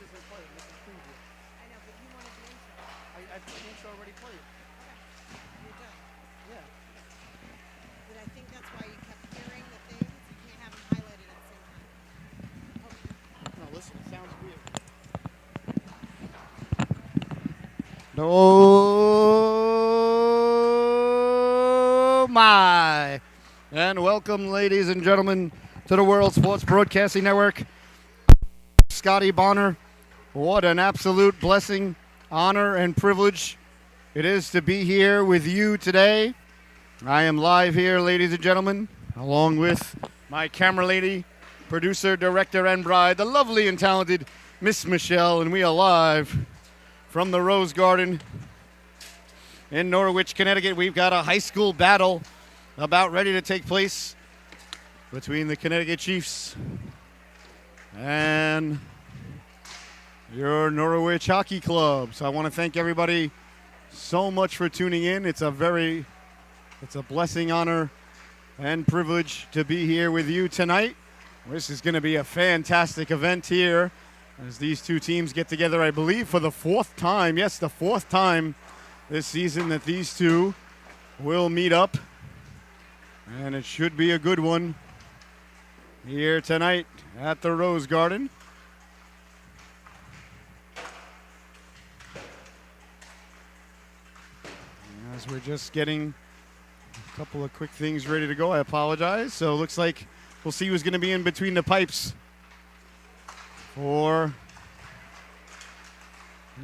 this isn't playing. This is preview. I know, but you wanted the intro. I think the intro already played. Okay. You're done. Yeah. But I think that's why you kept hearing the things. You can't have them highlighted at the same time. No, listen, it sounds weird. Oh my! And welcome, ladies and gentlemen, to the World Sports Broadcasting Network. Scotty Bonner, what an absolute blessing, honor, and privilege it is to be here with you today. I am live here, ladies and gentlemen, along with my camera lady, producer, director, and bride, the lovely and talented Miss Michelle, and we are live from the Rose Garden in Norwich, Connecticut. We've got a high school battle about ready to take place between the Connecticut Chiefs and your Norwich Hockey Club. So I want to thank everybody so much for tuning in. It's a blessing, honor, and privilege to be here with you tonight. This is going to be a fantastic event here as these two teams get together, I believe, for the fourth time. Yes, the fourth time this season that these two will meet up. And it should be a good one here tonight at the Rose Garden. As we're just getting a couple of quick things ready to go, I apologize. So it looks like we'll see who's going to be in between the pipes for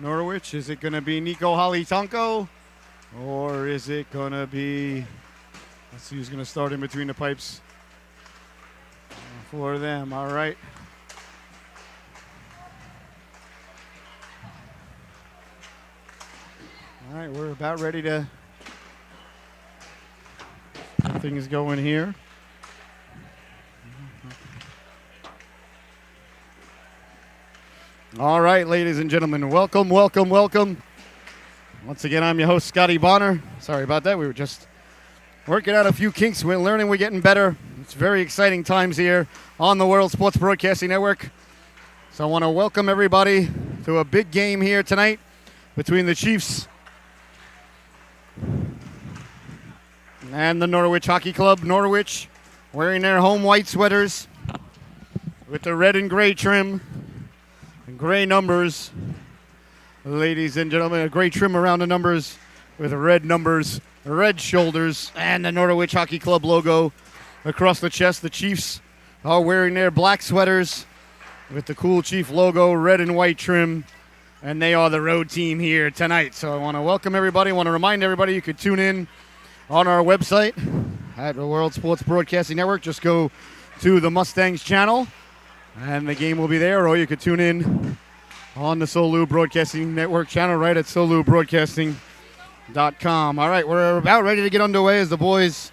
Norwich. Is it going to be Nico Halitanko, or is it going to be, let's see who's going to start in between the pipes for them. All right. All right, we're about ready to get things going here. All right, ladies and gentlemen, welcome, welcome, welcome. Once again, I'm your host, Scotty Bonner. Sorry about that. We were just working out a few kinks. We're learning. We're getting better. It's very exciting times here on the World Sports Broadcasting Network. So I want to welcome everybody to a big game here tonight between the Chiefs and the Norwich Hockey Club. Norwich wearing their home white sweaters with the red and gray trim. Gray numbers, ladies and gentlemen, a gray trim around the numbers with red numbers, red shoulders, and the Norwich Hockey Club logo across the chest. The Chiefs are wearing their black sweaters with the cool Chief logo, red and white trim, and they are the road team here tonight. So I want to welcome everybody. I want to remind everybody you could tune in on our website at the World Sports Broadcasting Network. Just go to the Mustangs channel, and the game will be there, or you could tune in on the Solu Broadcasting Network channel right at solubroadcasting.com. All right, we're about ready to get underway as the boys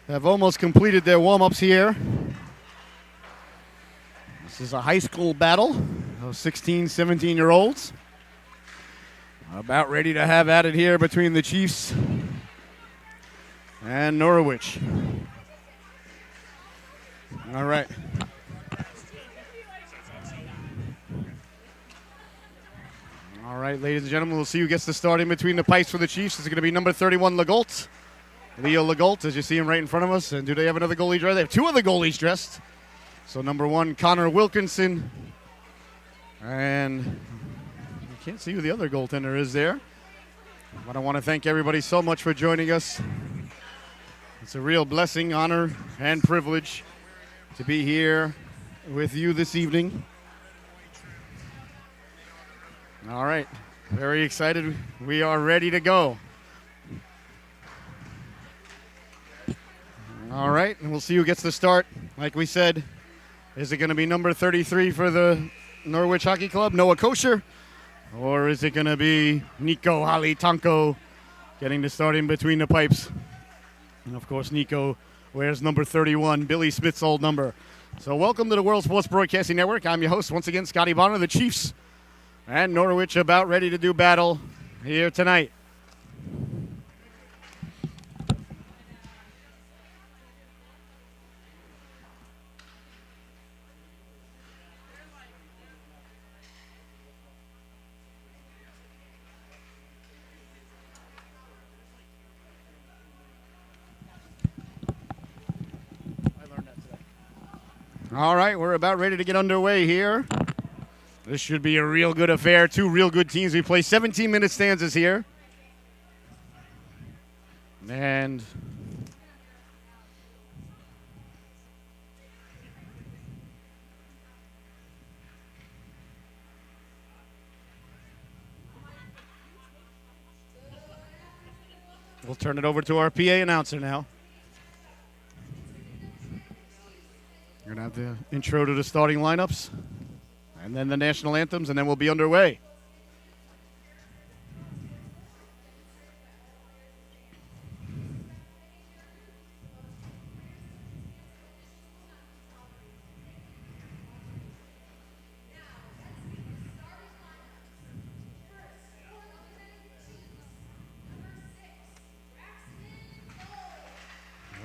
have almost completed their warm-ups here. This is a high school battle of 16, 17-year-olds. About ready to have at it here between the Chiefs and Norwich. All right. All right, ladies and gentlemen, we'll see who gets the start in between the pipes for the Chiefs. It's going to be number 31, Legault. Leo Legault, as you see him right in front of us. And do they have another goalie dressed? They have two other goalies dressed. So number 1, Connor Wilkinson. And you can't see who the other goaltender is there. But I want to thank everybody so much for joining us. It's a real blessing, honor, and privilege to be here with you this evening. All right, very excited. We are ready to go. All right, and we'll see who gets the start. Like we said, is it going to be number 33 for the Norwich Hockey Club, Noah Kosher? Or is it going to be Nico Halitanko getting the start in between the pipes? And, of course, Nico wears number 31, Billy Smith's old number. So welcome to the World Sports Broadcasting Network. I'm your host, once again, Scotty Bonner. The Chiefs and Norwich about ready to do battle here tonight. All right, we're about ready to get underway here. This should be a real good affair. Two real good teams. We play 17-minute stanzas here. And we'll turn it over to our PA announcer now. We're going to have the intro to the starting lineups, and then the national anthems, and then we'll be underway.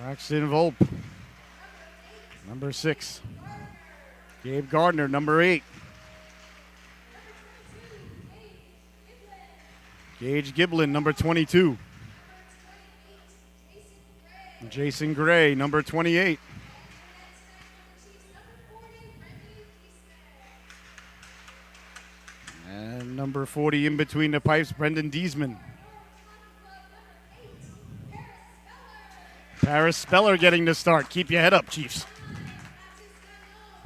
Braxton Volpe, number 6. Gabe Gardner, number 8. Gage Giblin, number 22. Jason Gray, number 28. And number 40 in between the pipes, Brendan Diesman. Paris Speller getting the start. Keep your head up, Chiefs.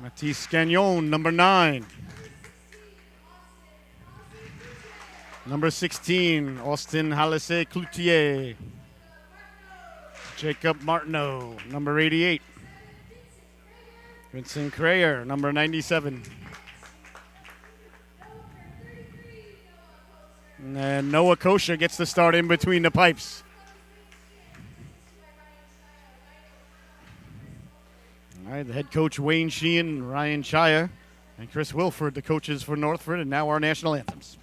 Matisse Gagnon, number 9. Number 16, Austin Halise Cloutier. Jacob Martineau, number 88. Vincent Crayer, number 97. And Noah Kosha gets the start in between the pipes. All right, the head coach Wayne Sheehan, Ryan Chaya, and Chris Wilford, the coaches for Northford, and now our national anthems.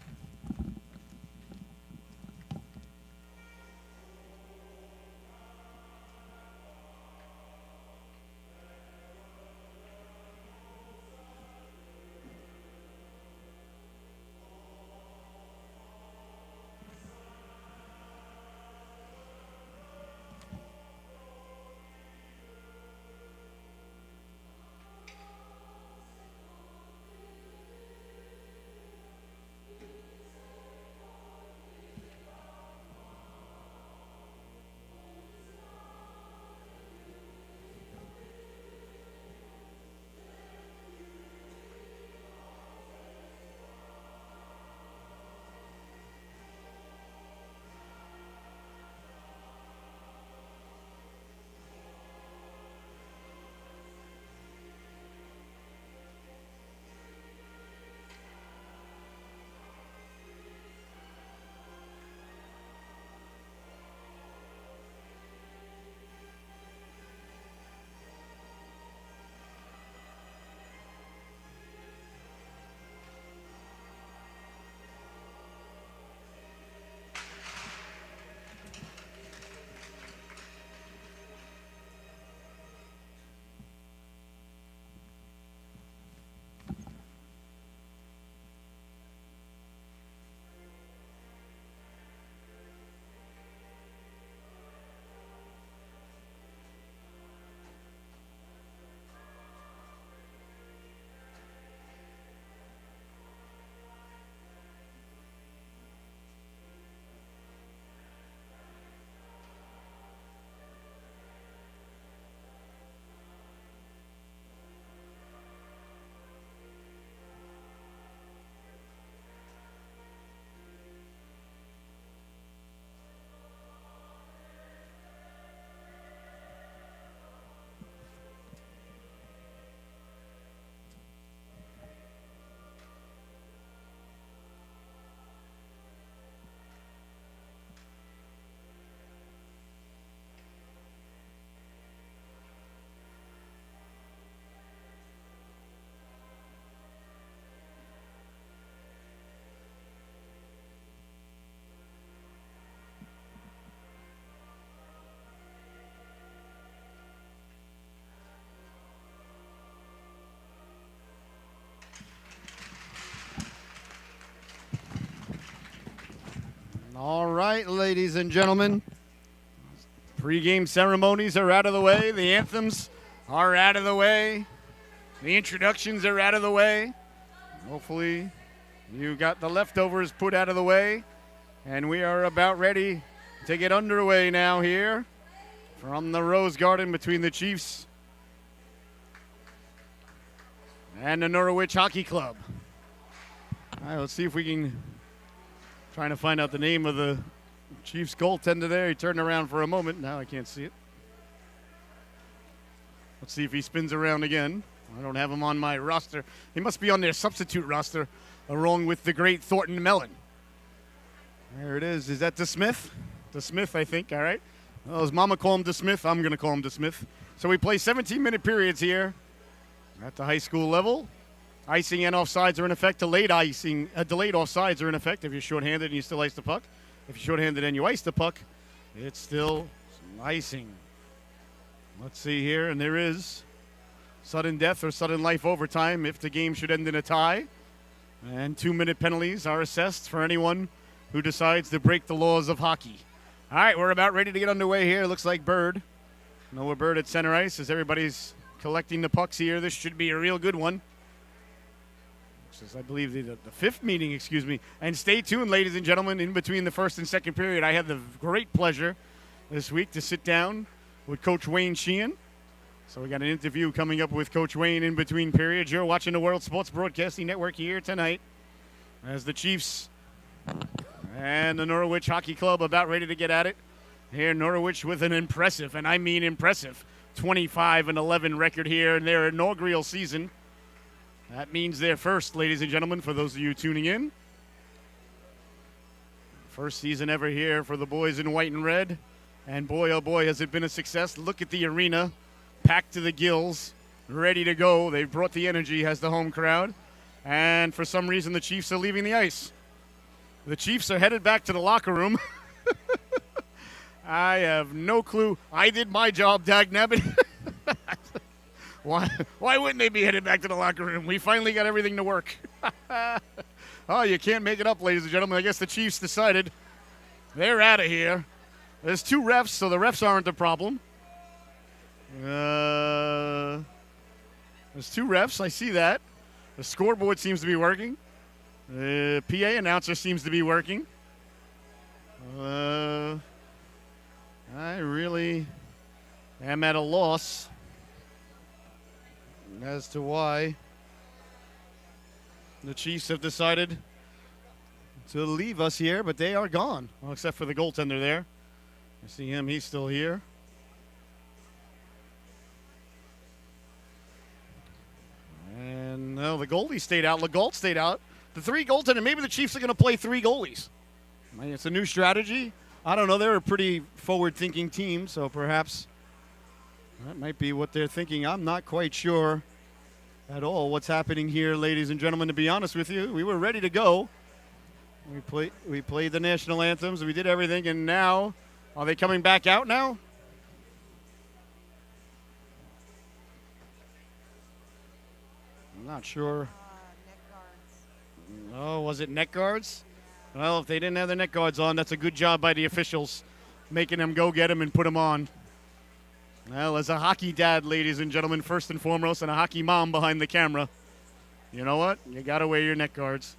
All right, ladies and gentlemen. Pre-game ceremonies are out of the way. The anthems are out of the way. The introductions are out of the way. Hopefully you got the leftovers put out of the way. And we are about ready to get underway now here from the Rose Garden between the Chiefs and the Norwich Hockey Club. All right, let's see if we can trying to find out the name of the Chiefs goaltender there. He turned around for a moment. Now I can't see it. Let's see if he spins around again. I don't have him on my roster. He must be on their substitute roster along with the great Thornton Mellon. There it is. Is that DeSmith? DeSmith, I think. All right. Well, his mama call him DeSmith. I'm going to call him DeSmith. So we play 17-minute periods here at the high school level. Icing and offsides are in effect. Delayed offsides are in effect if you're shorthanded and you still ice the puck. If you're shorthanded and you ice the puck, it's still icing. Let's see here, and there is sudden death or sudden life overtime if the game should end in a tie. And 2-minute penalties are assessed for anyone who decides to break the laws of hockey. All right, we're about ready to get underway here. Looks like Bird. Noah Bird at center ice as everybody's collecting the pucks here. This should be a real good one. This is, I believe, the fifth meeting, excuse me. And stay tuned, ladies and gentlemen, in between the first and second period. I had the great pleasure this week to sit down with Coach Wayne Sheehan. So we got an interview coming up with Coach Wayne in between periods. You're watching the World Sports Broadcasting Network here tonight as the Chiefs and the Norwich Hockey Club about ready to get at it. Here, Norwich with an impressive, and I mean impressive, 25-11 record here in their inaugural season. That means they're first, ladies and gentlemen, for those of you tuning in. First season ever here for the boys in white and red. And boy, oh boy, has it been a success. Look at the arena, packed to the gills, ready to go. They've brought the energy, has the home crowd. And for some reason, the Chiefs are leaving the ice. The Chiefs are headed back to the locker room. I have no clue. I did my job, dagnabbit. Why wouldn't they be headed back to the locker room? We finally got everything to work. Oh, you can't make it up, ladies and gentlemen. I guess the Chiefs decided they're out of here. There's two refs, so the refs aren't the problem. There's two refs. I see that. The scoreboard seems to be working. The PA announcer seems to be working. I really am at a loss as to why the Chiefs have decided to leave us here, but they are gone. Well, except for the goaltender there. I see him. He's still here. And no, the goalie stayed out. Legault stayed out. The three goaltender. Maybe the Chiefs are going to play three goalies. It's a new strategy. I don't know. They're a pretty forward-thinking team, so perhaps that might be what they're thinking. I'm not quite sure at all what's happening here, ladies and gentlemen. To be honest with you, we were ready to go. We played the national anthems. We did everything, and now are they coming back out now? I'm not sure. Neck guards. Oh, was it neck guards? Well, if they didn't have their neck guards on, that's a good job by the officials, making them go get them and put them on. Well, as a hockey dad, ladies and gentlemen, first and foremost, and a hockey mom behind the camera, you know what? You got to wear your neck guards.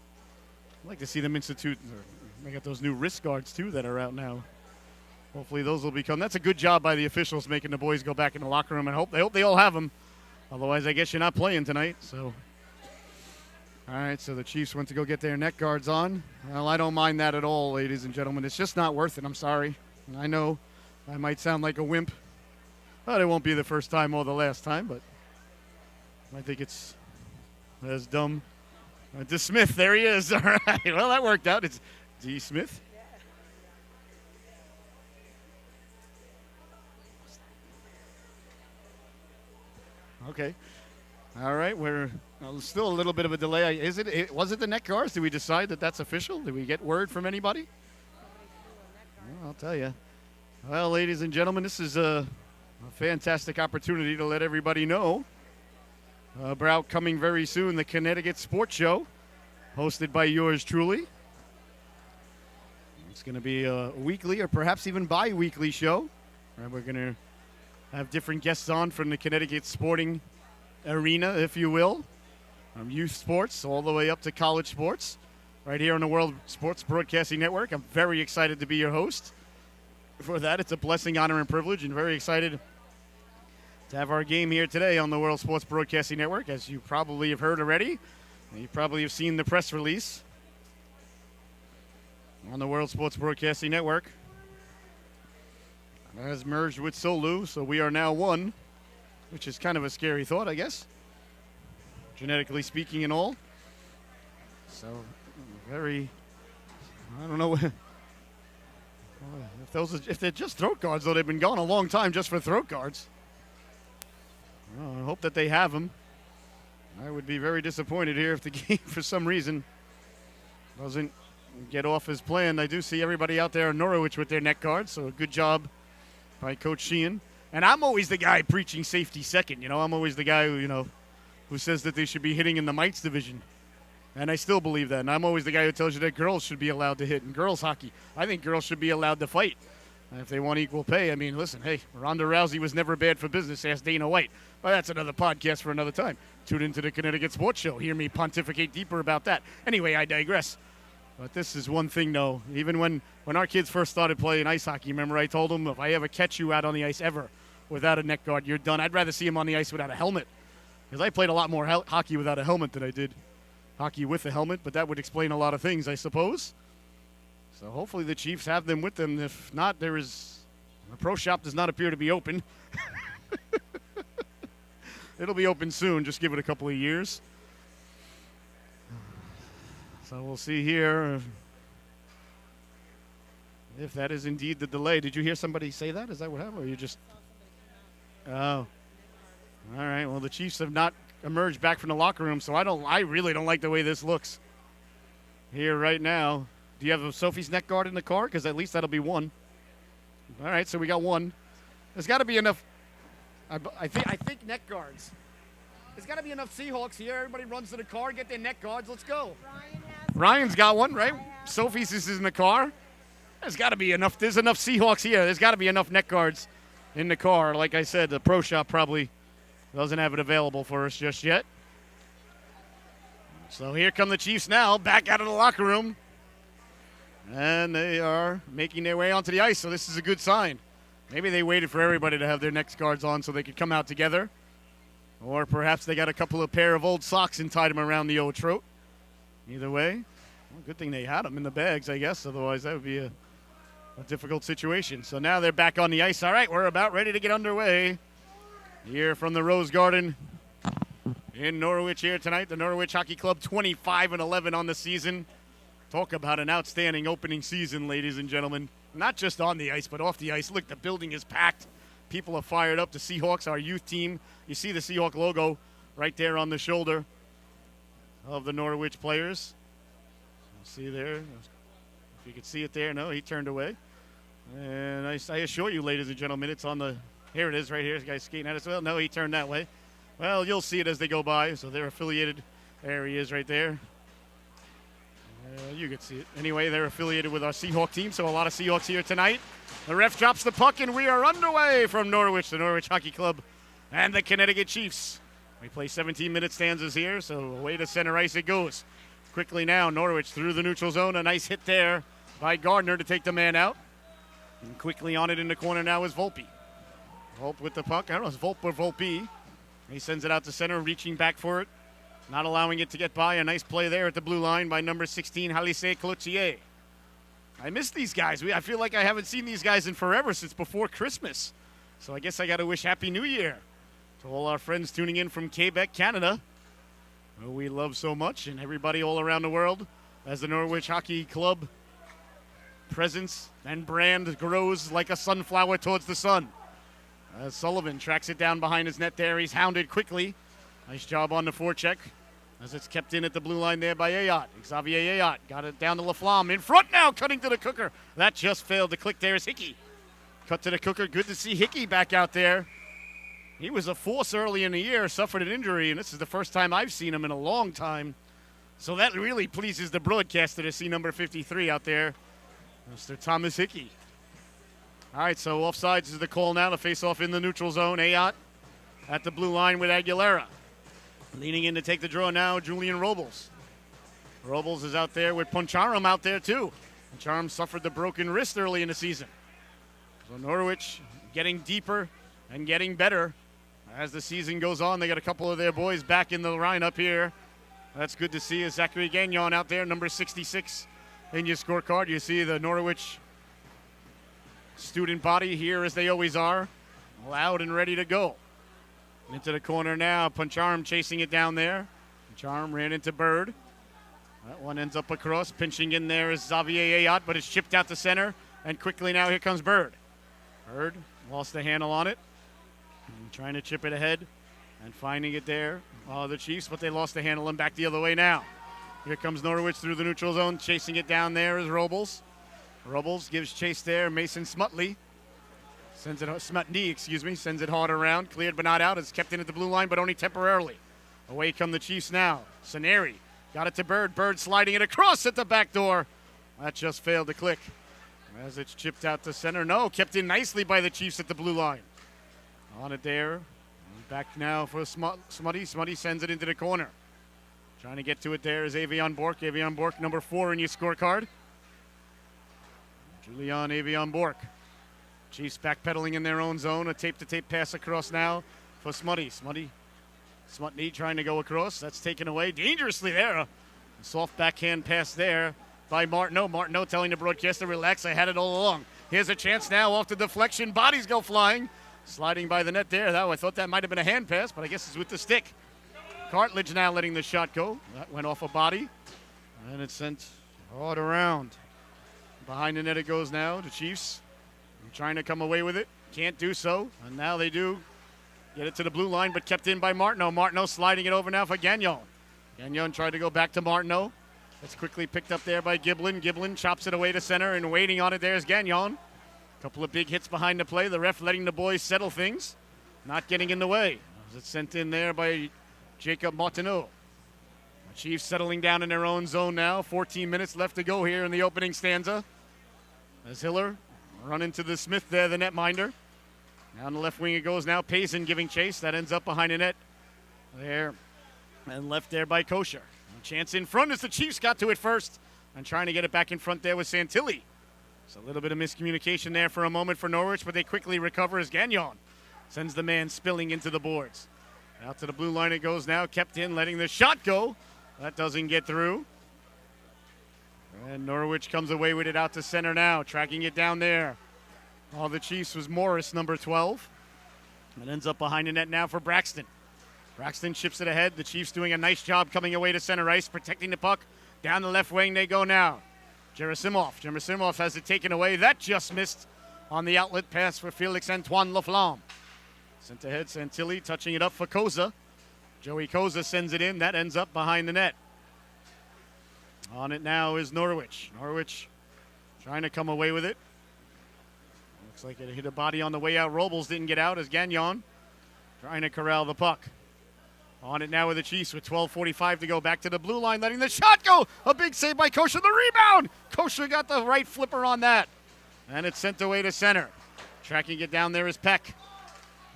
I'd like to see them institute. They got those new wrist guards, too, that are out now. Hopefully those will become. That's a good job by the officials, making the boys go back in the locker room, and I hope they all have them. Otherwise, I guess you're not playing tonight. So, all right, so the Chiefs went to go get their neck guards on. Well, I don't mind that at all, ladies and gentlemen. It's just not worth it. I'm sorry. I know I might sound like a wimp. But it won't be the first time or the last time, but I think it's as dumb. DeSmith, there he is. All right. Well, that worked out. It's D. Smith. Okay. All right. We're still a little bit of a delay. Was it the neck guards? Did we decide that that's official? Did we get word from anybody? Well, I'll tell you. Well, ladies and gentlemen, this is a fantastic opportunity to let everybody know about coming very soon, the Connecticut Sports Show, hosted by yours truly. It's going to be a weekly or perhaps even bi-weekly show. We're going to have different guests on from the Connecticut sporting arena, if you will, from youth sports all the way up to college sports, right here on the World Sports Broadcasting Network. I'm very excited to be your host. For that, it's a blessing, honor, and privilege, and very excited to have our game here today on the World Sports Broadcasting Network, as you probably have heard already. You probably have seen the press release on the World Sports Broadcasting Network. It has merged with Solu, so we are now one, which is kind of a scary thought, I guess, genetically speaking and all. So, I don't know. If they're just throat guards, though, they've been gone a long time just for throat guards. Well, I hope that they have them. I would be very disappointed here if the game, for some reason, doesn't get off as planned. I do see everybody out there in Norwich with their neck guards, so a good job by Coach Sheehan. And I'm always the guy preaching safety second. I'm always the guy who says that they should be hitting in the mites division. And I still believe that. And I'm always the guy who tells you that girls should be allowed to hit in girls hockey. I think girls should be allowed to fight if they want equal pay. I mean, listen, hey, Ronda Rousey was never bad for business, ask Dana White. But that's another podcast for another time. Tune into the Connecticut Sports Show. Hear me pontificate deeper about that. Anyway, I digress. But this is one thing, though. Even when our kids first started playing ice hockey, remember I told them, if I ever catch you out on the ice ever without a neck guard, you're done. I'd rather see him on the ice without a helmet. Because I played a lot more hockey without a helmet than I did hockey with a helmet. But that would explain a lot of things, I suppose. So hopefully the Chiefs have them with them. If not, the pro shop does not appear to be open. It'll be open soon. Just give it a couple of years. So we'll see here if that is indeed the delay. Did you hear somebody say that? Is that what happened? Or you just... Oh. All right. Well, the Chiefs have not emerged back from the locker room, so I really don't like the way this looks here right now. Do you have a Sophie's neck guard in the car? Because at least that'll be one. All right, so we got one. There's got to be enough. I think neck guards. There's got to be enough Seahawks here. Everybody runs to the car, get their neck guards. Let's go. Ryan's got one, right? Sophie's is in the car. There's got to be enough. There's enough Seahawks here. There's got to be enough neck guards in the car. Like I said, the pro shop probably doesn't have it available for us just yet. So here come the Chiefs now, back out of the locker room. And they are making their way onto the ice, so this is a good sign. Maybe they waited for everybody to have their neck guards on so they could come out together. Or perhaps they got a couple of pair of old socks and tied them around the old throat. Either way, well, good thing they had them in the bags, I guess. Otherwise, that would be a difficult situation. So now they're back on the ice. All right, we're about ready to get underway here from the Rose Garden in Norwich here tonight. The Norwich Hockey Club 25-11 on the season. Talk about an outstanding opening season, ladies and gentlemen. Not just on the ice, but off the ice. Look, the building is packed. People are fired up. The Seahawks, our youth team. You see the Seahawk logo right there on the shoulder of the Norwich players. See there? If you can see it there. No, he turned away. And I assure you, ladies and gentlemen, it's on the... Here it is right here. This guy's skating at us. Well, no, he turned that way. Well, you'll see it as they go by. So they're affiliated. There he is right there. You can see it. Anyway, they're affiliated with our Seahawk team, so a lot of Seahawks here tonight. The ref drops the puck, and we are underway from Norwich, the Norwich Hockey Club, and the Connecticut Chiefs. We play 17-minute stanzas here, so away to center ice it goes. Quickly now, Norwich through the neutral zone. A nice hit there by Gardner to take the man out. And quickly on it in the corner now is Volpe. Volpe with the puck. I don't know if it's Volpe or Volpe. He sends it out to center, reaching back for it. Not allowing it to get by. A nice play there at the blue line by number 16, Halise Cloutier. I miss these guys. I feel like I haven't seen these guys in forever, since before Christmas. So I guess I got to wish Happy New Year to all our friends tuning in from Quebec, Canada, who we love so much, and everybody all around the world as the Norwich Hockey Club presence and brand grows like a sunflower towards the sun. As Sullivan tracks it down behind his net there. He's hounded quickly. Nice job on the forecheck as it's kept in at the blue line there by Ayotte. Xavier Ayotte got it down to Laflamme. In front now, cutting to the cooker. That just failed to click there is Hickey. Cut to the cooker. Good to see Hickey back out there. He was a force early in the year, suffered an injury, and this is the first time I've seen him in a long time. So that really pleases the broadcaster to see number 53 out there, Mr. Thomas Hickey. All right, so offsides is the call now. The face-off in the neutral zone. Ayotte at the blue line with Aguilera. Leaning in to take the draw now, Julian Robles. Robles is out there with Poncharam out there too. Poncharam suffered the broken wrist early in the season. So Norwich getting deeper and getting better as the season goes on. They got a couple of their boys back in the lineup here. That's good to see. Zachary Gagnon out there, number 66 in your scorecard. You see the Norwich student body here as they always are, loud and ready to go. Into the corner now, Poncharam chasing it down there. Poncharam ran into Bird. That one ends up across. Pinching in there is Xavier Ayat, but it's chipped out to center. And quickly now, here comes Bird. Bird lost the handle on it. And trying to chip it ahead and finding it there. The Chiefs, but they lost the handle and back the other way now. Here comes Norwich through the neutral zone. Chasing it down there is Robles. Robles gives chase there. Mason Smutley. Sends it hard around. Cleared but not out. It's kept in at the blue line, but only temporarily. Away come the Chiefs now. Saneri got it to Bird. Bird sliding it across at the back door. That just failed to click. As it's chipped out to center. No, kept in nicely by the Chiefs at the blue line. On it there. Back now for Smutty. Smutty sends it into the corner. Trying to get to it there is Avion Bork. Avion Bork, number 4 in your scorecard. Julian Avion Bork. Chiefs backpedaling in their own zone. A tape-to-tape pass across now for Smutty. Smutty trying to go across. That's taken away dangerously there. A soft backhand pass there by Martineau. Martineau telling the broadcaster, relax, I had it all along. Here's a chance now off the deflection. Bodies go flying. Sliding by the net there. I thought that might have been a hand pass, but I guess it's with the stick. Cartledge now letting the shot go. That went off a body. And it's sent hard around. Behind the net it goes now. The Chiefs trying to come away with it. Can't do so. And now they do get it to the blue line, but kept in by Martineau. Martineau sliding it over now for Gagnon. Gagnon tried to go back to Martineau. It's quickly picked up there by Giblin. Giblin chops it away to center, and waiting on it there's Gagnon. Couple of big hits behind the play. The ref letting the boys settle things. Not getting in the way. It's sent in there by Jacob Martineau. The Chiefs settling down in their own zone now. 14 minutes left to go here in the opening stanza. As Hiller run into the Smith there, the netminder. Down the left wing it goes now. Payson giving chase. That ends up behind the net there. And left there by Kosher. A chance in front as the Chiefs got to it first. And trying to get it back in front there with Santilli. It's a little bit of miscommunication there for a moment for Norwich, but they quickly recover as Gagnon sends the man spilling into the boards. Out to the blue line it goes now. Kept in, letting the shot go. That doesn't get through. And Norwich comes away with it out to center now. Tracking it down there. All the Chiefs was Morris, number 12. It ends up behind the net now for Braxton. Braxton chips it ahead. The Chiefs doing a nice job coming away to center ice, protecting the puck. Down the left wing they go now. Gerasimov has it taken away. That just missed on the outlet pass for Felix-Antoine Laflamme. Sent ahead, Santilli touching it up for Koza. Joey Koza sends it in. That ends up behind the net. On it now is Norwich. Norwich trying to come away with it. Looks like it hit a body on the way out. Robles didn't get out as Gagnon trying to corral the puck. On it now with the Chiefs with 12:45 to go. Back to the blue line, letting the shot go. A big save by Kosher. The rebound. Kosher got the right flipper on that. And it's sent away to center. Tracking it down there is Peck.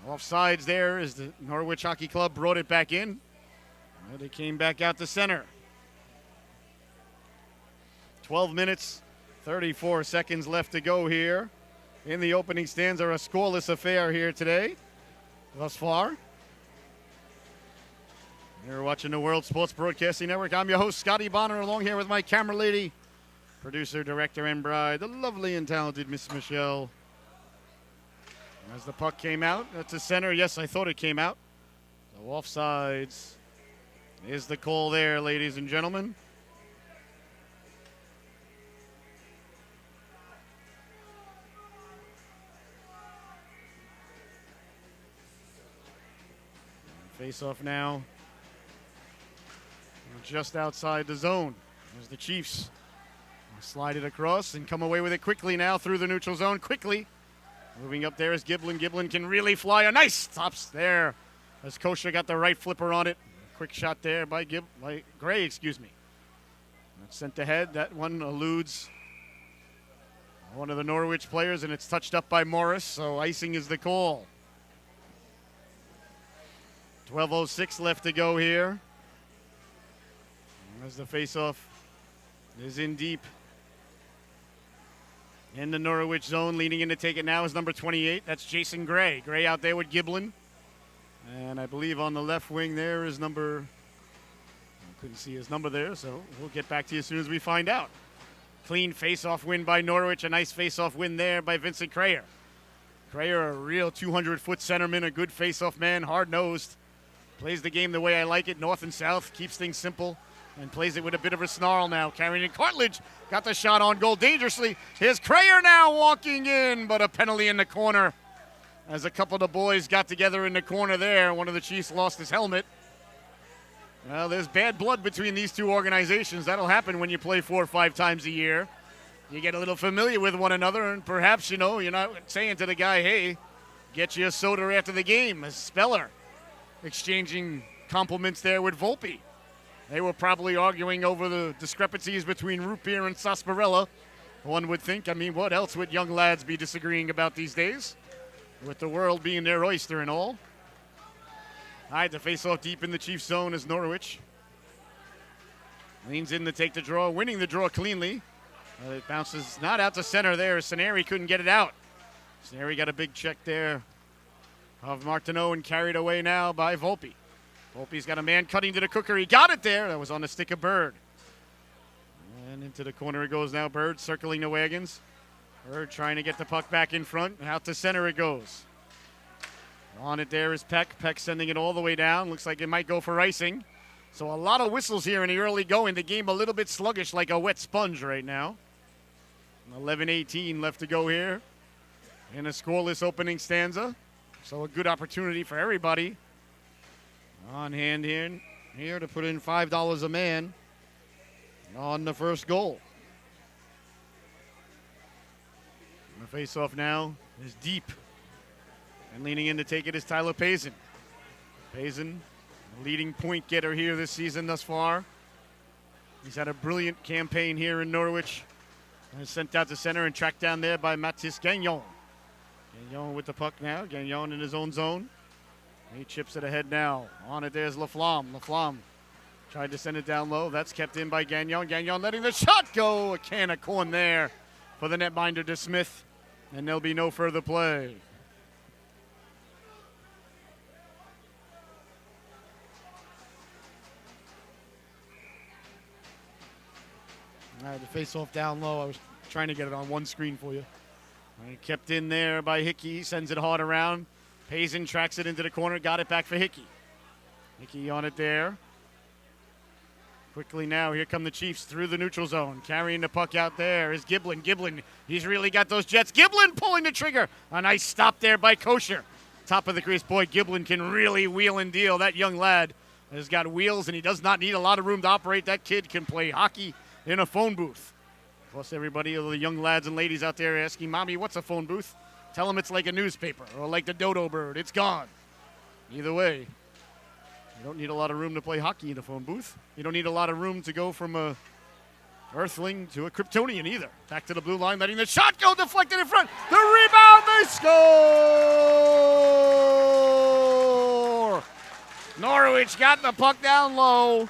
Offsides there as the Norwich Hockey Club brought it back in. And they came back out to center. 12 minutes, 34 seconds left to go here. In the opening stanza, a scoreless affair here today, thus far. You're watching the World Sports Broadcasting Network. I'm your host, Scotty Bonner, along here with my camera lady, producer, director, and bride, the lovely and talented Miss Michelle. As the puck came out, that's a center. Yes, I thought it came out. So offsides is the call there, ladies and gentlemen. Face off now. Just outside the zone. There's the Chiefs. Slide it across and come away with it quickly now through the neutral zone. Quickly. Moving up there is Giblin. Giblin can really fly. A nice stops there as Kosher got the right flipper on it. Quick shot there by Gray. That's sent ahead. That one eludes one of the Norwich players, and it's touched up by Morris, so icing is the call. 12:06 left to go here. As the faceoff is in deep. In the Norwich zone, leaning in to take it now is number 28. That's Jason Gray. Gray out there with Giblin. And I believe on the left wing there is number, I couldn't see his number there, so we'll get back to you as soon as we find out. Clean face-off win by Norwich. A nice face-off win there by Vincent Crayer. Crayer, a real 200-foot centerman, a good face-off man, hard-nosed. Plays the game the way I like it, north and south, keeps things simple, and plays it with a bit of a snarl now. Carrying in Cartledge, got the shot on goal dangerously. Here's Crayer now walking in, but a penalty in the corner. As a couple of the boys got together in the corner there, one of the Chiefs lost his helmet. Well, there's bad blood between these two organizations. That'll happen when you play 4 or 5 times a year. You get a little familiar with one another, and perhaps, you know, you're not saying to the guy, hey, get you a soda after the game. As Speller exchanging compliments there with Volpe. They were probably arguing over the discrepancies between root beer and sarsaparilla. One would think, I mean, what else would young lads be disagreeing about these days? With the world being their oyster and all. All right, the face-off deep in the Chiefs zone is Norwich. Leans in to take the draw, winning the draw cleanly. It bounces not out to center there. Saneri couldn't get it out. Saneri got a big check there of Martineau and carried away now by Volpe. Volpe's got a man cutting to the cooker. He got it there. That was on the stick of Bird. And into the corner it goes now. Bird circling the wagons. Bird trying to get the puck back in front. Out to center it goes. On it there is Peck. Peck sending it all the way down. Looks like it might go for icing. So a lot of whistles here in the early going. The game a little bit sluggish like a wet sponge right now. 11:18 left to go here in a scoreless opening stanza. So a good opportunity for everybody on hand here to put in $5 a man on the first goal. And the face-off now is deep. And leaning in to take it is Tyler Payson. Payson, leading point getter here this season thus far. He's had a brilliant campaign here in Norwich. And is sent out to center and tracked down there by Mathis Gagnon. Gagnon with the puck now. Gagnon in his own zone. He chips it ahead now. On it there's Laflamme. Laflamme tried to send it down low. That's kept in by Gagnon. Gagnon letting the shot go. A can of corn there for the netminder to Smith. And there'll be no further play. All right, the face-off down low. I was trying to get it on one screen for you. Kept in there by Hickey. Sends it hard around. Payson tracks it into the corner. Got it back for Hickey. Hickey on it there. Quickly now, here come the Chiefs through the neutral zone. Carrying the puck out there is Giblin. Giblin, he's really got those jets. Giblin pulling the trigger. A nice stop there by Kosher. Top of the crease. Boy, Giblin can really wheel and deal. That young lad has got wheels, and he does not need a lot of room to operate. That kid can play hockey in a phone booth. Plus, everybody, the young lads and ladies out there asking, Mommy, what's a phone booth? Tell them it's like a newspaper or like the dodo bird. It's gone. Either way, you don't need a lot of room to play hockey in a phone booth. You don't need a lot of room to go from a Earthling to a Kryptonian either. Back to the blue line, letting the shot go, deflected in front. The rebound, they score! Norwich got the puck down low.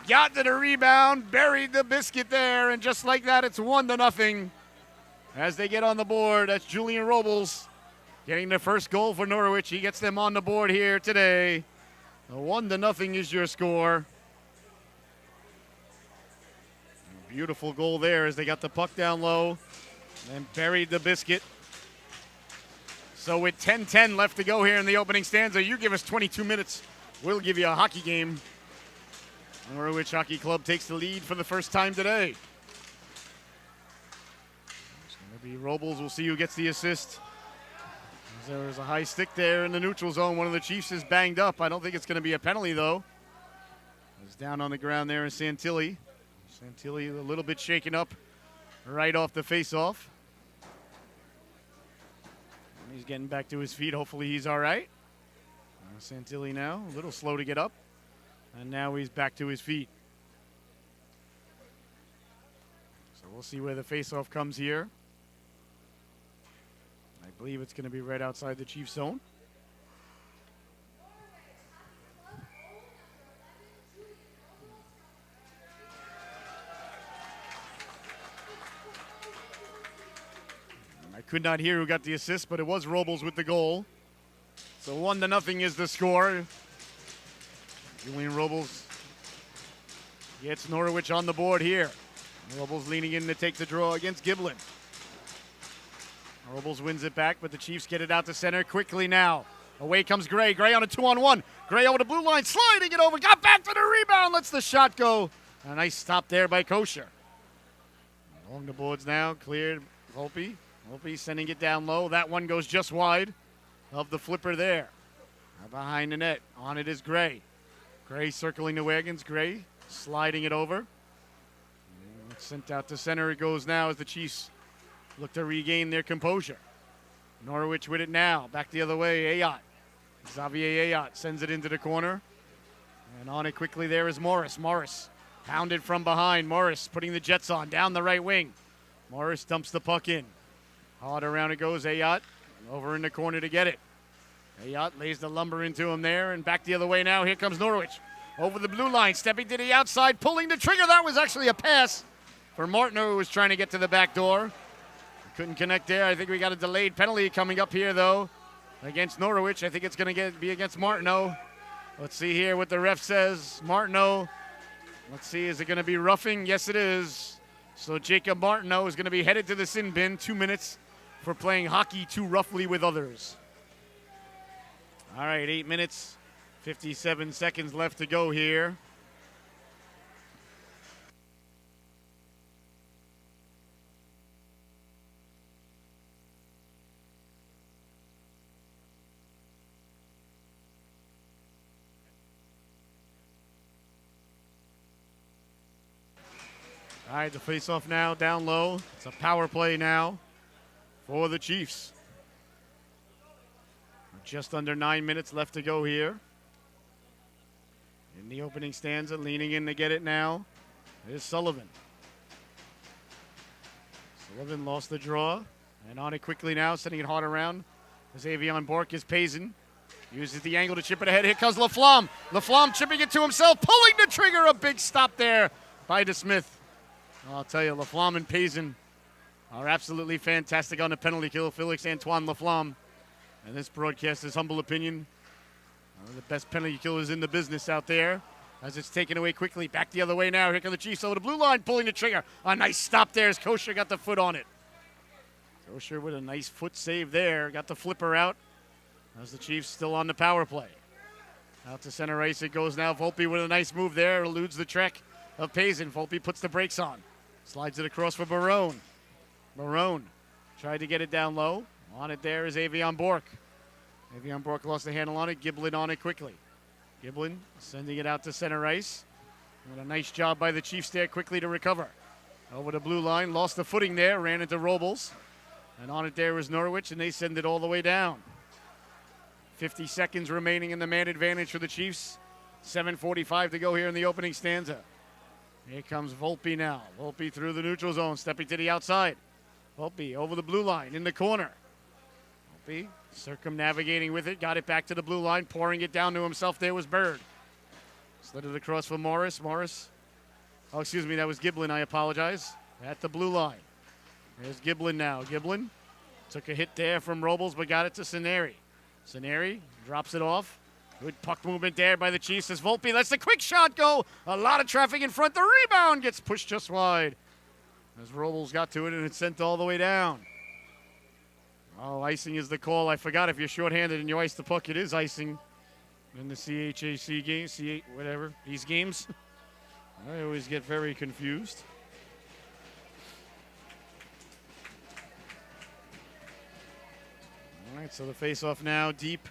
Got to the rebound, buried the biscuit there, and just like that, it's 1-0. As they get on the board, that's Julian Robles getting the first goal for Norwich. He gets them on the board here today. 1-0 is your score. Beautiful goal there as they got the puck down low and buried the biscuit. So with 10:10 left to go here in the opening stanza, you give us 22 minutes, we'll give you a hockey game. Norwich Hockey Club takes the lead for the first time today. It's going to be Robles. We'll see who gets the assist. There's a high stick there in the neutral zone. One of the Chiefs is banged up. I don't think it's going to be a penalty, though. It's down on the ground there is Santilli. Santilli a little bit shaken up right off the face-off. He's getting back to his feet. Hopefully he's all right. Santilli now, a little slow to get up. And now he's back to his feet. So we'll see where the face-off comes here. I believe it's going to be right outside the Chiefs zone. could not hear who got the assist, but it was Robles with the goal. So 1-0 is the score. Julian Robles gets Norwich on the board here. Robles leaning in to take the draw against Giblin. Robles wins it back, but the Chiefs get it out to center quickly now. Away comes Gray. Gray on a 2-on-1. Gray over the blue line, sliding it over. Got back for the rebound. Lets the shot go. A nice stop there by Kosher. Along the boards now, cleared Volpe. Volpe sending it down low. That one goes just wide of the flipper there. Behind the net. On it is Gray. Gray circling the wagons. Gray sliding it over. It's sent out to center. It goes now as the Chiefs look to regain their composure. Norwich with it now. Back the other way. Ayotte. Xavier Ayotte sends it into the corner. And on it quickly there is Morris. Morris pounded from behind. Morris putting the Jets on down the right wing. Morris dumps the puck in. Hard around it goes. Ayotte over in the corner to get it. Ayotte lays the lumber into him there. And back the other way now. Here comes Norwich. Over the blue line. Stepping to the outside. Pulling the trigger. That was actually a pass for Martineau, who was trying to get to the back door. Couldn't connect there. I think we got a delayed penalty coming up here, though, against Norwich. I think it's going to be against Martineau. Let's see here what the ref says. Martineau, let's see, is it going to be roughing? Yes, it is. So Jacob Martineau is going to be headed to the sin bin. 2 minutes for playing hockey too roughly with others. All right, 8 minutes, 57 seconds left to go here. All right, the face-off now down low. It's a power play now for the Chiefs. Just under 9 minutes left to go here. In the opening stanza, leaning in to get it now is Sullivan. Sullivan lost the draw, and on it quickly now, sending it hard around. As Avion Bork is Payson. Uses the angle to chip it ahead. Here comes LaFlamme. LaFlamme chipping it to himself, pulling the trigger. A big stop there by DeSmith. I'll tell you, LaFlamme and Payson are absolutely fantastic on the penalty kill. Felix Antoine LaFlamme. And this broadcaster's humble opinion, one of the best penalty killers in the business out there. As it's taken away quickly. Back the other way now. Here come the Chiefs over the blue line, pulling the trigger. A nice stop there as Kosher got the foot on it. Kosher with a nice foot save there. Got the flipper out. As the Chiefs still on the power play. Out to center ice it goes now. Volpe with a nice move there. Eludes the trek of Payson. Volpe puts the brakes on. Slides it across for Barone. Barone tried to get it down low. On it there is Avion Bork. Avion Bork lost the handle on it. Giblin on it quickly. Giblin sending it out to center ice. And a nice job by the Chiefs there quickly to recover. Over the blue line. Lost the footing there. Ran into Robles. And on it there was Norwich, and they send it all the way down. 50 seconds remaining in the man advantage for the Chiefs. 7:45 to go here in the opening stanza. Here comes Volpe now. Volpe through the neutral zone, stepping to the outside. Volpe over the blue line in the corner. Volpe circumnavigating with it, got it back to the blue line, pouring it down to himself. There was Bird. Slid it across for Morris. Morris. Oh, excuse me, that was Giblin. I apologize. At the blue line. There's Giblin now. Giblin took a hit there from Robles, but got it to Saneri. Saneri drops it off. Good puck movement there by the Chiefs as Volpe lets the quick shot go. A lot of traffic in front. The rebound gets pushed just wide as Robles got to it, and it's sent all the way down. Oh, icing is the call. I forgot if you're shorthanded and you ice the puck, it is icing in the CHAC games, whatever, these games. I always get very confused. All right, so the face-off now deep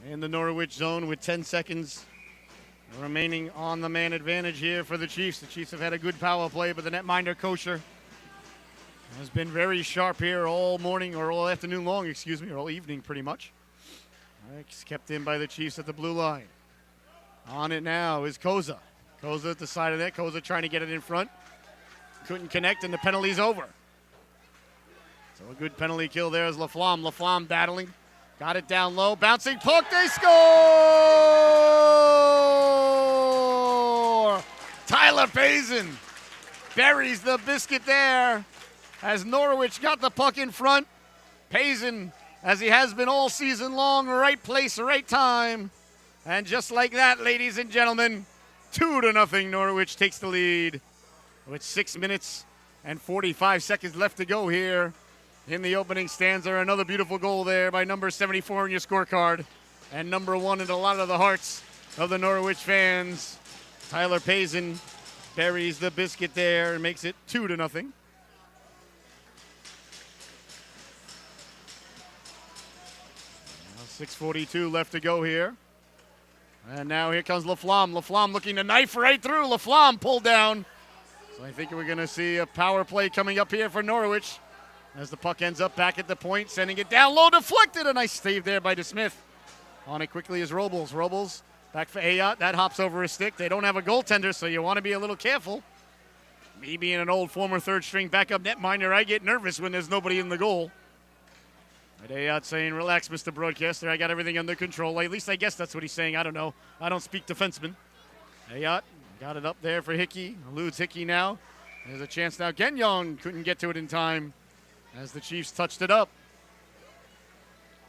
in the Norwich zone with 10 seconds remaining on the man advantage here for the Chiefs. The Chiefs have had a good power play, but the netminder Kosher has been very sharp here all morning, or all afternoon long, or all evening pretty much. It's kept in by the Chiefs at the blue line. On it now is Koza. Koza at the side of that. Koza trying to get it in front. Couldn't connect, and the penalty's over. So a good penalty kill there is LaFlamme. LaFlamme battling. Got it down low. Bouncing puck. They score! Tyler Payson buries the biscuit there as Norwich got the puck in front. Payson, as he has been all season long, right place, right time. And just like that, ladies and gentlemen, 2-0, Norwich takes the lead with 6 minutes and 45 seconds left to go here in the opening stanza. Another beautiful goal there by number 74 in your scorecard and number 1 in a lot of the hearts of the Norwich fans. Tyler Payson buries the biscuit there and makes it 2-0. 6:42 left to go here. And now here comes Laflamme. Laflamme looking to knife right through. Laflamme pulled down. So I think we're going to see a power play coming up here for Norwich as the puck ends up back at the point, sending it down low, deflected. A nice save there by DeSmith. On it quickly is Robles. Robles back for Ayotte. That hops over his stick. They don't have a goaltender, so you want to be a little careful. Me being an old former third-string backup netminder, I get nervous when there's nobody in the goal. And Ayotte saying, relax, Mr. Broadcaster. I got everything under control. At least I guess that's what he's saying. I don't know. I don't speak defenseman. Ayotte got it up there for Hickey. Eludes Hickey now. There's a chance now. Gagnon couldn't get to it in time as the Chiefs touched it up.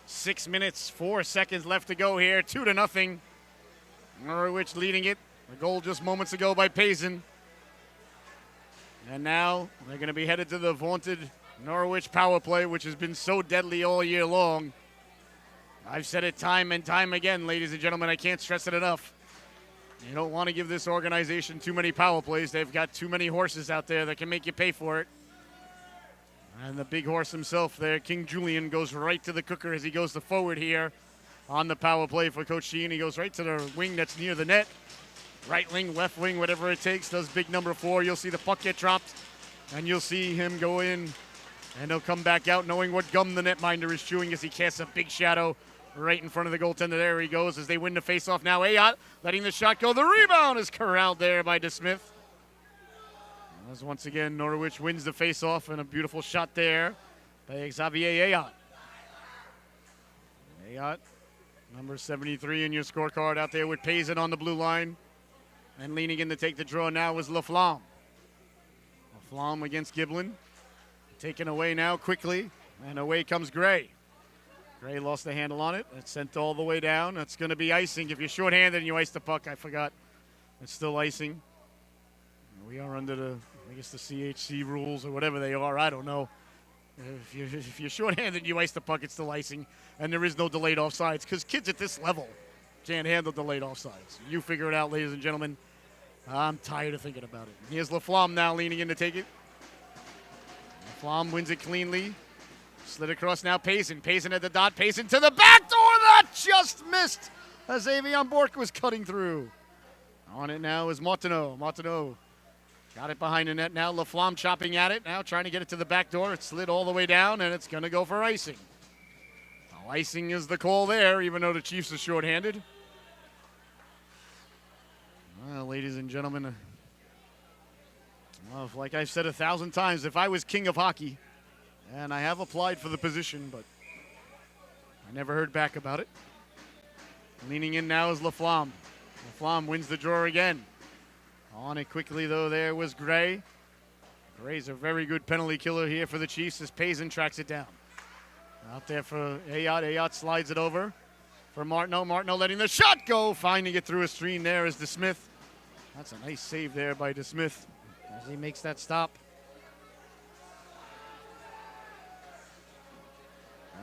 6 minutes, 4 seconds left to go here. 2-0. Norwich leading it. A goal just moments ago by Payson. And now they're going to be headed to the vaunted Norwich power play, which has been so deadly all year long. I've said it time and time again, ladies and gentlemen. I can't stress it enough. You don't want to give this organization too many power plays. They've got too many horses out there that can make you pay for it. And the big horse himself there, King Julian, goes right to the cooker as he goes to forward here on the power play for Coach Sheehan. He goes right to the wing that's near the net. Right wing, left wing, whatever it takes, does big number 4. You'll see the puck get dropped, and you'll see him go in. And he'll come back out knowing what gum the netminder is chewing as he casts a big shadow right in front of the goaltender. There he goes as they win the faceoff. Now Ayotte letting the shot go. The rebound is corralled there by DeSmith. As once again, Norwich wins the faceoff, and a beautiful shot there by Xavier Ayotte. Ayotte, number 73 in your scorecard out there with Payson on the blue line. And leaning in to take the draw now is Laflamme. Laflamme against Giblin. Taken away now quickly, and away comes Gray. Gray lost the handle on it. It's sent all the way down. That's going to be icing. If you're shorthanded and you ice the puck, I forgot. It's still icing. We are under the, I guess, the CHC rules or whatever they are. I don't know. If you're shorthanded and you ice the puck, it's still icing, and there is no delayed offsides because kids at this level can't handle delayed offsides. You figure it out, ladies and gentlemen. I'm tired of thinking about it. Here's Laflamme now leaning in to take it. Laflamme wins it cleanly. Slid across now Payson. Payson at the dot. Payson to the back door. That just missed as Avion Bork was cutting through. On it now is Martineau. Martineau got it behind the net now. Laflamme chopping at it now, trying to get it to the back door. It slid all the way down, and it's going to go for icing. Well, icing is the call there, even though the Chiefs are shorthanded. Well, ladies and gentlemen, well, like I've said 1,000 times, if I was king of hockey, and I have applied for the position, but I never heard back about it. Leaning in now is Laflamme. Laflamme wins the draw again. On it quickly, though, there was Gray. Gray's a very good penalty killer here for the Chiefs as Payson tracks it down. Out there for Ayotte. Ayotte slides it over for Martineau. Martineau letting the shot go. Finding it through a screen there is DeSmith. That's a nice save there by DeSmith as he makes that stop.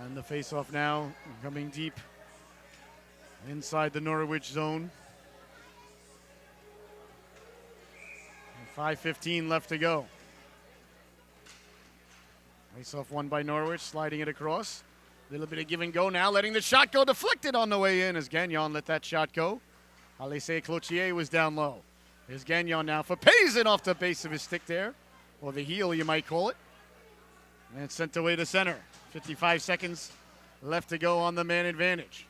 And the faceoff now coming deep inside the Norwich zone. 5:15 left to go. Faceoff won by Norwich, sliding it across. A little bit of give and go now, letting the shot go. Deflected on the way in as Gagnon let that shot go. Alexis Cloutier was down low. Here's Gagnon now for Payson off the base of his stick there, or the heel you might call it. And it's sent away to center. 55 seconds left to go on the man advantage.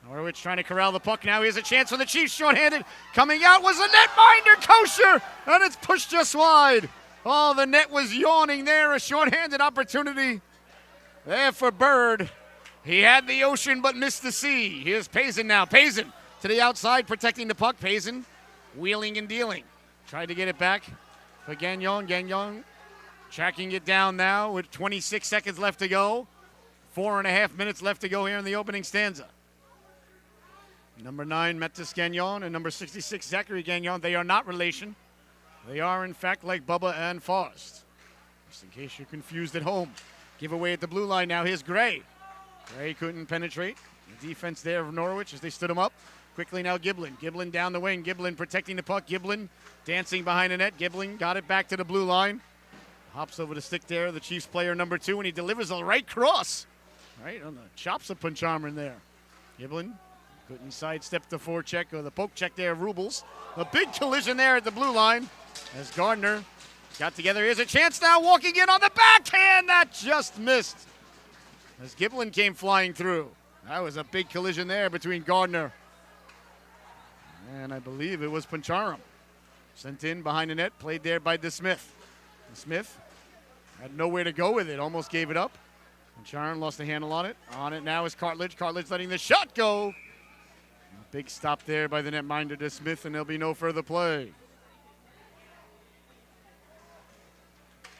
Norwich trying to corral the puck now. Here's a chance for the Chiefs, shorthanded. Coming out was a netminder, Kosher, and it's pushed just wide. Oh, the net was yawning there. A shorthanded opportunity there for Bird. He had the ocean but missed the sea. Here's Payson now. Payson to the outside, protecting the puck. Payson wheeling and dealing. Tried to get it back for Gagnon. Gagnon Tracking it down now with 26 seconds left to go. 4.5 minutes left to go here in the opening stanza. Number 9, Metis Gagnon, and number 66, Zachary Gagnon. They are not relation. They are, in fact, like Bubba and Forrest. Just in case you're confused at home. Give away at the blue line now. Here's Gray. Gray couldn't penetrate. The defense there of Norwich as they stood him up. Quickly now Giblin. Giblin down the wing. Giblin protecting the puck. Giblin dancing behind the net. Giblin got it back to the blue line. Hops over the stick there, the Chiefs player number 2, and he delivers a right cross. Right on the chops of Puncharman there. Giblin couldn't sidestep the forecheck or the poke check there of Rubles. A big collision there at the blue line as Gardner got together. Here's a chance now, walking in on the backhand. That just missed as Giblin came flying through. That was a big collision there between Gardner and I believe it was Puncharam. Sent in behind the net, played there by DeSmith. DeSmith had nowhere to go with it, almost gave it up. Puncharam lost the handle on it. On it now is Cartledge. Cartledge letting the shot go. A big stop there by the netminder DeSmith, and there'll be no further play.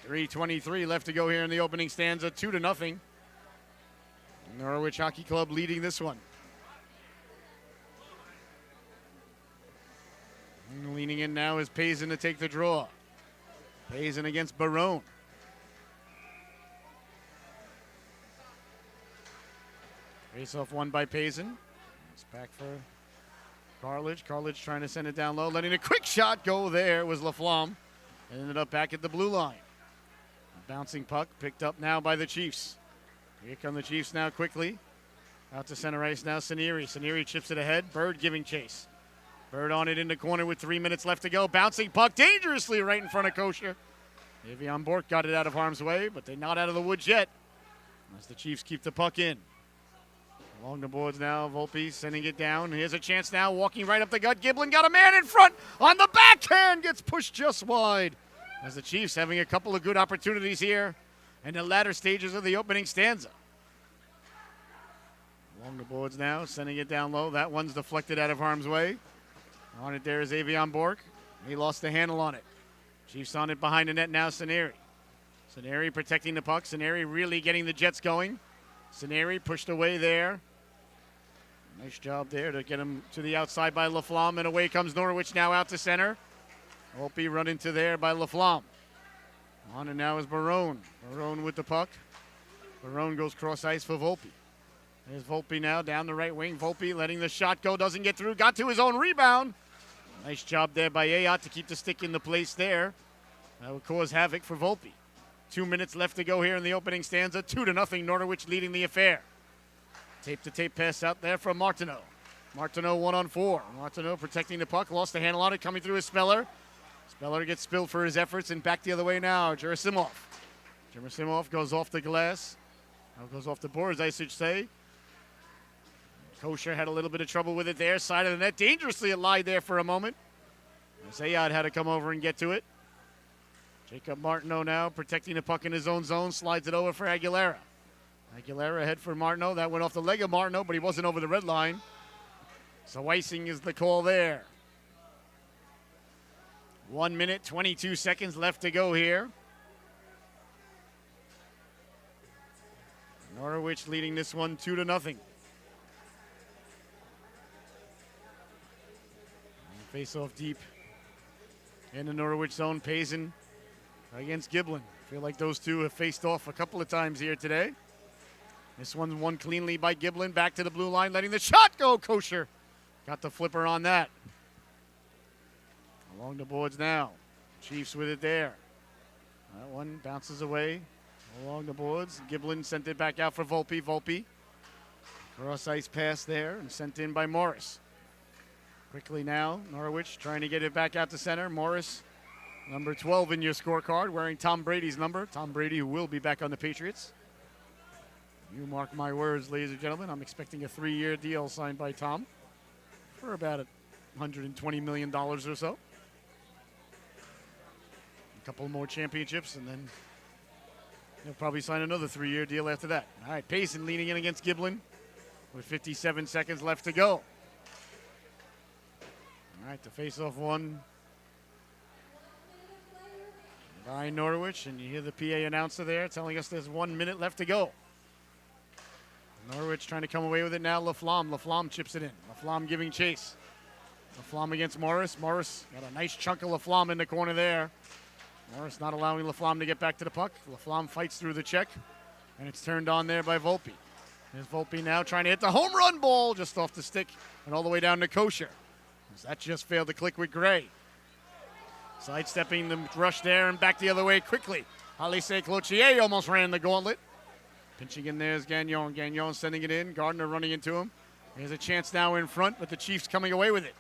3:23 left to go here in the opening stanza, 2-0. Norwich Hockey Club leading this one. And leaning in now is Payson to take the draw. Payson against Barone. Face-off won by Payson. It's back for Cartledge. Cartledge trying to send it down low, letting a quick shot go there was Laflamme. And ended up back at the blue line. A bouncing puck picked up now by the Chiefs. Here come the Chiefs now quickly. Out to center ice now, Sanieri. Sanieri chips it ahead. Bird giving chase. Bird on it in the corner with 3 minutes left to go. Bouncing puck dangerously right in front of Kosher. Evian Bork got it out of harm's way, but they're not out of the woods yet as the Chiefs keep the puck in. Along the boards now, Volpe sending it down. Here's a chance now, walking right up the gut. Giblin got a man in front on the backhand, gets pushed just wide. As the Chiefs having a couple of good opportunities here in the latter stages of the opening stanza. Along the boards now, sending it down low. That one's deflected out of harm's way. On it there is Evian Bork. He lost the handle on it. Chiefs on it behind the net now, Sanieri. Sanieri protecting the puck. Sanieri really getting the Jets going. Sanieri pushed away there. Nice job there to get him to the outside by Laflamme, and away comes Norwich now out to center. Volpe run into there by Laflamme. On it now is Barone. Barone with the puck. Barone goes cross ice for Volpe. There's Volpe now down the right wing. Volpe letting the shot go, doesn't get through. Got to his own rebound. Nice job there by Ayotte to keep the stick in the place there. That would cause havoc for Volpe. 2 minutes left to go here in the opening stanza. 2-0, Norwich leading the affair. Tape-to-tape pass out there from Martineau. Martineau 1-on-4. Martineau protecting the puck, lost the handle on it, coming through his Speller. Speller gets spilled for his efforts, and back the other way now, Gerasimov. Gerasimov goes off the glass. Now goes off the boards, I should say. Kosher had a little bit of trouble with it there. Side of the net, dangerously it lied there for a moment. Ayotte had to come over and get to it. Jacob Martineau now protecting the puck in his own zone, slides it over for Aguilera. Aguilera ahead for Martineau. That went off the leg of Martineau, but he wasn't over the red line. So icing is the call there. 1 minute, 22 seconds left to go here. Norwich leading this one 2-0. Face off deep in the Norwich zone. Payson against Giblin. Feel like those two have faced off a couple of times here today. This one's won cleanly by Giblin. Back to the blue line, letting the shot go. Kosher got the flipper on that. Along the boards now. Chiefs with it there. That one bounces away along the boards. Giblin sent it back out for Volpe. Volpe. Cross ice pass there and sent in by Morris. Quickly now, Norwich trying to get it back out to center. Morris, number 12 in your scorecard, wearing Tom Brady's number. Tom Brady, who will be back on the Patriots. You mark my words, ladies and gentlemen. I'm expecting a 3-year deal signed by Tom for about $120 million or so. A couple more championships, and then he'll probably sign another 3-year deal after that. All right, Payson leaning in against Giblin with 57 seconds left to go. All right, the face-off one by Norwich, and you hear the PA announcer there telling us there's 1 minute left to go. Norwich trying to come away with it now. Laflamme. Laflamme chips it in. Laflamme giving chase. Laflamme against Morris. Morris got a nice chunk of Laflamme in the corner there. Morris not allowing Laflamme to get back to the puck. Laflamme fights through the check, and it's turned on there by Volpe. There's Volpe now trying to hit the home run ball just off the stick and all the way down to Kosher. That just failed to click with Gray. Sidestepping the rush there and back the other way quickly. Alice Cloutier almost ran the gauntlet. Pinching in there is Gagnon. Gagnon sending it in. Gardner running into him. There's a chance now in front, but the Chiefs coming away with it.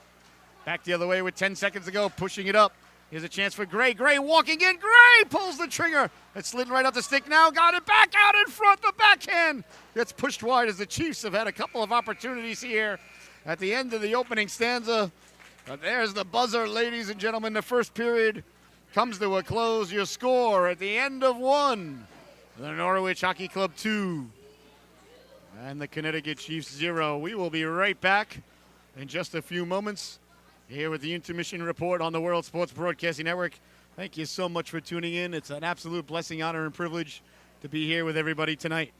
Back the other way with 10 seconds to go, pushing it up. Here's a chance for Gray. Gray walking in. Gray pulls the trigger. It slid right off the stick now. Got it back out in front. The backhand gets pushed wide as the Chiefs have had a couple of opportunities here at the end of the opening stanza. But there's the buzzer, ladies and gentlemen. The first period comes to a close. Your score at the end of 1. The Norwich Hockey Club 2 and the Connecticut Chiefs 0. We will be right back in just a few moments here with the Intermission Report on the World Sports Broadcasting Network. Thank you so much for tuning in. It's an absolute blessing, honor, and privilege to be here with everybody tonight.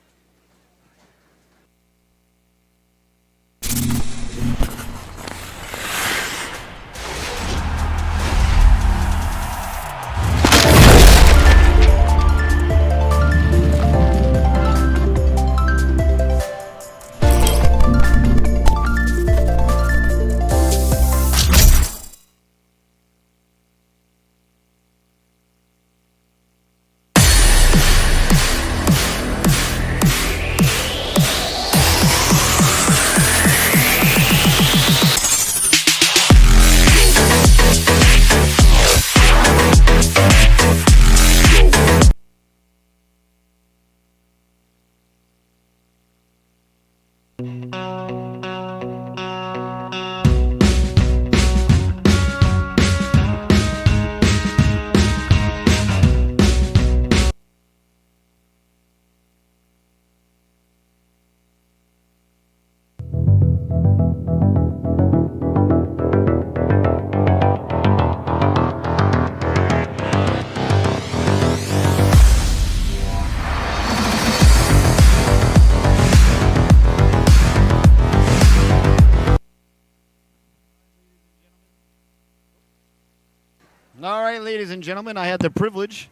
All right, ladies and gentlemen, I had the privilege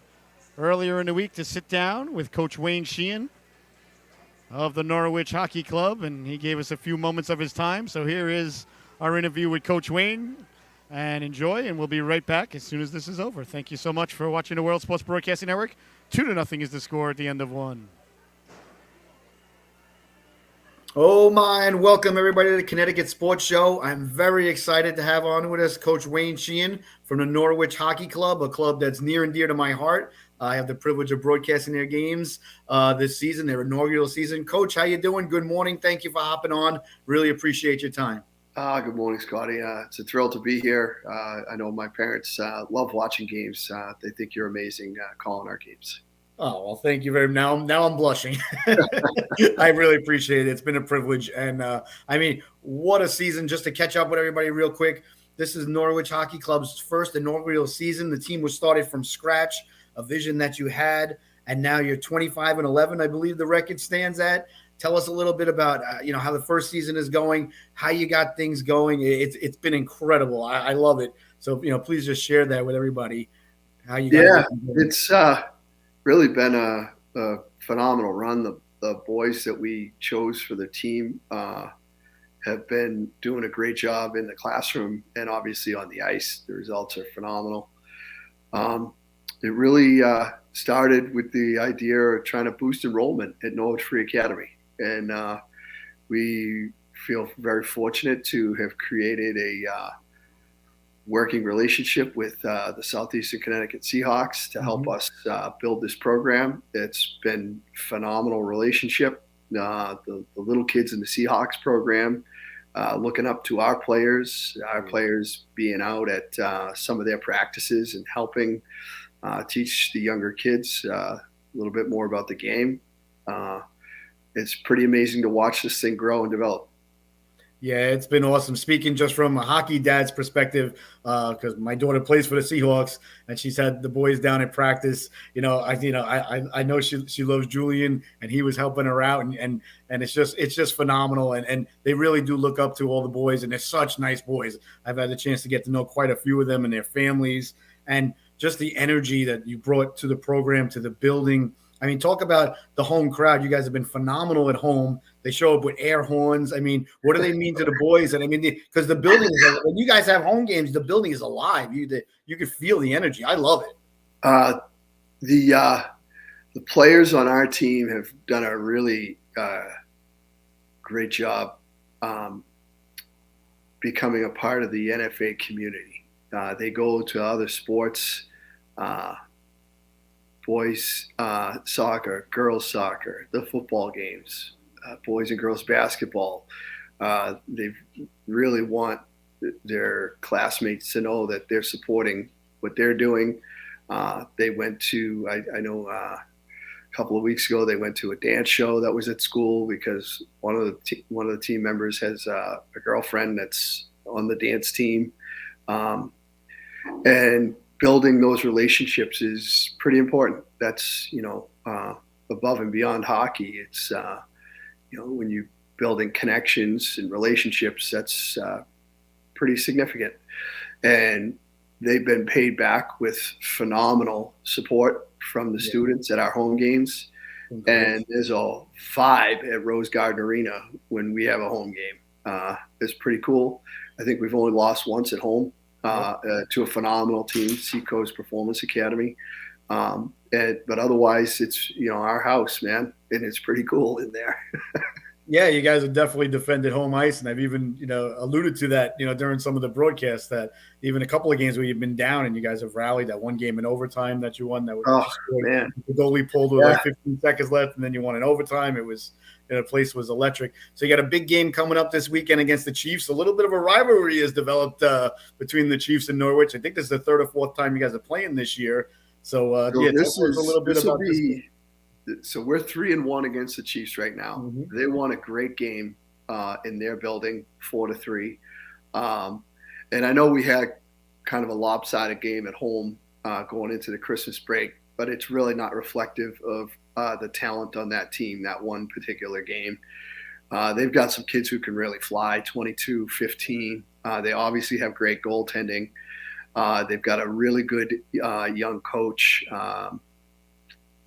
earlier in the week to sit down with Coach Wayne Sheehan of the Norwich Hockey Club, and he gave us a few moments of his time. So here is our interview with Coach Wayne, and enjoy, and we'll be right back as soon as this is over. Thank you so much for watching the World Sports Broadcasting Network. 2-0 is the score at the end of 1. Oh my, and welcome everybody to the Connecticut Sports Show. I'm very excited to have on with us Coach Wayne Sheehan from the Norwich Hockey Club, a club that's near and dear to my heart. I have the privilege of broadcasting their games this season, their inaugural season. Coach, how you doing? Good morning. Thank you for hopping on. Really appreciate your time. Good morning, Scotty. It's a thrill to be here. I know my parents love watching games. They think you're amazing calling our games. Oh, well, thank you very much. Now I'm blushing. I really appreciate it. It's been a privilege. And, I mean, what a season. Just to catch up with everybody real quick, this is Norwich Hockey Club's first inaugural season. The team was started from scratch, a vision that you had, and now you're 25-11, I believe the record stands at. Tell us a little bit about, how the first season is going, how you got things going. It's been incredible. I love it. So, please just share that with everybody. How you got it's really been a phenomenal run. The boys that we chose for the team have been doing a great job in the classroom and obviously on the ice. The results are phenomenal. It really started with the idea of trying to boost enrollment at Norwich Free Academy. And we feel very fortunate to have created a working relationship with the Southeastern Connecticut Seahawks to help us build this program. It's been a phenomenal relationship. The little kids in the Seahawks program looking up to our players being out at some of their practices and helping teach the younger kids a little bit more about the game. It's pretty amazing to watch this thing grow and develop. Yeah, it's been awesome. Speaking just from a hockey dad's perspective, because my daughter plays for the Seahawks, and she's had the boys down at practice. I know she loves Julian, and he was helping her out, and it's just phenomenal. And they really do look up to all the boys, and they're such nice boys. I've had the chance to get to know quite a few of them and their families, and just the energy that you brought to the program, to the building. I mean, talk about the home crowd. You guys have been phenomenal at home. They show up with air horns. I mean, what do they mean to the boys? And I mean, because the building is, when you guys have home games, the building is alive. You can feel the energy. I love it. The players on our team have done a really great job becoming a part of the NFA community. They go to other sports. Boys soccer, girls soccer, the football games, boys and girls basketball. They really want their classmates to know that they're supporting what they're doing. They went to, I know a couple of weeks ago, they went to a dance show that was at school because one of the team members has a girlfriend that's on the dance team. And building those relationships is pretty important. That's, above and beyond hockey. It's, when you're building connections and relationships, that's pretty significant. And they've been paid back with phenomenal support from the students at our home games. Mm-hmm. And there's a vibe at Rose Garden Arena when we have a home game. It's pretty cool. I think we've only lost once at home. To a phenomenal team, Seacoast Performance Academy. But otherwise, it's, our house, man, and it's pretty cool in there. Yeah, you guys have definitely defended home ice, and I've even, alluded to that, during some of the broadcasts, that even a couple of games where you've been down and you guys have rallied. That one game in overtime that you won, that was man. The goalie pulled with like 15 seconds left, and then you won in overtime. It was, the place was electric. So you got a big game coming up this weekend against the Chiefs. A little bit of a rivalry has developed between the Chiefs and Norwich. I think this is the third or fourth time you guys are playing this year. So this is a little bit about this. So we're 3-1 against the Chiefs right now. Mm-hmm. They won a great game in their building, 4-3. And I know we had kind of a lopsided game at home going into the Christmas break, but it's really not reflective of the talent on that team, that one particular game. They've got some kids who can really fly, 22, 15. They obviously have great goaltending. They've got a really good young coach.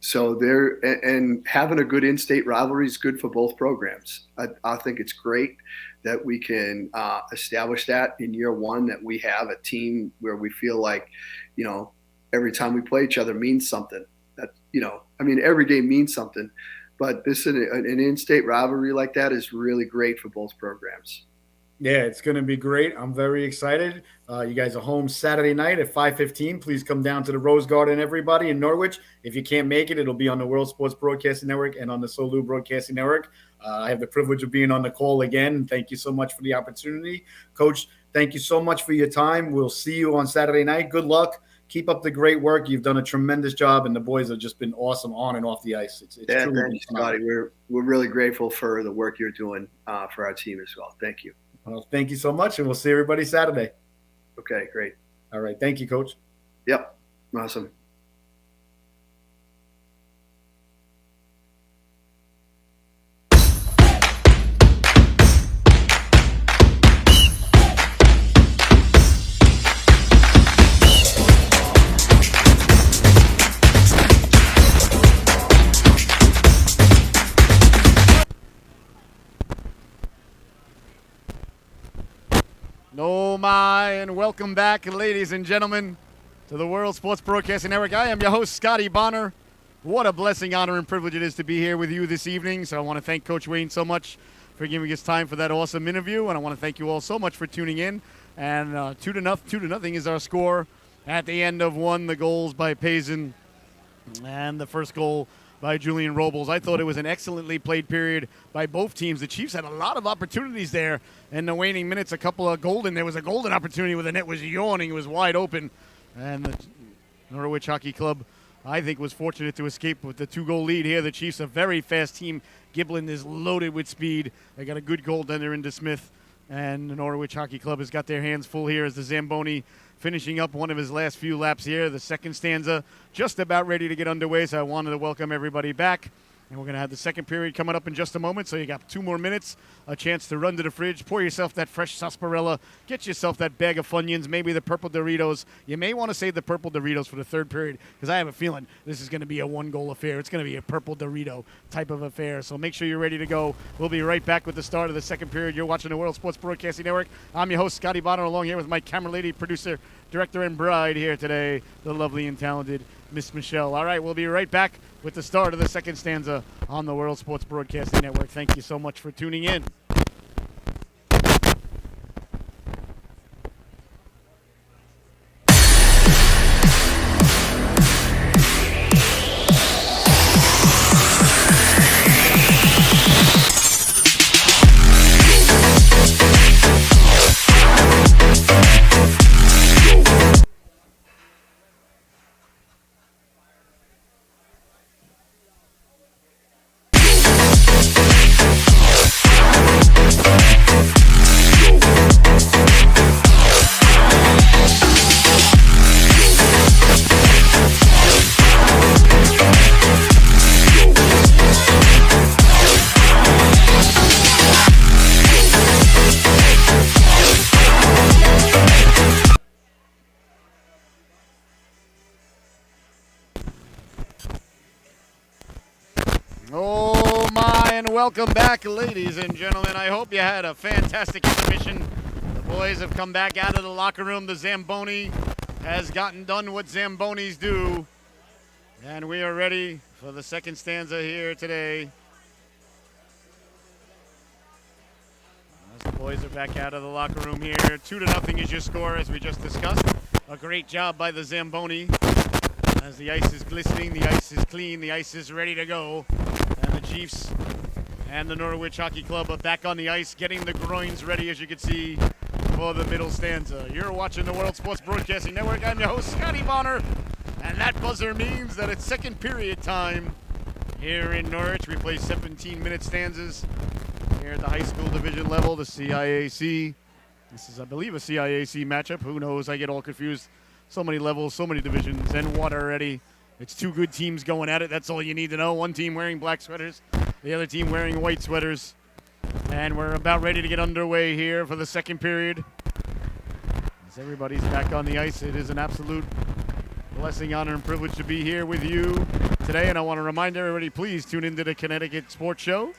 So and having a good in-state rivalry is good for both programs. I think it's great that we can establish that in year one, that we have a team where we feel like, every time we play each other means something. That, every game means something. But this an in-state rivalry like that is really great for both programs. Yeah, it's going to be great. I'm very excited. You guys are home Saturday night at 5:15. Please come down to the Rose Garden, everybody, in Norwich. If you can't make it, it'll be on the World Sports Broadcasting Network and on the Solu Broadcasting Network. I have the privilege of being on the call again. Thank you so much for the opportunity. Coach, thank you so much for your time. We'll see you on Saturday night. Good luck. Keep up the great work. You've done a tremendous job, and the boys have just been awesome on and off the ice. It's thank you, Scotty. We're really grateful for the work you're doing for our team as well. Thank you. Well, thank you so much, and we'll see everybody Saturday. Okay, great. All right. Thank you, Coach. Yep. Awesome. No, my, and welcome back, ladies and gentlemen, to the World Sports Broadcasting Network. I am your host, Scotty Bonner. What a blessing, honor, and privilege it is to be here with you this evening. So I want to thank Coach Wayne so much for giving us time for that awesome interview, and I want to thank you all so much for tuning in. And 2-0 is our score at the end of one. The goals by Payson and the first goal by Julian Robles. I thought it was an excellently played period by both teams. The Chiefs had a lot of opportunities there in the waning minutes. There was a golden opportunity where the net was yawning. It was wide open. And the Norwich Hockey Club, I think, was fortunate to escape with the 2-goal lead here. The Chiefs, a very fast team. Giblin is loaded with speed. They got a good goaltender into Smith. And the Norwich Hockey Club has got their hands full here as the Zamboni finishing up one of his last few laps here. The second stanza just about ready to get underway, so I wanted to welcome everybody back. And we're going to have the second period coming up in just a moment, so you got 2 more minutes, a chance to run to the fridge, pour yourself that fresh sarsaparilla, get yourself that bag of Funyuns, maybe the purple Doritos. You may want to save the purple Doritos for the third period, because I have a feeling this is going to be a one-goal affair. It's going to be a purple Dorito type of affair, so make sure you're ready to go. We'll be right back with the start of the second period. You're watching the World Sports Broadcasting Network. I'm your host, Scotty Bonner, along here with my camera lady, producer, director, and bride here today, the lovely and talented Miss Michelle. All right, we'll be right back with the start of the second stanza on the World Sports Broadcasting Network. Thank you so much for tuning in. Oh my, and welcome back, ladies and gentlemen. I hope you had a fantastic intermission. The boys have come back out of the locker room. The Zamboni has gotten done what Zambonis do. And we are ready for the second stanza here today. As the boys are back out of the locker room here. 2-0 is your score, as we just discussed. A great job by the Zamboni. As the ice is glistening, the ice is clean, the ice is ready to go. And the Chiefs and the Norwich Hockey Club are back on the ice, getting the groins ready, as you can see, for the middle stanza. You're watching the World Sports Broadcasting Network. I'm your host, Scotty Bonner. And that buzzer means that it's second period time here in Norwich. We play 17-minute stanzas here at the high school division level, the CIAC. This is, I believe, a CIAC matchup. Who knows? I get all confused. So many levels, so many divisions, and water already. It's 2 good teams going at it. That's all you need to know. One team wearing black sweaters, the other team wearing white sweaters. And we're about ready to get underway here for the second period. As everybody's back on the ice, it is an absolute blessing, honor, and privilege to be here with you today. And I want to remind everybody, please tune into the Connecticut Sports Show.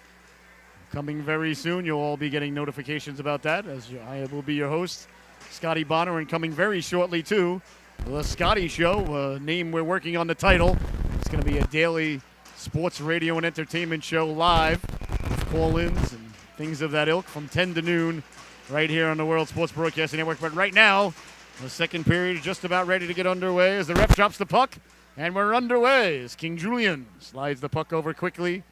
Coming very soon. You'll all be getting notifications about that, as I will be your host, Scotty Bonner, and coming very shortly, too, The Scotty Show, a name we're working on the title. It's going to be a daily sports radio and entertainment show live with call-ins and things of that ilk from 10 to noon right here on the World Sports Broadcasting Network. But right now, the second period is just about ready to get underway as the ref drops the puck, and we're underway as King Julian slides the puck over quickly.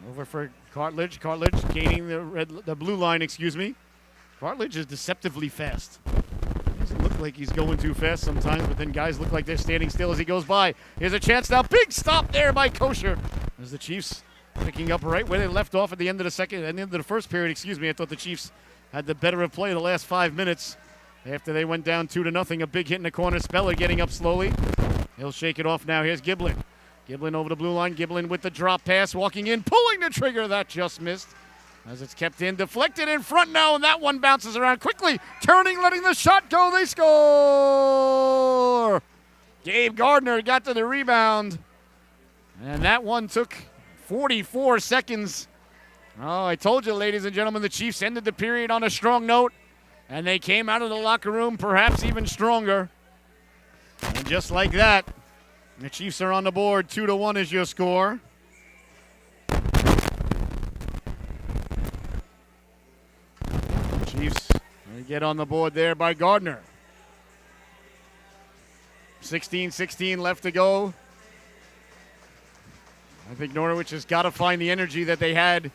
Over for Cartledge. Cartledge gaining the blue line, excuse me. Cartledge is deceptively fast. Doesn't look like he's going too fast sometimes, but then guys look like they're standing still as he goes by. Here's a chance now. Big stop there by Kosher. As the Chiefs picking up right where they left off at the end of the first period, excuse me. I thought the Chiefs had the better of play the last 5 minutes. After they went down 2-0, a big hit in the corner. Speller getting up slowly. He'll shake it off now. Here's Giblin. Giblin over the blue line. Giblin with the drop pass, walking in, pulling the trigger. That just missed. As it's kept in, deflected in front now, and that one bounces around quickly. Turning, letting the shot go. They score! Gabe Gardner got to the rebound. And that one took 44 seconds. Oh, I told you, ladies and gentlemen, the Chiefs ended the period on a strong note. And they came out of the locker room perhaps even stronger. And just like that, the Chiefs are on the board. 2-1 is your score. Chiefs get on the board there by Gardner. 16-16 left to go. I think Norwich has got to find the energy that they had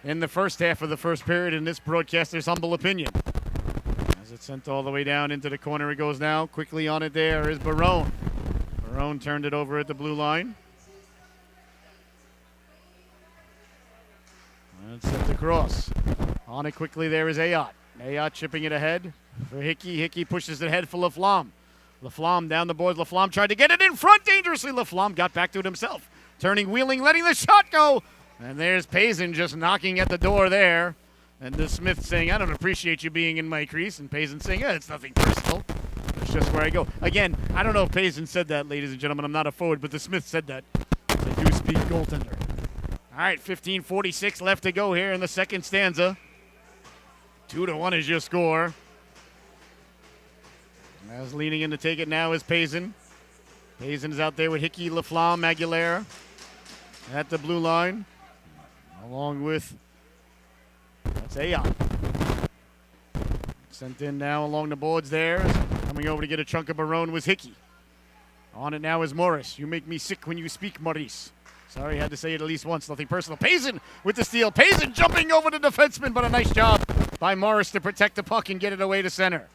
in the first half of the first period, in this broadcaster's humble opinion. As it's sent all the way down into the corner, it goes now. Quickly on it there is Barone. Barone turned it over at the blue line. And sent across. On it quickly there is Ayot. Ayot chipping it ahead for Hickey. Hickey pushes it ahead for Laflamme. Laflamme down the boards. Laflamme tried to get it in front dangerously. Laflamme got back to it himself. Turning, wheeling, letting the shot go. And there's Payson just knocking at the door there. And the Smith saying, I don't appreciate you being in my crease. And Payson saying, it's nothing personal. It's just where I go. Again, I don't know if Payson said that, ladies and gentlemen. I'm not a forward, but the Smith said that. I do speak goaltender. All right, 15:46 left to go here in the second stanza. 2-1 is your score. As leaning in to take it now is Payson. Payson is out there with Hickey, Laflamme, Aguilera at the blue line. Along with, that's Ayot. Sent in now along the boards there. Coming over to get a chunk of Barone was Hickey. On it now is Morris. You make me sick when you speak, Maurice. Sorry, I had to say it at least once. Nothing personal. Payson with the steal. Payson jumping over the defenseman, but a nice job by Morris to protect the puck and get it away to center.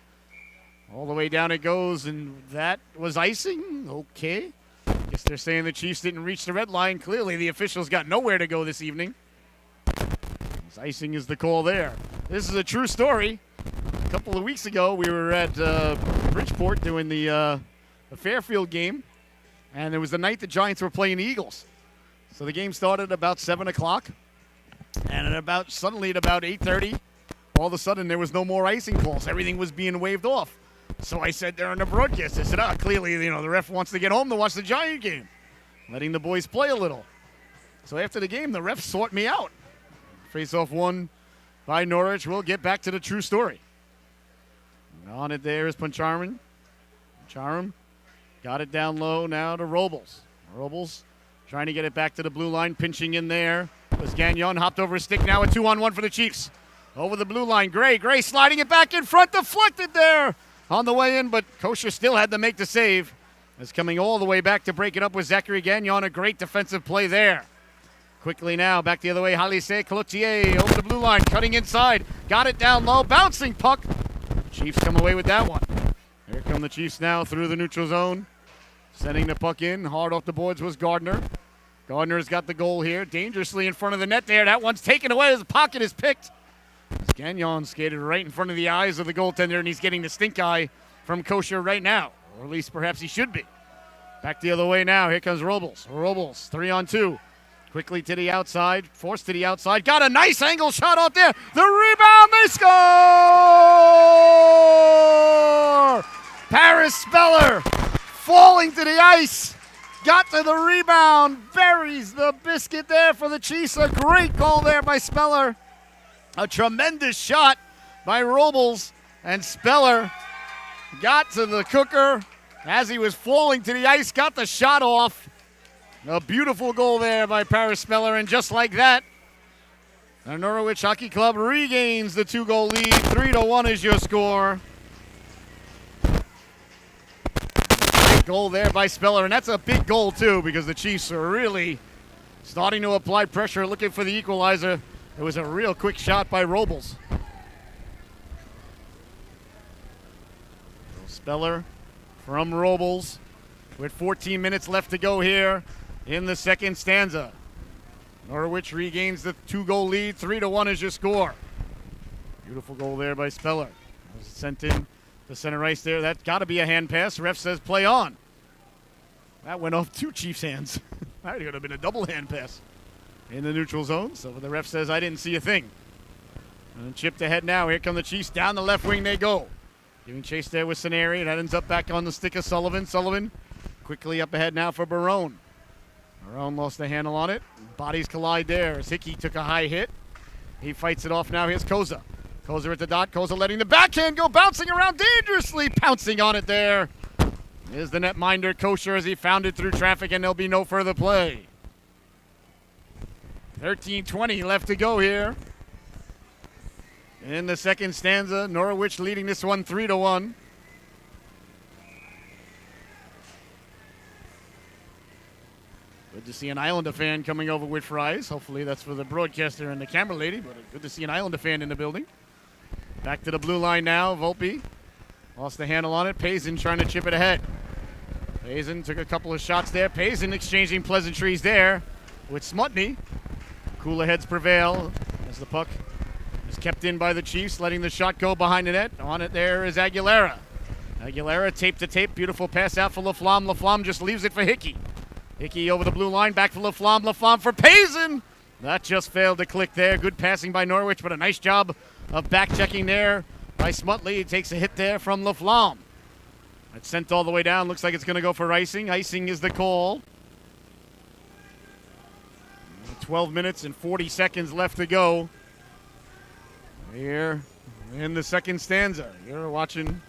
All the way down it goes, and that was icing. Okay. Guess they're saying the Chiefs didn't reach the red line. Clearly, the officials got nowhere to go this evening. Icing is the call there. This is a true story. A couple of weeks ago, we were at Bridgeport doing the Fairfield game, and it was the night the Giants were playing the Eagles. So the game started about 7 o'clock, and suddenly at about 8:30, all of a sudden there was no more icing calls. Everything was being waved off. So I said there on the broadcast, I said, clearly, the ref wants to get home to watch the Giant game, letting the boys play a little. So after the game, the ref sought me out. Face-off won by Norwich. We'll get back to the true story. And on it there is Pancharam. Pancharam got it down low now to Robles. Robles trying to get it back to the blue line, pinching in there. Was Gagnon, hopped over a stick now, a 2-on-1 for the Chiefs. Over the blue line, Gray sliding it back in front, deflected there on the way in, but Kosher still had to make the save. As coming all the way back to break it up with Zachary Gagnon, a great defensive play there. Quickly now, back the other way, Halise Cloutier over the blue line, cutting inside, got it down low, bouncing puck. Chiefs come away with that one. Here come the Chiefs now through the neutral zone. Sending the puck in, hard off the boards was Gardner. Gardner's got the goal here, dangerously in front of the net there. That one's taken away as the pocket is picked. Gagnon skated right in front of the eyes of the goaltender, and he's getting the stink eye from Kosher right now. Or at least perhaps he should be. Back the other way now, here comes Robles. Robles, 3-on-2. Quickly to the outside, forced to the outside. Got a nice angle shot out there. The rebound, they score! Paris Speller falling to the ice. Got to the rebound, buries the biscuit there for the Chiefs. A great goal there by Speller. A tremendous shot by Robles, and Speller got to the cooker as he was falling to the ice, got the shot off. A beautiful goal there by Paris Speller, and just like that, the Norwich Hockey Club regains the 2-goal lead. 3-1 is your score. Great goal there by Speller, and that's a big goal too, because the Chiefs are really starting to apply pressure, looking for the equalizer. It was a real quick shot by Robles. Speller from Robles with 14 minutes left to go here in the second stanza. Norwich regains the 2-goal lead. 3-1 is your score. Beautiful goal there by Speller. Was sent in to center ice there. That's got to be a hand pass. Ref says play on. That went off 2 Chiefs' hands. That would have been a double hand pass in the neutral zone. So the ref says I didn't see a thing. And chipped ahead now. Here come the Chiefs. Down the left wing they go. Giving chase there with Saneri. That ends up back on the stick of Sullivan. Sullivan quickly up ahead now for Barone. Barone lost the handle on it. Bodies collide there as Hickey took a high hit. He fights it off now. Here's Koza. Koza at the dot. Koza letting the backhand go, bouncing around dangerously, pouncing on it there. Here's the netminder, Kosher, as he found it through traffic, and there'll be no further play. 13:20 left to go here in the second stanza. Norwich leading this one 3-1. Good to see an Islander fan coming over with fries. Hopefully that's for the broadcaster and the camera lady, but good to see an Islander fan in the building. Back to the blue line now. Volpe lost the handle on it. Payson trying to chip it ahead. Payson took a couple of shots there. Payson exchanging pleasantries there with Smutny. Cooler heads prevail as the puck is kept in by the Chiefs, letting the shot go behind the net. On it there is Aguilera. Aguilera tape to tape. Beautiful pass out for Laflamme. Laflamme just leaves it for Hickey. Hickey over the blue line. Back for Laflamme. Laflamme for Payson. That just failed to click there. Good passing by Norwich, but a nice job of back checking there by Smutley. He takes a hit there from Laflamme. It's sent all the way down. Looks like it's going to go for icing. Icing is the call. 12 minutes and 40 seconds left to go here in the second stanza. You're watching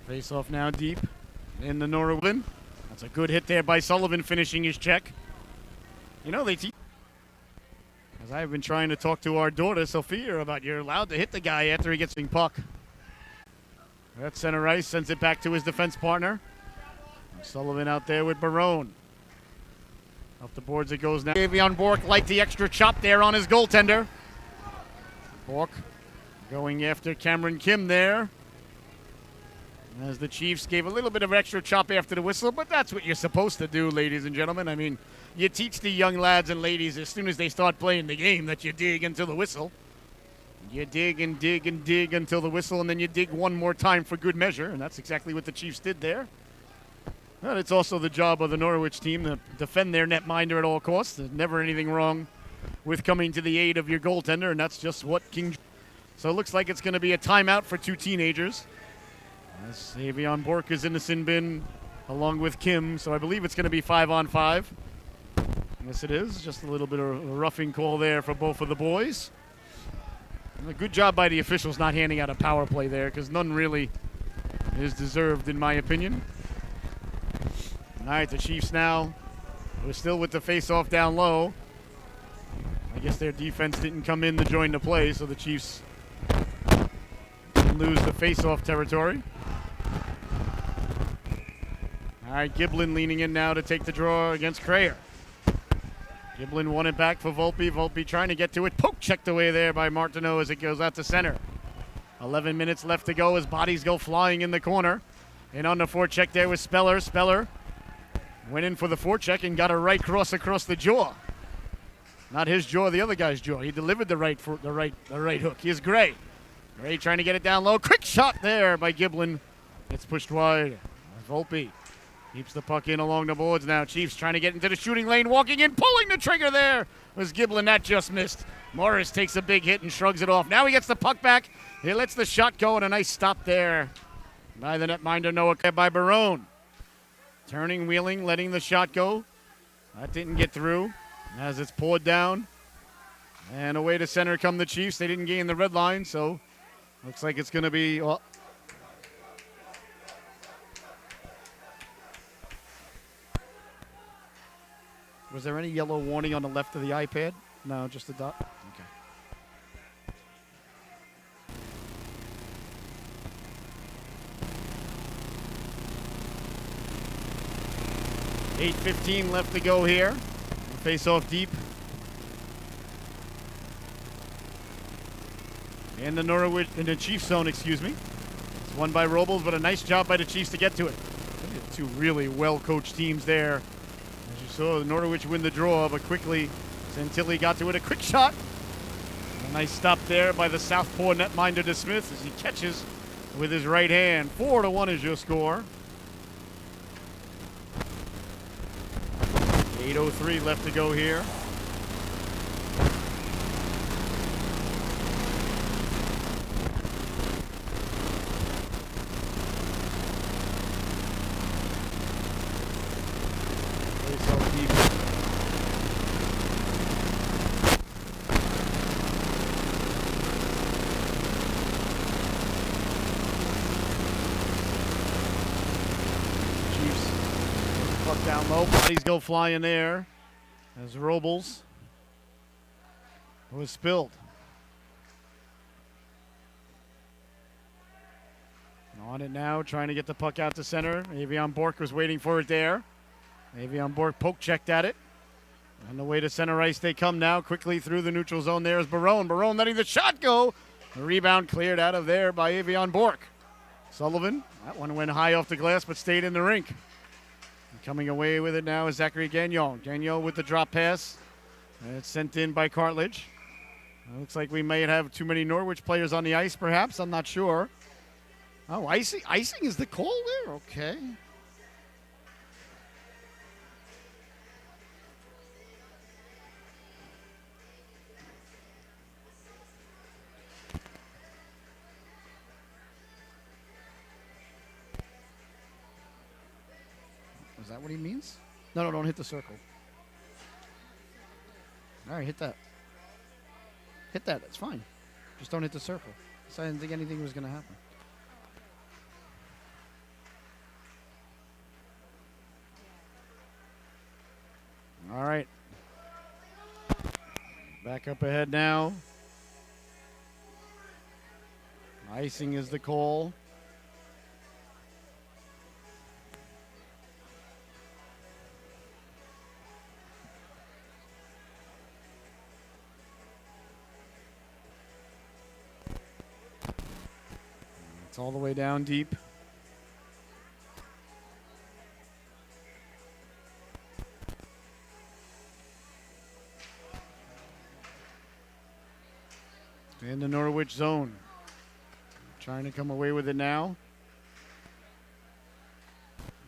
face off now deep in the Norwich. That's a good hit there by Sullivan, finishing his check. You know, as I've been trying to talk to our daughter, Sophia, about you're allowed to hit the guy after he gets the puck. That center ice sends it back to his defense partner. Sullivan out there with Barone. Off the boards it goes now. Avion Bork liked the extra chop there on his goaltender. Bork going after Cameron Kim there. As the Chiefs gave a little bit of extra chop after the whistle, but that's what you're supposed to do, ladies and gentlemen. I mean, you teach the young lads and ladies as soon as they start playing the game that you dig until the whistle. You dig and dig and dig until the whistle, and then you dig one more time for good measure, and that's exactly what the Chiefs did there. But it's also the job of the Norwich team to defend their netminder at all costs. There's never anything wrong with coming to the aid of your goaltender, and that's just what King. So it looks like it's going to be a timeout for two teenagers. As Avion Bork is in the sin bin along with Kim, so I believe it's going to be 5-on-5. Yes, it is. Just a little bit of a roughing call there for both of the boys. And a good job by the officials not handing out a power play there, because none really is deserved, in my opinion. All right, the Chiefs now, we're still with the face-off down low. I guess their defense didn't come in to join the play, so the Chiefs didn't lose the face-off territory. All right, Giblin leaning in now to take the draw against Crayer. Giblin won it back for Volpe. Volpe trying to get to it. Poke checked away there by Martineau as it goes out to center. 11 minutes left to go as bodies go flying in the corner. And on the forecheck there was Speller. Speller went in for the forecheck and got a right cross across the jaw. Not his jaw, the other guy's jaw. He delivered the right hook. Here's Gray. Gray trying to get it down low. Quick shot there by Giblin. It's pushed wide. Volpe keeps the puck in along the boards now. Chiefs trying to get into the shooting lane, walking in, pulling the trigger there was Giblin. That just missed. Morris takes a big hit and shrugs it off. Now he gets the puck back. He lets the shot go, and a nice stop there by the netminder Noah by Barone. Turning, wheeling, letting the shot go. That didn't get through as it's poured down. And away to center come the Chiefs. They didn't gain the red line, so looks like it's going to be... Well, was there any yellow warning on the left of the iPad? No, just a dot? Okay. 8:15 left to go here. Face off deep. In the Norwich, in the Chiefs zone, excuse me. It's won by Robles, but a nice job by the Chiefs to get to it. Two really well-coached teams there. As you saw, the Norwich win the draw, but quickly Santilli got to it. A quick shot. A nice stop there by the southpaw netminder to Smith as he catches with his right hand. 4-1 is your score. 8:03 left to go here. Down low, bodies go flying there as Robles was spilled. On it now, trying to get the puck out to center. Avion Bork was waiting for it there. Avion Bork poke checked at it. On the way to center ice they come now. Quickly through the neutral zone there is Barone. Barone letting the shot go. The rebound cleared out of there by Avion Bork. Sullivan, that one went high off the glass but stayed in the rink. And coming away with it now is Zachary Gagnon. Gagnon with the drop pass. And it's sent in by Cartledge. Looks like we may have too many Norwich players on the ice, perhaps. I'm not sure. Oh, icing is the call there? Okay. Is that what he means? No, don't hit the circle. All right, hit that. Hit that. It's fine. Just don't hit the circle. So I didn't think anything was going to happen. All right. Back up ahead now. Icing is the call. It's all the way down deep. In the Norwich zone. Trying to come away with it now.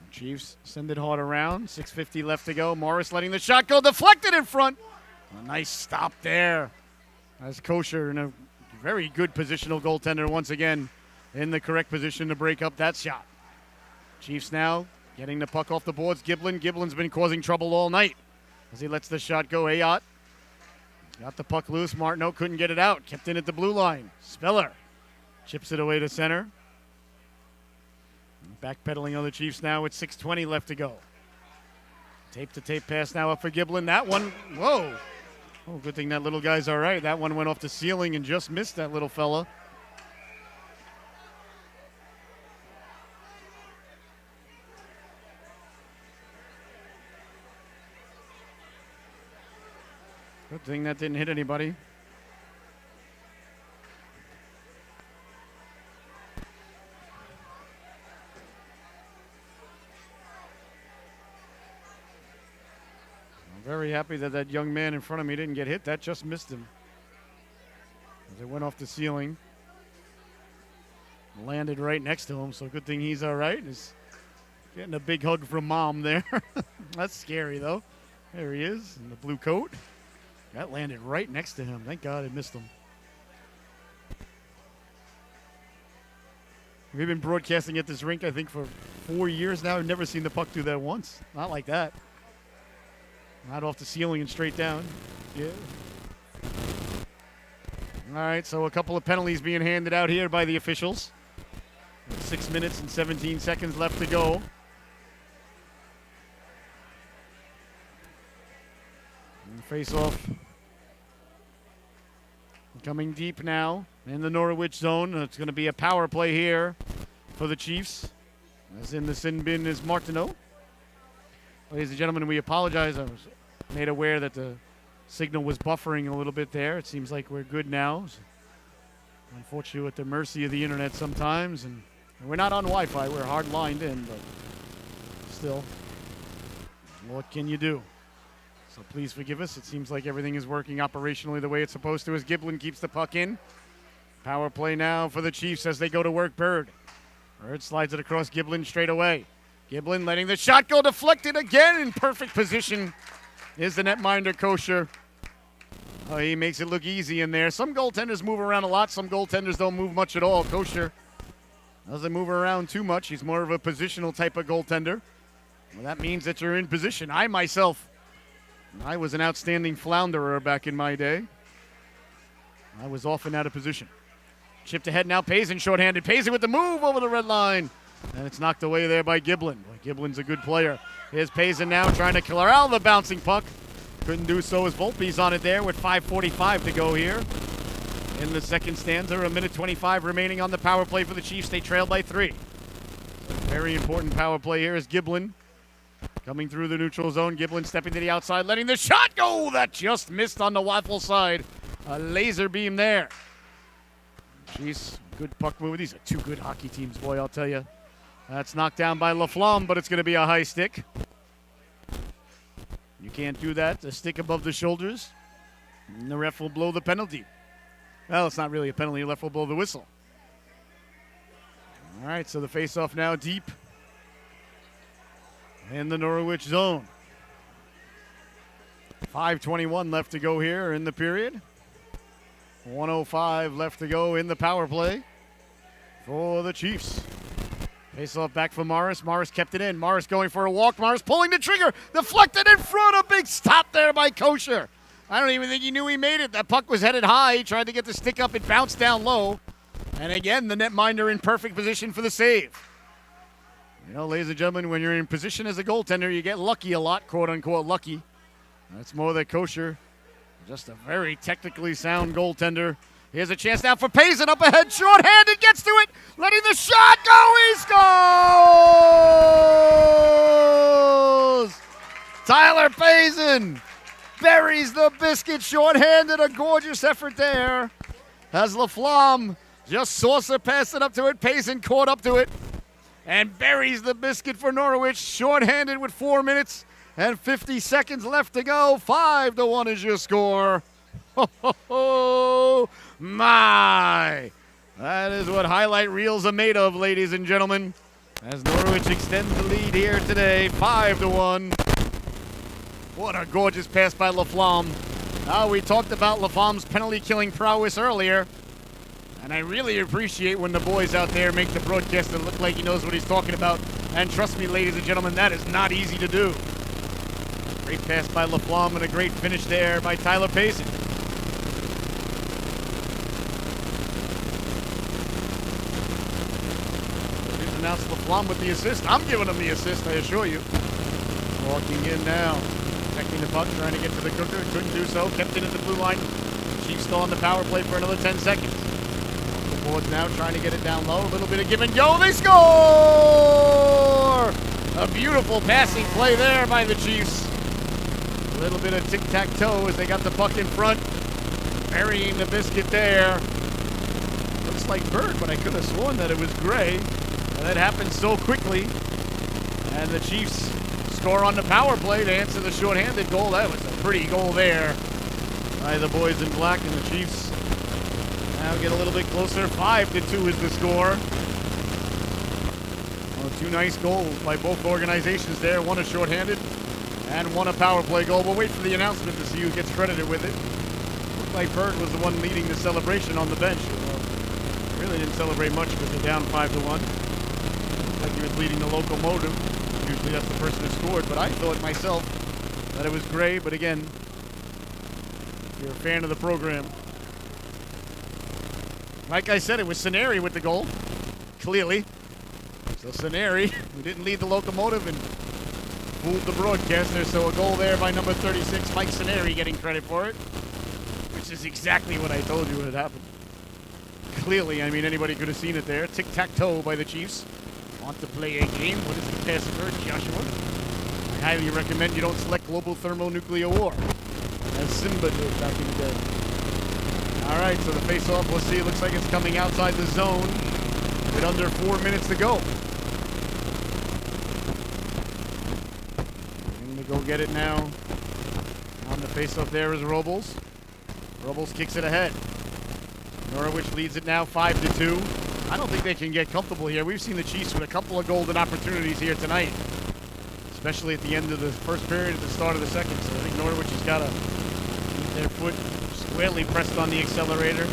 Chiefs send it hard around. 6:50 left to go. Morris letting the shot go. Deflected in front. A nice stop there. As Kosher in a very good positional goaltender once again in the correct position to break up that shot. Chiefs now getting the puck off the boards. Giblin's been causing trouble all night as he lets the shot go. Ayotte got the puck loose. Martineau couldn't get it out. Kept in at the blue line. Speller chips it away to center. Backpedaling on the Chiefs now with 6:20 left to go. Tape-to-tape pass now up for Giblin. That one, whoa. Oh, good thing that little guy's all right. That one went off the ceiling and just missed that little fella. Good thing that didn't hit anybody. I'm very happy that that young man in front of me didn't get hit. That just missed him. As it went off the ceiling. Landed right next to him, so good thing he's all right. He's getting a big hug from Mom there. That's scary, though. There he is in the blue coat. That landed right next to him. Thank God it missed him. We've been broadcasting at this rink, I think, for 4 years now. I've never seen the puck do that once. Not like that. Not off the ceiling and straight down. Yeah. All right, so a couple of penalties being handed out here by the officials. 6 minutes and 17 seconds left to go. Face off. Coming deep now in the Norwich zone. It's going to be a power play here for the Chiefs. As in the sin bin is Martineau. Ladies and gentlemen, we apologize. I was made aware that the signal was buffering a little bit there. It seems like we're good now. Unfortunately, at the mercy of the internet sometimes. And we're not on Wi-Fi. We're hard lined in, but still, what can you do? So please forgive us. It seems like everything is working operationally the way it's supposed to as Giblin keeps the puck in. Power play now for the Chiefs as they go to work Bird. Bird slides it across Giblin straight away. Giblin letting the shot go, deflected again in perfect position is the netminder Kosher. Oh, he makes it look easy in there. Some goaltenders move around a lot. Some goaltenders don't move much at all. Kosher doesn't move around too much. He's more of a positional type of goaltender. Well, that means that you're in position. I was an outstanding flounderer back in my day. I was often out of position. Chipped ahead now, Payson shorthanded. Payson with the move over the red line. And it's knocked away there by Giblin. Giblin's a good player. Here's Payson now trying to corral the bouncing puck. Couldn't do so as Volpe's on it there with 5:45 to go here. In the second stanza, 1:25 remaining on the power play for the Chiefs. They trail by 3. Very important power play here as Giblin Coming through the neutral zone, Giblin stepping to the outside, letting the shot go. That just missed on the waffle side. A laser beam there. Jeez, good puck move. These are two good hockey teams, boy, I'll tell you. That's knocked down by Laflamme, but it's going to be a high stick. You can't do that. A stick above the shoulders. And the ref will blow the penalty. Well, it's not really a penalty. The ref will blow the whistle. All right, so the face-off now deep in the Norwich zone. 5:21 left to go here in the period. 1:05 left to go in the power play for the Chiefs. Face-off back for Morris. Morris kept it in. Morris going for a walk. Morris pulling the trigger. Deflected in front. A big stop there by Kosher. I don't even think he knew he made it. That puck was headed high. He tried to get the stick up. It bounced down low. And again, the netminder in perfect position for the save. You know, ladies and gentlemen, when you're in position as a goaltender, you get lucky a lot, quote-unquote lucky. That's more than Kosher. Just a very technically sound goaltender. Here's a chance now for Payson up ahead, short-handed, gets to it, letting the shot go, he scores! Tyler Payson buries the biscuit short-handed, a gorgeous effort there. As Laflamme just saucer passed it up to it, Payson caught up to it and buries the biscuit for Norwich, short-handed with 4 minutes and 50 seconds left to go. 5-1 is your score. Ho, ho, ho, my. That is what highlight reels are made of, ladies and gentlemen. As Norwich extends the lead here today, 5-1. What a gorgeous pass by Laflamme. Now, we talked about Laflamme's penalty-killing prowess earlier. And I really appreciate when the boys out there make the broadcaster look like he knows what he's talking about. And trust me, ladies and gentlemen, that is not easy to do. Great pass by Laflamme and a great finish there by Tyler Payson. He's announced Laflamme with the assist. I'm giving him the assist, I assure you. Walking in now. Checking the puck, trying to get to the cooker. Couldn't do so. Kept it at the blue line. Chiefs still on the power play for another 10 seconds. The boards now trying to get it down low. A little bit of give and go. They score! A beautiful passing play there by the Chiefs. A little bit of tic-tac-toe as they got the puck in front. Burying the biscuit there. Looks like Bird, but I could have sworn that it was Gray. And that happened so quickly. And the Chiefs score on the power play to answer the shorthanded goal. That was a pretty goal there by the boys in black, and the Chiefs now get a little bit closer. 5-2 is the score. Well, two nice goals by both organizations there. One a shorthanded and one a power play goal. We'll wait for the announcement to see who gets credited with it. Looked like Bird was the one leading the celebration on the bench. Really didn't celebrate much because they're down 5-1. Looked like he was leading the locomotive. Usually that's the person who scored, but I thought myself that it was Gray. But again, if you're a fan of the program, like I said, it was Saneri with the goal, clearly. So Saneri, who didn't lead the locomotive and fooled the broadcaster, so a goal there by number 36, Mike Saneri, getting credit for it, which is exactly what I told you would happen. Clearly, I mean, anybody could have seen it there. Tic-tac-toe by the Chiefs. Want to play a game? What is the password, Joshua? I highly recommend you don't select global thermonuclear war, as Simba did back in the day. All right, so the face-off, we'll see. It looks like it's coming outside the zone with under 4 minutes to go. I'm going to go get it now. On the face-off there is Robles. Robles kicks it ahead. Norwich leads it now 5-2. I don't think they can get comfortable here. We've seen the Chiefs with a couple of golden opportunities here tonight, especially at the end of the first period, at the start of the second. So I think Norwich has got to keep their foot squarely pressed on the accelerator.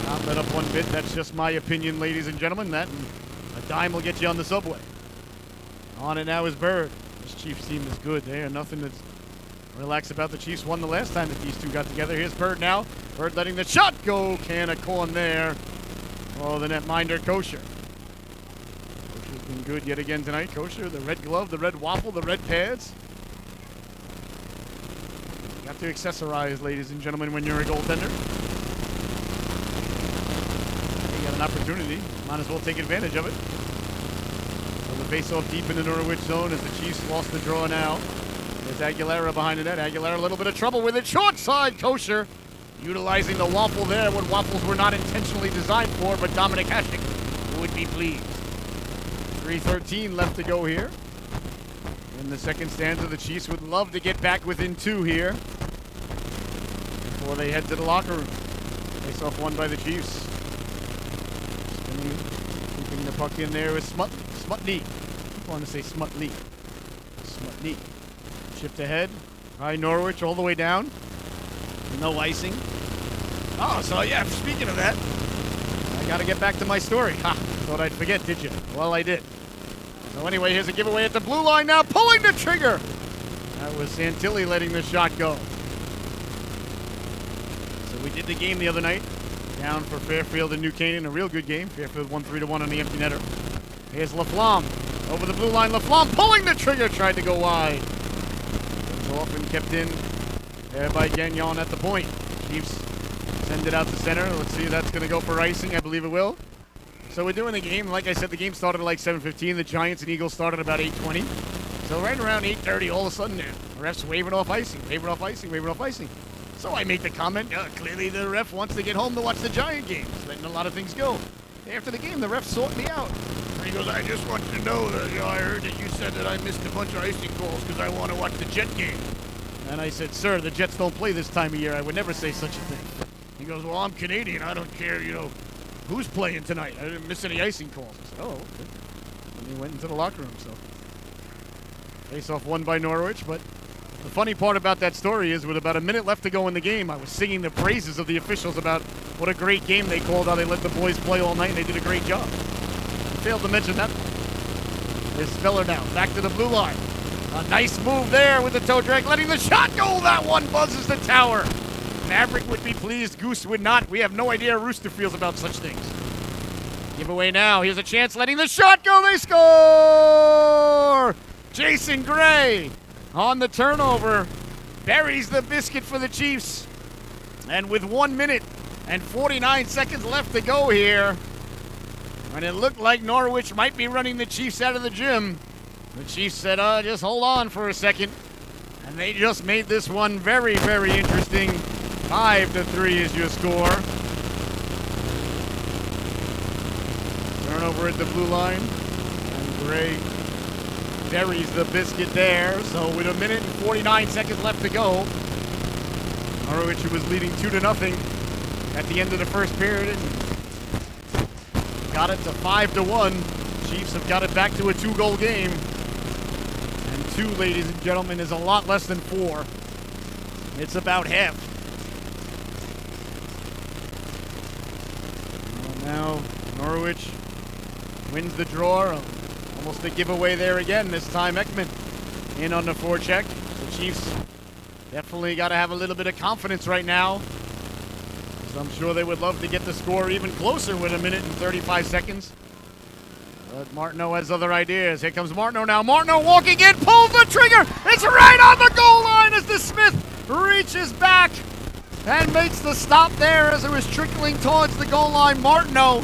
Not let up one bit. That's just my opinion, ladies and gentlemen. That and a dime will get you on the subway. On it now is Bird. This Chiefs team is good. They are nothing to relax about. The Chiefs won the last time that these two got together. Here's Bird now. Bird letting the shot go. Can of corn there. Oh, the netminder, Kosher. Kosher's been good yet again tonight. Kosher, the red glove, the red waffle, the red pads. You got to accessorize, ladies and gentlemen, when you're a goaltender. You got an opportunity. Might as well take advantage of it. So the face-off deep in the Norwich zone as the Chiefs lost the draw now. There's Aguilera behind the net. Aguilera a little bit of trouble with it. Short side, Kosher. Utilizing the waffle there when waffles were not intentionally designed for, but Dominic Hasek would be pleased. 3:13 left to go here. In the second stanza, the Chiefs would love to get back within 2 here before they head to the locker room. Face-off won by the Chiefs. Spinning, keeping the puck in there with Smutney. I want to say Smutney. Smutney. Shift ahead. By Norwich all the way down. No icing. Oh, so yeah, speaking of that, I got to get back to my story. Ha! Thought I'd forget, did you? Well, I did. So anyway, here's a giveaway at the blue line now, pulling the trigger. That was Santilli letting the shot go. So we did the game the other night. Down for Fairfield and New Canaan, a real good game. Fairfield won 3-1 on the empty netter. Here's Laflamme. Over the blue line, Laflamme pulling the trigger, tried to go wide. It's off and kept in there by Gagnon at the point. Chiefs send it out to center. Let's see if that's going to go for icing. I believe it will. So we're doing the game. Like I said, the game started at like 7:15. The Giants and Eagles started about 8:20. So right around 8:30, all of a sudden, the ref's waving off icing, waving off icing, waving off icing. So I make the comment, clearly the ref wants to get home to watch the Giant games, letting a lot of things go. After the game, the ref sought me out. He goes, I just want you to know that I heard that you said that I missed a bunch of icing calls because I want to watch the Jet game. And I said, sir, the Jets don't play this time of year. I would never say such a thing. He goes, well, I'm Canadian. I don't care, who's playing tonight. I didn't miss any icing calls. I said, oh, okay. And he went into the locker room, so. Face-off won by Norwich, but the funny part about that story is with about a minute left to go in the game, I was singing the praises of the officials about what a great game they called, how they let the boys play all night, and they did a great job. I failed to mention that. There's Speller now, back to the blue line. A nice move there with the toe drag, letting the shot go. That one buzzes the tower. Maverick would be pleased, Goose would not. We have no idea how Rooster feels about such things. Giveaway now. Here's a chance, letting the shot go. They score! Jason Gray on the turnover buries the biscuit for the Chiefs. And with 1 minute and 49 seconds left to go here, and it looked like Norwich might be running the Chiefs out of the gym, the Chiefs said, just hold on for a second. And they just made this one very, very interesting. 5-3 is your score. Turnover at the blue line. And Gray buries the biscuit there. So with a minute and 49 seconds left to go, Norwich, who was leading 2-0 at the end of the first period, got it to 5-1. Chiefs have got it back to a 2-goal game. And 2, ladies and gentlemen, is a lot less than 4. It's about half. Well, now Norwich wins the draw. Almost a giveaway there again. This time Ekman in on the forecheck. The Chiefs definitely got to have a little bit of confidence right now. So I'm sure they would love to get the score even closer with a minute and 35 seconds. But Martineau has other ideas. Here comes Martineau now. Martineau walking in, pulls the trigger. It's right on the goal line as the Smith reaches back and makes the stop there as it was trickling towards the goal line. Martineau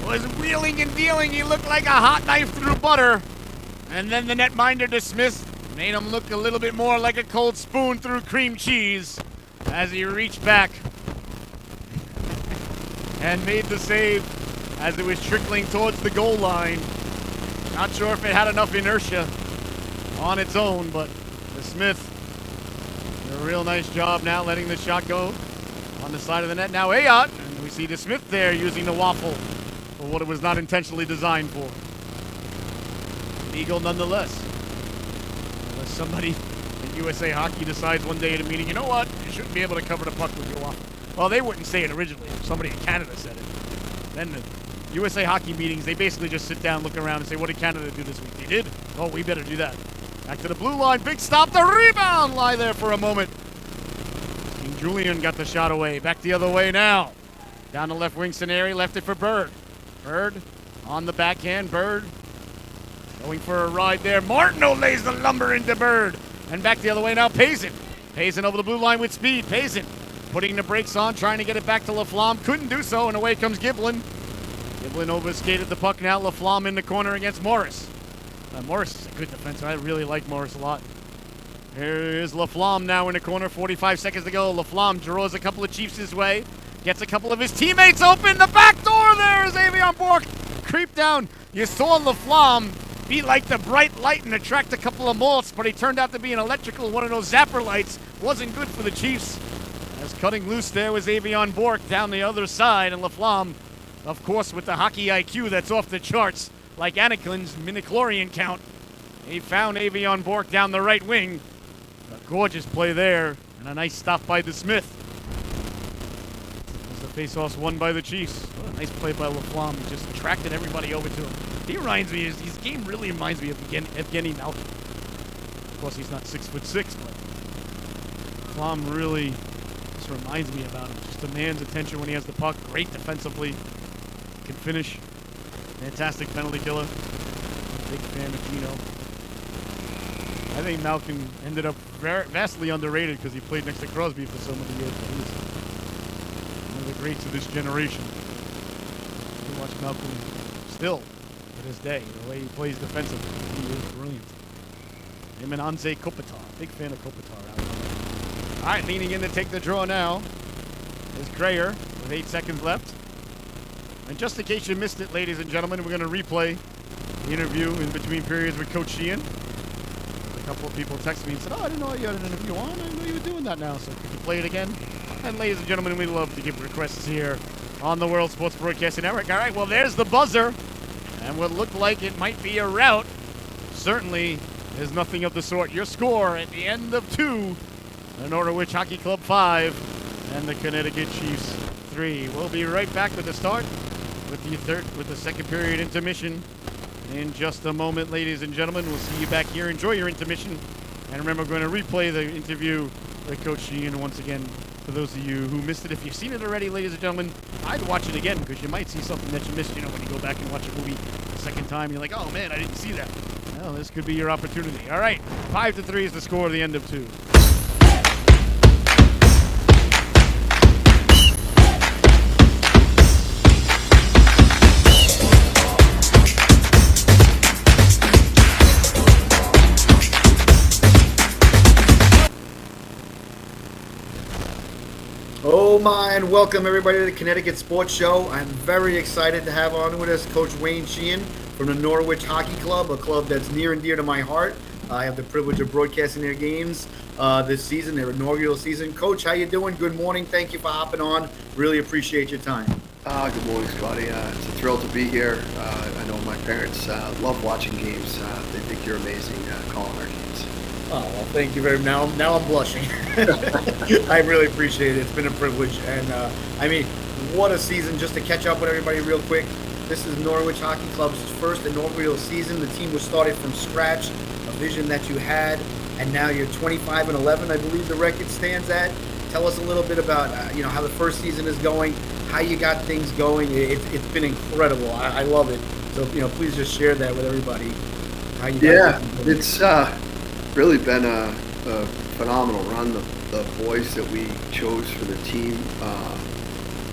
was wheeling and dealing. He looked like a hot knife through butter. And then the netminder dismissed. Made him look a little bit more like a cold spoon through cream cheese as he reached back and made the save as it was trickling towards the goal line. Not sure if it had enough inertia on its own, but the Smith did a real nice job now letting the shot go on the side of the net. Now Ayotte, and we see the Smith there using the waffle for what it was not intentionally designed for. An eagle nonetheless. Unless somebody in USA Hockey decides one day at a meeting, you know what, you shouldn't be able to cover the puck with your waffle. Well, they wouldn't say it originally. Somebody in Canada said it. Then the USA Hockey meetings, they basically just sit down, look around, and say, what did Canada do this week? They did? Oh, we better do that. Back to the blue line. Big stop. The rebound. Lie there for a moment. King Julian got the shot away. Back the other way now. Down the left wing, Scenari left it for Bird. Bird on the backhand. Bird going for a ride there. Martineau lays the lumber into Bird. And back the other way now. Payson. Payson over the blue line with speed. Payson putting the brakes on, trying to get it back to Laflamme. Couldn't do so, and away comes Giblin. Giblin overskated the puck now. Laflamme in the corner against Morris. Morris is a good defenseman. I really like Morris a lot. Here's LaFlamme now in the corner. 45 seconds to go. LaFlamme draws a couple of Chiefs his way. Gets a couple of his teammates open. The back door there is Avion Bork. Creep down. You saw LaFlamme be like the bright light and attract a couple of molts, but he turned out to be an electrical, one of those zapper lights. Wasn't good for the Chiefs. As cutting loose there was Avion Bork down the other side, and LaFlamme, of course, with the hockey IQ that's off the charts, like Anakin's midichlorian count. He found Avion Bork down the right wing. A gorgeous play there, and a nice stop by the Smith. As the face-off's won by the Chiefs. What a nice play by LaFlamme. He just attracted everybody over to him. He reminds me, his game really reminds me of Evgeny Malkin. Of course, he's not 6'6", but LaFlamme really just reminds me about him. Just demands attention when he has the puck. Great defensively. Can finish. Fantastic penalty killer. Big fan of Gino. I think Malkin ended up vastly underrated because he played next to Crosby for so many years. But he's one of the greats of this generation. You watch Malkin still to this day, the way he plays defensively. He is brilliant. Him and Anze Kopitar. Big fan of Kopitar out there. All right, leaning in to take the draw now is Grayer with 8 seconds left. And just in case you missed it, ladies and gentlemen, we're going to replay the interview in between periods with Coach Sheehan. A couple of people texted me and said, "Oh, I didn't know you had an interview on. I didn't know you were doing that now. So could you play it again?" And ladies and gentlemen, we love to give requests here on the World Sports Broadcasting Network. All right, well, there's the buzzer. And what looked like it might be a rout certainly is nothing of the sort. Your score at the end of 2, the Norwich Hockey Club 5 and the Connecticut Chiefs 3. We'll be right back with the start with the second period intermission in just a moment, ladies and gentlemen. We'll see you back here. Enjoy your intermission. And remember, we're going to replay the interview with Coach Sheehan once again. For those of you who missed it, if you've seen it already, ladies and gentlemen, I'd watch it again because you might see something that you missed. You know, when you go back and watch a movie the second time, you're like, "Oh man, I didn't see that." Well, this could be your opportunity. All right, 5-3 is the score at the end of 2. Oh my, and welcome everybody to the Connecticut Sports Show. I'm very excited to have on with us Coach Wayne Sheehan from the Norwich Hockey Club, a club that's near and dear to my heart. I have the privilege of broadcasting their games this season, their inaugural season. Coach, how you doing? Good morning. Thank you for hopping on. Really appreciate your time. Good morning, Scotty. It's a thrill to be here. I know my parents love watching games. They think you're amazing calling our games. Oh, well, thank you very much. Now I'm blushing. I really appreciate it. It's been a privilege. And, I mean, what a season. Just to catch up with everybody real quick, this is Norwich Hockey Club's first inaugural season. The team was started from scratch, a vision that you had, and now you're 25-11, I believe the record stands at. Tell us a little bit about, how the first season is going, how you got things going. It's been incredible. I love it. So, please just share that with everybody. How you got it's really been a phenomenal run. The boys that we chose for the team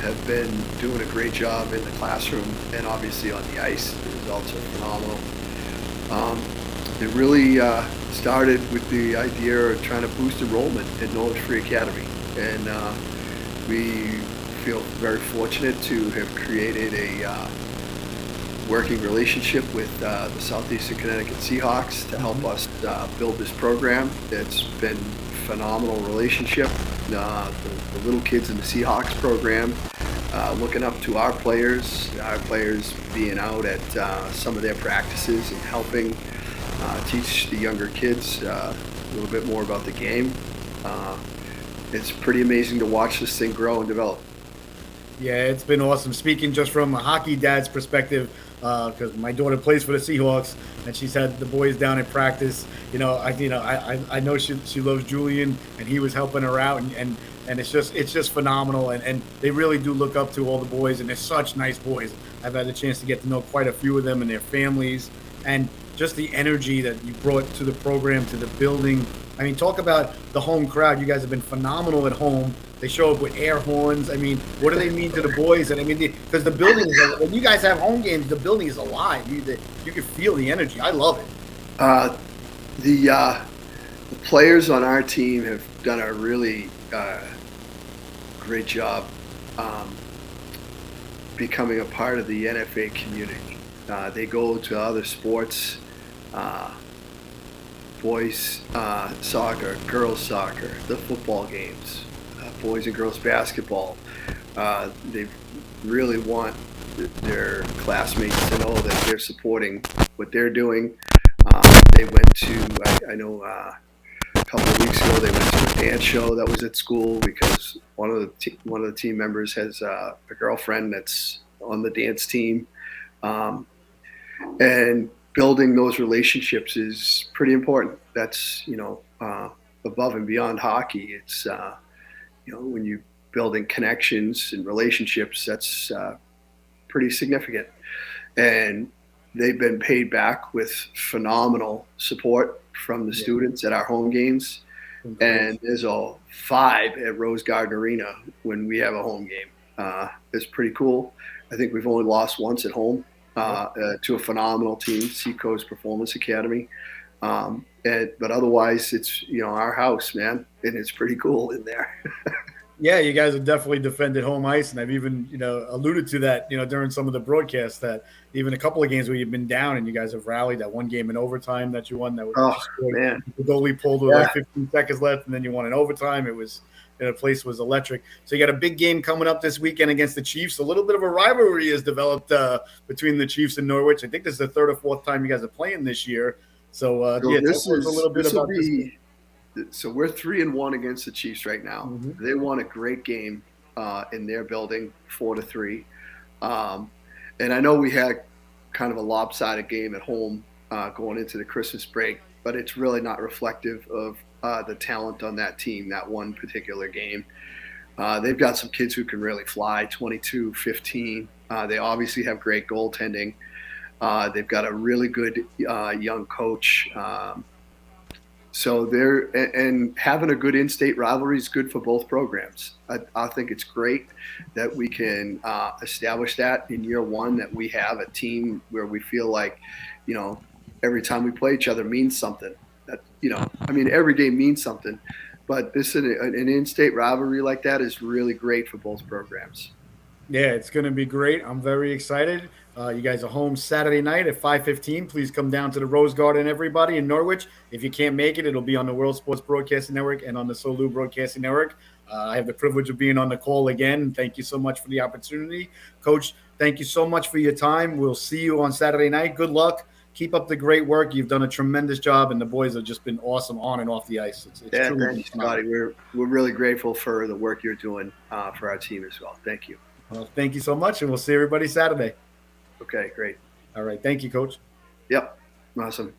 have been doing a great job in the classroom and obviously on the ice. The results are phenomenal. It really started with the idea of trying to boost enrollment at Norwich Free Academy, and we feel very fortunate to have created a working relationship with the Southeastern Connecticut Seahawks to help us build this program. It's been a phenomenal relationship. The little kids in the Seahawks program looking up to our players being out at some of their practices and helping teach the younger kids a little bit more about the game. It's pretty amazing to watch this thing grow and develop. Yeah, it's been awesome. Speaking just from a hockey dad's perspective, because my daughter plays for the Seahawks, and she's had the boys down at practice. I know she loves Julian, and he was helping her out, and it's just phenomenal. And they really do look up to all the boys, and they're such nice boys. I've had the chance to get to know quite a few of them and their families, and just the energy that you brought to the program, to the building. I mean, talk about the home crowd. You guys have been phenomenal at home. They show up with air horns. I mean, what do they mean to the boys? And I mean, because the building is, when you guys have home games, the building is alive. You can feel the energy. I love it. The players on our team have done a really great job becoming a part of the NFA community. They go to other sports, boys soccer, girls soccer, the football games, boys and girls basketball. They really want their classmates to know that they're supporting what they're doing. They went to, I know a couple of weeks ago, they went to a dance show that was at school because one of the team members has a girlfriend that's on the dance team. And building those relationships is pretty important. That's, above and beyond hockey. It's, when you're building connections and relationships, that's pretty significant. And they've been paid back with phenomenal support from the students at our home games. And there's a 5 at Rose Garden Arena when we have a home game. It's pretty cool. I think we've only lost once at home to a phenomenal team, Seacoast Performance Academy. But otherwise, it's, our house, man, and it's pretty cool in there. Yeah, you guys have definitely defended home ice, and I've even, alluded to that, during some of the broadcasts that even a couple of games where you've been down and you guys have rallied. That one game in overtime that you won, that was man, the goalie pulled with like 15 seconds left, and then you won in overtime. It was, the place was electric. So you got a big game coming up this weekend against the Chiefs. A little bit of a rivalry has developed between the Chiefs and Norwich. I think this is the 3rd or 4th time you guys are playing this year. So this is a little bit about this. So we're 3-1 against the Chiefs right now. Mm-hmm. They won a great game in their building, 4-3. And I know we had kind of a lopsided game at home going into the Christmas break, but it's really not reflective of the talent on that team, that one particular game. They've got some kids who can really fly, 22, 15. They obviously have great goaltending. They've got a really good young coach. So and having a good in-state rivalry is good for both programs. I think it's great that we can establish that in year one, that we have a team where we feel like, every time we play each other means something. That, every game means something. But an in-state rivalry like that is really great for both programs. Yeah, it's going to be great. I'm very excited. You guys are home Saturday night at 5:15. Please come down to the Rose Garden, everybody, in Norwich. If you can't make it, it'll be on the World Sports Broadcasting Network and on the Solu Broadcasting Network. I have the privilege of being on the call again. Thank you so much for the opportunity. Coach, thank you so much for your time. We'll see you on Saturday night. Good luck. Keep up the great work. You've done a tremendous job, and the boys have just been awesome on and off the ice. It's thank you, Scotty. We're really grateful for the work you're doing for our team as well. Thank you. Well, thank you so much, and we'll see everybody Saturday. Okay, great. All right. Thank you, Coach. Yep. Awesome.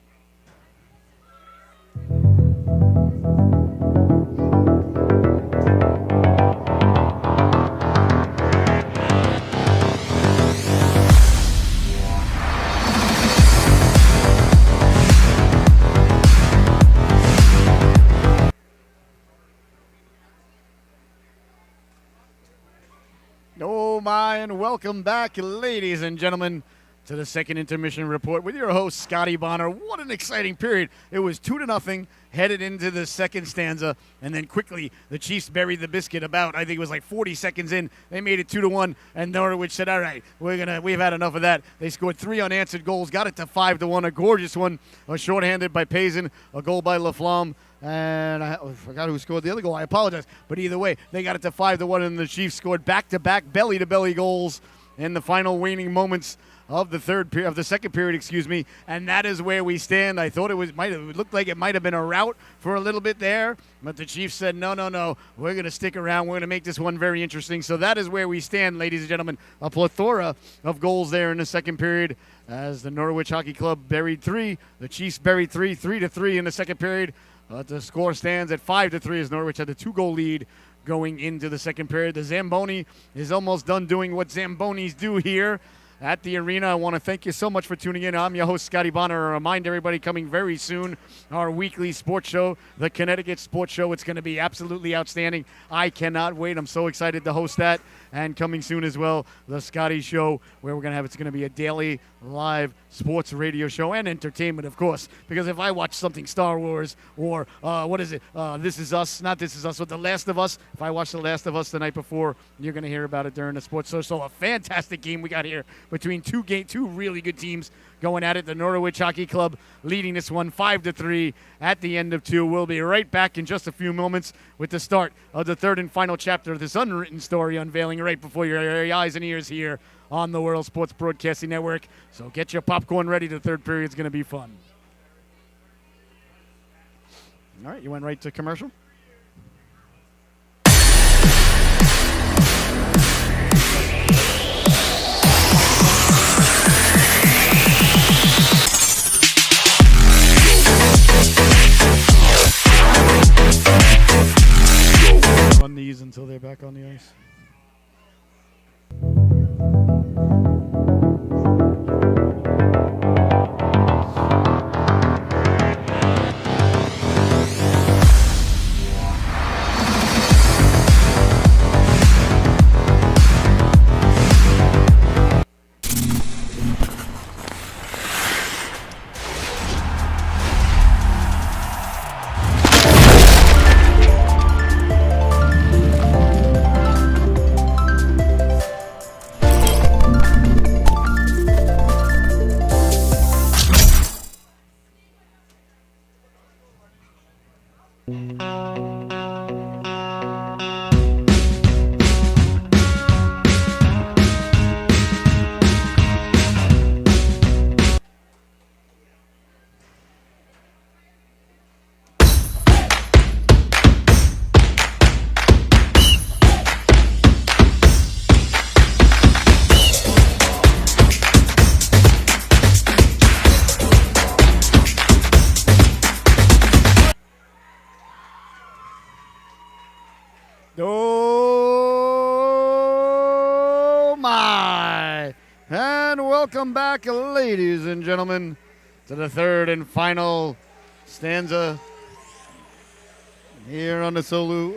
Oh my, and welcome back, ladies and gentlemen, to the second intermission report with your host, Scotty Bonner. What an exciting period. It was 2-0, headed into the second stanza, and then quickly the Chiefs buried the biscuit about, I think it was like 40 seconds in. They made it 2-1, and Norwich said, all right, we've had enough of that. They scored 3 unanswered goals, got it to 5-1, a gorgeous one, a shorthanded by Payson, a goal by Laflamme. And I forgot who scored the other goal. I apologize. But either way, they got it to 5-1, and the Chiefs scored back-to-back belly-to-belly goals in the final waning moments of the second period, and that is where we stand. I thought it looked like it might have been a rout for a little bit there, but the Chiefs said, no, we're going to stick around. We're going to make this one very interesting. So that is where we stand, ladies and gentlemen. A plethora of goals there in the second period as the Norwich Hockey Club buried 3. The Chiefs buried 3, 3-3 in the second period. The score stands at 5-3 as Norwich had the 2-goal lead going into the second period. The Zamboni is almost done doing what Zambonis do here. at the arena. I want to thank you so much for tuning in. I'm your host, Scotty Bonner. Remind everybody, coming very soon, our weekly sports show, the Connecticut Sports Show. It's going to be absolutely outstanding. I cannot wait. I'm so excited to host that. And coming soon as well, the Scotty Show, where we're going to have, it's going to be a daily live sports radio show and entertainment, of course. Because if I watch something Star Wars or This Is Us, not This Is Us, but The Last of Us, if I watch The Last of Us the night before, you're going to hear about it during the sports show. So a fantastic game we got here between two really good teams going at it. The Norwich Hockey Club leading this one 5-3 at the end of 2. We'll be right back in just a few moments with the start of the third and final chapter of this unwritten story unveiling right before your eyes and ears here on the World Sports Broadcasting Network. So get your popcorn ready. The third period's going to be fun. All right, you went right to commercial? Run these until they're back on the ice. Oh my! And welcome back, ladies and gentlemen, to the third and final stanza here on the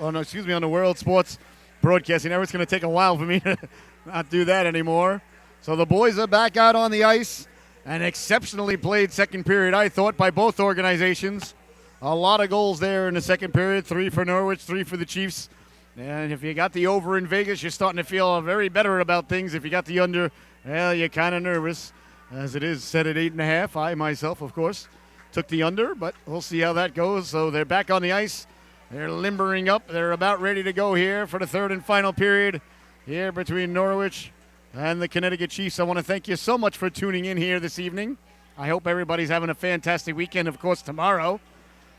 on the World Sports Broadcasting Network. It's going to take a while for me to not do that anymore. So the boys are back out on the ice. An exceptionally played second period, I thought, by both organizations. A lot of goals there in the second period. 3 for Norwich, 3 for the Chiefs. And if you got the over in Vegas, you're starting to feel very better about things. If you got the under, well, you're kind of nervous. As it is set at 8.5. I myself, of course, took the under, but we'll see how that goes. So they're back on the ice. They're limbering up. They're about ready to go here for the third and final period here between Norwich and the Connecticut Chiefs. I want to thank you so much for tuning in here this evening. I hope everybody's having a fantastic weekend. Of course, tomorrow,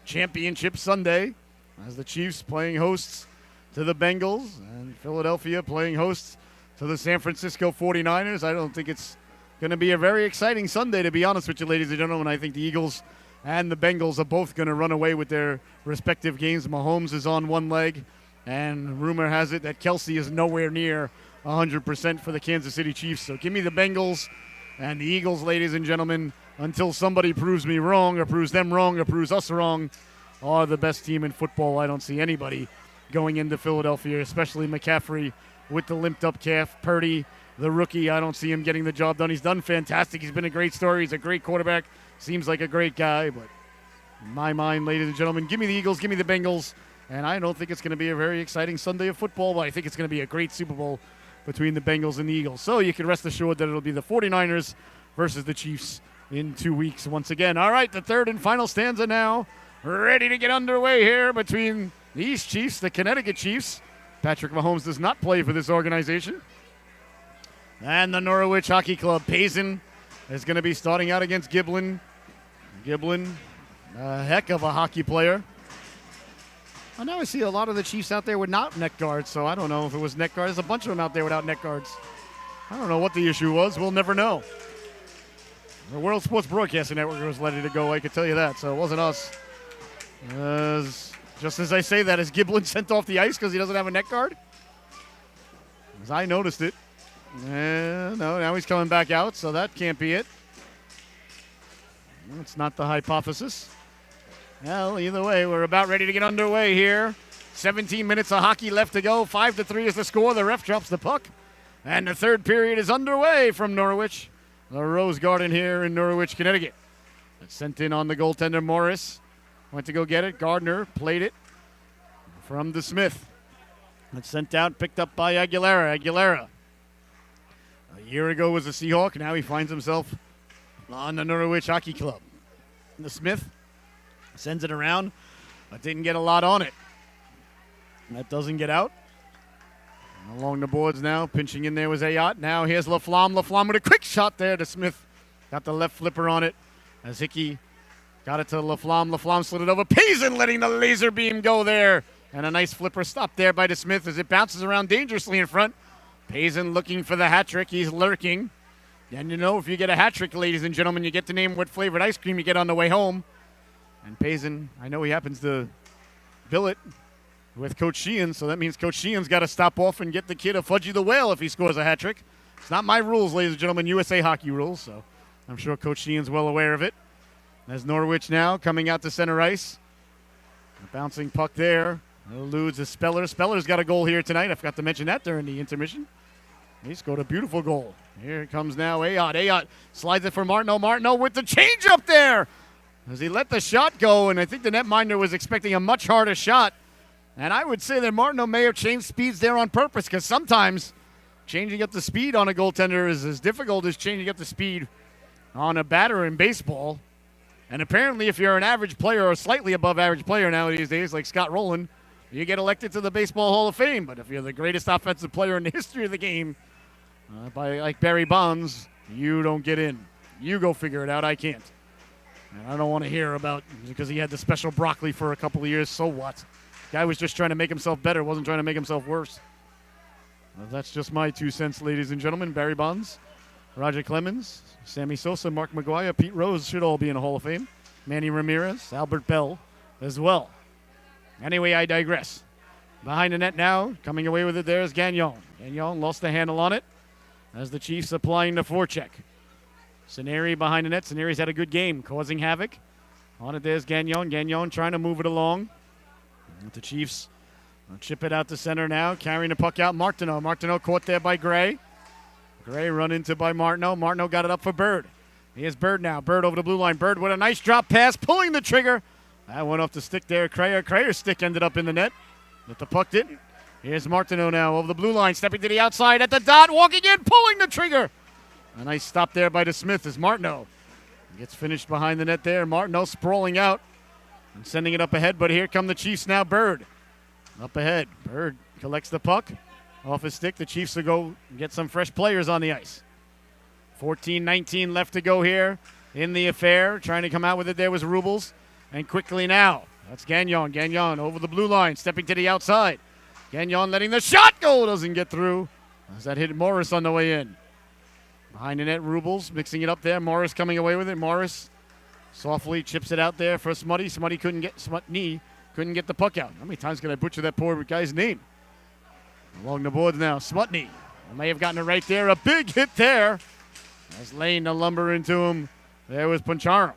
Championship Sunday, as the Chiefs playing hosts to the Bengals and Philadelphia playing hosts to the San Francisco 49ers. I don't think it's going to be a very exciting Sunday, to be honest with you, ladies and gentlemen. I think the Eagles and the Bengals are both going to run away with their respective games. Mahomes is on one leg, and rumor has it that Kelsey is nowhere near 100% for the Kansas City Chiefs. So give me the Bengals and the Eagles, ladies and gentlemen, until somebody proves me wrong or proves them wrong or proves us wrong, are the best team in football. I don't see anybody going into Philadelphia, especially McCaffrey with the limped-up calf. Purdy, the rookie, I don't see him getting the job done. He's done fantastic. He's been a great story. He's a great quarterback. Seems like a great guy, but in my mind, ladies and gentlemen, give me the Eagles, give me the Bengals, and I don't think it's going to be a very exciting Sunday of football, but I think it's going to be a great Super Bowl between the Bengals and the Eagles. So you can rest assured that it'll be the 49ers versus the Chiefs in 2 weeks once again. All right, the third and final stanza now, ready to get underway here between the East Chiefs, the Connecticut Chiefs. Patrick Mahomes does not play for this organization. And the Norwich Hockey Club. Payson is going to be starting out against Giblin. Giblin, a heck of a hockey player. I know I see a lot of the Chiefs out there without neck guards, so I don't know if it was neck guards. There's a bunch of them out there without neck guards. I don't know what the issue was. We'll never know. The World Sports Broadcasting Network was ready to go, I could tell you that, so it wasn't us. Just as I say that, is Giblin sent off the ice because he doesn't have a neck guard? Because I noticed it. No, now he's coming back out, so that can't be it. It's not the hypothesis. Well, either way, we're about ready to get underway here. 17 minutes of hockey left to go. 5-3 is the score. The ref drops the puck. And the third period is underway from Norwich. The Rose Garden here in Norwich, Connecticut. It's sent in on the goaltender, Morris. Went to go get it. Gardner played it from DeSmith. It's sent out, picked up by Aguilera. Aguilera, a year ago, was a Seahawk. Now he finds himself on the Norwich Hockey Club. DeSmith sends it around, but didn't get a lot on it. That doesn't get out. Along the boards now, pinching in there was Ayotte. Now here's Laflamme. Laflamme with a quick shot there to Smith. Got the left flipper on it as Hickey got it to Laflamme. Laflamme slid it over. Payson letting the laser beam go there. And a nice flipper stop there by DeSmith as it bounces around dangerously in front. Payson looking for the hat trick. He's lurking. And you know, if you get a hat trick, ladies and gentlemen, you get to name what flavored ice cream you get on the way home. And Payson, I know he happens to bill it with Coach Sheehan, so that means Coach Sheehan's got to stop off and get the kid a Fudgy the Whale if he scores a hat trick. It's not my rules, ladies and gentlemen, USA hockey rules, so I'm sure Coach Sheehan's well aware of it. As Norwich now coming out to center ice. A bouncing puck there. Eludes a Speller. Speller's got a goal here tonight. I forgot to mention that during the intermission. He scored a beautiful goal. Here it comes now. Ayotte. Ayotte slides it for Martineau. Martineau with the change up there as he let the shot go, and I think the netminder was expecting a much harder shot. And I would say that Martineau may have changed speeds there on purpose, because sometimes changing up the speed on a goaltender is as difficult as changing up the speed on a batter in baseball. And apparently if you're an average player or slightly above average player now these days, like Scott Rowland, you get elected to the Baseball Hall of Fame. But if you're the greatest offensive player in the history of the game, by like Barry Bonds, you don't get in. You go figure it out. I can't. And I don't want to hear about, because he had the special broccoli for a couple of years, so what? Guy was just trying to make himself better, wasn't trying to make himself worse. Well, that's just my 2 cents, ladies and gentlemen. Barry Bonds, Roger Clemens, Sammy Sosa, Mark McGuire, Pete Rose should all be in the Hall of Fame. Manny Ramirez, Albert Bell as well. Anyway, I digress. Behind the net now, coming away with it there is Gagnon. Gagnon lost the handle on it as the Chiefs applying the forecheck. Saneri behind the net. Saneri's had a good game, causing havoc. On it there's Gagnon. Gagnon trying to move it along. And the Chiefs chip it out to center now, carrying the puck out. Martineau. Martineau caught there by Gray. Gray run into by Martineau. Martineau got it up for Bird. Here's Bird now. Bird over the blue line. Bird with a nice drop pass, pulling the trigger. That went off the stick there. Crayer's stick ended up in the net, but the puck didn't. Here's Martineau now over the blue line, stepping to the outside at the dot, walking in, pulling the trigger. A nice stop there by DeSmith as Martineau gets finished behind the net there. Martineau sprawling out and sending it up ahead, but here come the Chiefs now. Bird up ahead. Bird collects the puck off his stick. The Chiefs will go get some fresh players on the ice. 14-19 left to go here in the affair. Trying to come out with it there was Rubles. And quickly now, that's Gagnon. Gagnon over the blue line, stepping to the outside. Gagnon letting the shot go. Doesn't get through as that hit Morris on the way in. Behind the net, Rubles mixing it up there. Morris coming away with it. Morris softly chips it out there for Smutty. Smutty couldn't get the puck out. How many times can I butcher that poor guy's name? Along the boards now, Smutny may have gotten it right there. A big hit there as laying the lumber into him. There was Poncharum.